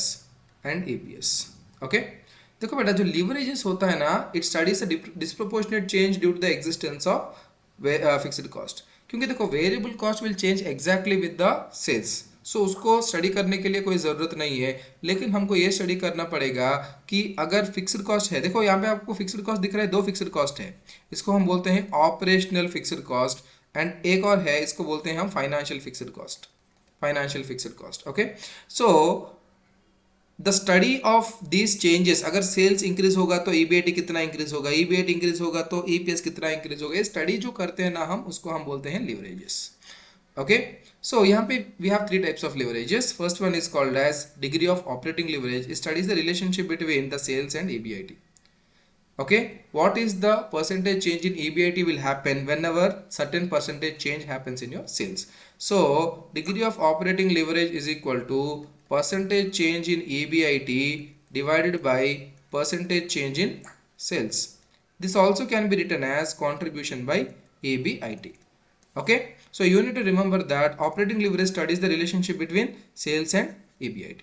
and EPS. Okay. देखो बेटा जो लीवरेजेस होता है ना, it studies a disproportionate change due to the existence of fixed cost. क्योंकि देखो variable cost will change exactly with the sales, so उसको study करने के लिए कोई ज़रूरत नहीं है. लेकिन हमको ये स्टडी करना पड़ेगा कि अगर फिक्स्ड कॉस्ट है, देखो यहाँ पे आपको फिक्स्ड कॉस्ट दिख रहा है, 2 फिक्स्ड कॉस्ट है, इसको हम बोलते हैं ऑपरेशनल फिक्स्ड कॉस्ट, एंड एक और है, इसको बोलते हैं हम financial fixed cost. Okay. So the study of these changes, अगर सेल्स इंक्रीज होगा तो EBIT कितना इंक्रीज होगा, EBIT इंक्रीज होगा तो EPS कितना इंक्रीज होगा, ये स्टडी जो करते हैं ना हम, उसको हम बोलते हैं लीवरेजेस. ओके. So यहाँ पे we have three types of leverages. First one is called as degree of operating leverage. It studies the relationship between the sales and EBIT. Okay, what is the percentage change in EBIT will happen whenever certain percentage change happens in your sales. So degree of operating leverage is equal to percentage change in EBIT divided by percentage change in sales. This also can be written as contribution by EBIT. Okay, so you need to remember that operating leverage studies the relationship between sales and EBIT.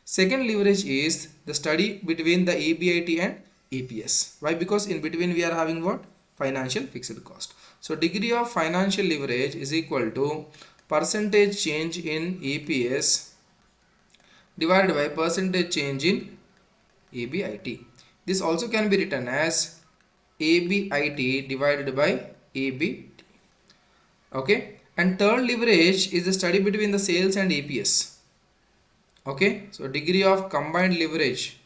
Second leverage is the study between the EBIT and EPS. Why? Because in between we are having what? Financial fixed cost. So degree of financial leverage is equal to percentage change in EPS divided by percentage change in EBIT. This also can be written as EBIT divided by EBT. Okay, and third leverage is the study between the sales and EPS. Okay, so degree of combined leverage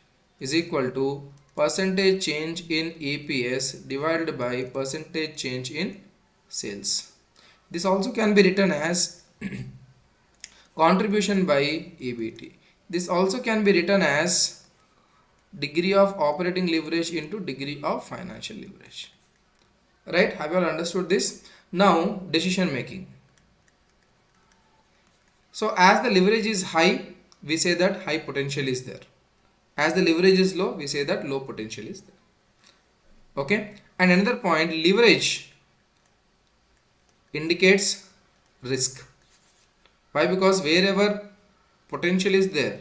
is equal to percentage change in EPS divided by percentage change in sales. This also can be written as contribution by EBT. This also can be written as degree of operating leverage into degree of financial leverage. Right, have you all understood this? Now decision making. So as the leverage is high, we say that high potential is there. As the leverage is low, we say that low potential is there. Okay, and another point, leverage indicates risk. Why? Because wherever potential is there,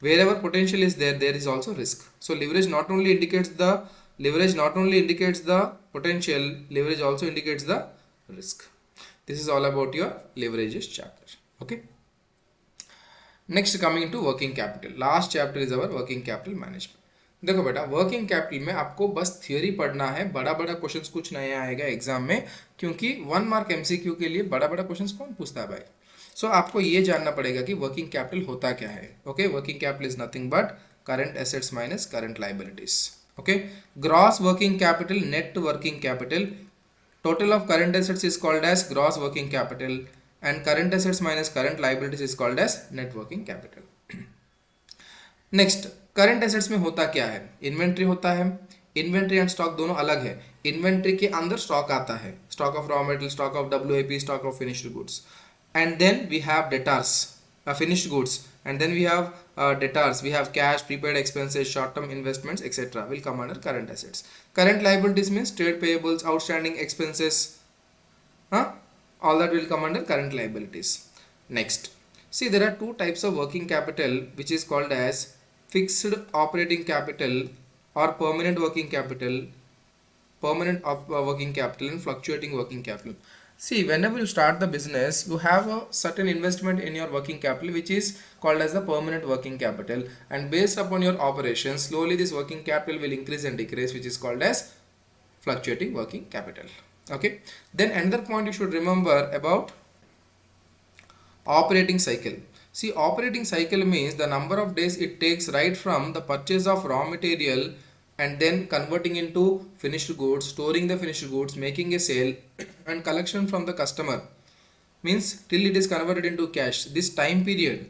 there is also risk. So leverage not only indicates the potential, leverage also indicates the risk. This is all about your leverages chapter. Okay, next coming to working capital. Last chapter is our working capital management. देखो बेटा, working capital में आपको बस theory पढ़ना है. बड़ा बड़ा questions कुछ नया आएगा एग्जाम में, क्योंकि 1 मार्क एमसीक्यू के लिए बड़ा बड़ा क्वेश्चंस कौन पूछता है भाई. सो आपको ये जानना पड़ेगा कि वर्किंग कैपिटल होता क्या है. Okay, working capital is nothing but current assets minus current liabilities. Okay, gross working capital, net working capital, total of current assets is called as gross working capital, and current assets minus current liabilities is called as net working capital. Next, current assets में होता क्या है. Inventory होता है. Inventory and stock दोनों अलग है. Inventory के अंदर स्टॉक आता है, stock of raw material, stock of WIP, stock of finished goods, and then we have debtors, finished goods, and then we have debtors, we have cash, prepaid expenses, short term investments, etc. will come under current assets. Current liabilities means trade payables, outstanding expenses, all that will come under current liabilities. Next, see, there are two types of working capital, which is called as fixed operating capital or permanent working capital, working capital, and fluctuating working capital. See, whenever you start the business, you have a certain investment in your working capital, which is called as the permanent working capital, and based upon your operations, slowly this working capital will increase and decrease, which is called as fluctuating working capital. Okay, then another point you should remember about operating cycle. See, operating cycle means the number of days it takes right from the purchase of raw material and then converting into finished goods, storing the finished goods, making a sale, and collection from the customer, means till it is converted into cash. This time period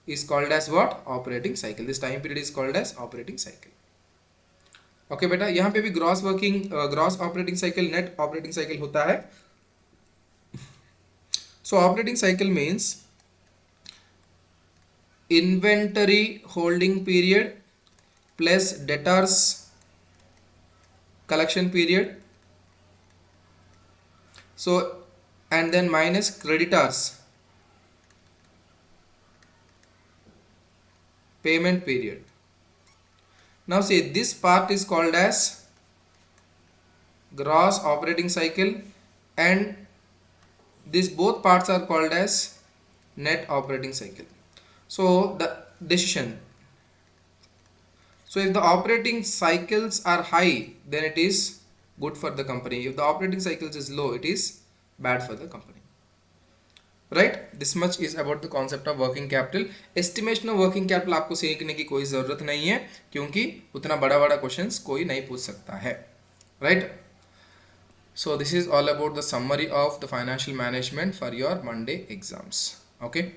is called as what? Operating cycle. This time period is called as operating cycle. Okay बेटा, यहाँ पे भी gross operating cycle, net operating cycle होता है. So operating cycle means inventory holding period plus debtors collection period, so, and then minus creditors payment period. Now see, this part is called as gross operating cycle, and these both parts are called as net operating cycle. So the decision, so if the operating cycles are high, then it is good for the company. If the operating cycles is low, it is bad for the company. Right, this much is about the concept of working capital. Estimation of working capital आपको सीखने की कोई जरूरत नहीं है, क्योंकि उतना बड़ा बड़ा क्वेश्चंस कोई नहीं पूछ सकता है. Right, So this is all about the summary of the financial management for your Monday exams. Okay,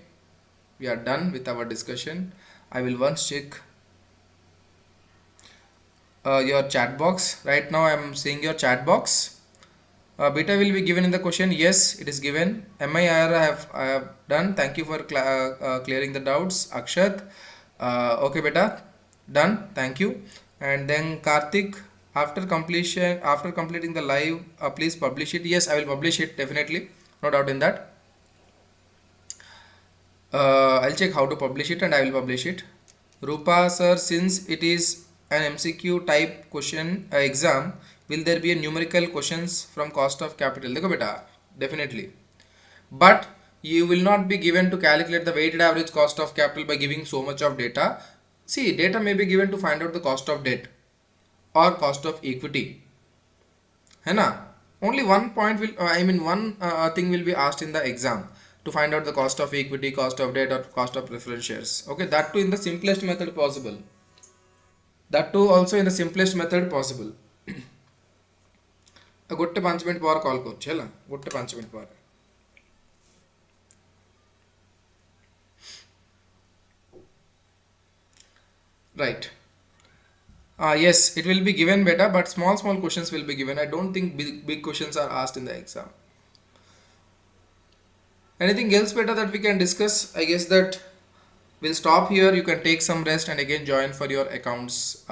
we are done with our discussion. I will once check your chat box. Right now I am seeing your chat box. Beta will be given in the question. Yes, it is given. MIR I have done. Thank you for clearing the doubts. Akshat. Okay, beta. Done. Thank you. And then Karthik. After completing the live, please publish it. Yes, I will publish it definitely. No doubt in that. I'll check how to publish it and I will publish it. Rupa sir, since it is an MCQ type question exam, will there be a numerical questions from cost of capital? देखो बेटा, definitely. But you will not be given to calculate the weighted average cost of capital by giving so much of data. See, data may be given to find out the cost of debt or cost of equity. है ना? Only one point will, one thing will be asked in the exam to find out the cost of equity, cost of debt, or cost of preference shares. Okay, that too in the simplest method possible. That too also in the simplest method possible. ଗୋଟେ 5 minute ପରେ call କରୁଛି ହେଲା, ଗୋଟେ 5 minute ପରେ. Right. Yes, it will be given beta, but small questions will be given. I don't think big questions are asked in the exam. Anything else beta that we can discuss? I guess that we'll stop here. You can take some rest and again join for your accounts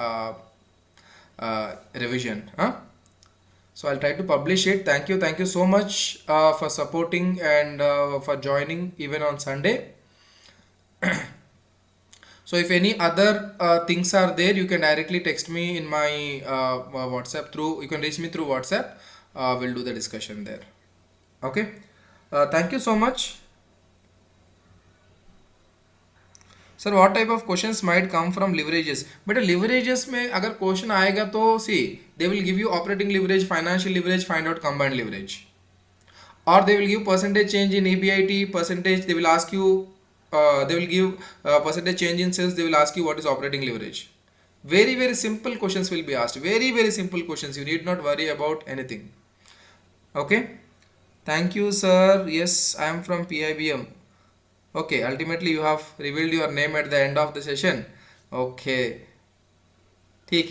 revision. So I'll try to publish it. Thank you so much for supporting and for joining even on Sunday. So if any other things are there, you can directly text me in my WhatsApp through. You can reach me through WhatsApp. We'll do the discussion there. Okay. Thank you so much. Sir what type of questions might come from leverages? बेटा leverages में अगर question आएगा तो see they will give you operating leverage, financial leverage, find out combined leverage, और they will give percentage change in EBIT, percentage they will ask you, they will give percentage change in sales, they will ask you what is operating leverage. Very simple questions will be asked, very simple questions. You need not worry about anything. Okay, thank you sir. Yes, I am from PIBM. Okay, ultimately you have revealed your name at the end of the session. Okay, ठीक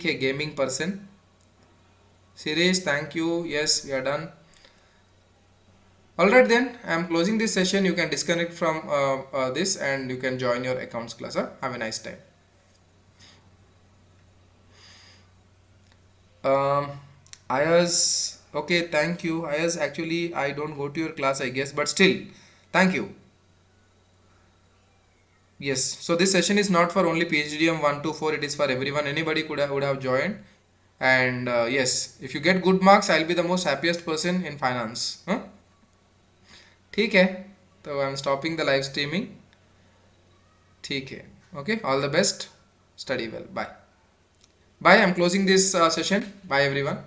है gaming person. Suresh, thank you. Yes, we are done. Alright then, I am closing this session. You can disconnect from this and you can join your accounts class. Have a nice time. Ayaz, okay, thank you. Ayaz, actually I don't go to your class I guess, but still, thank you. Yes, so this session is not for only PhDM 1 to 4, it is for everyone. Anybody would have joined. And yes, if you get good marks, I'll be the most happiest person in finance. ठीक है, तो I am stopping the live streaming. ठीक है, okay, all the best, study well, bye bye. I am closing this session. Bye everyone.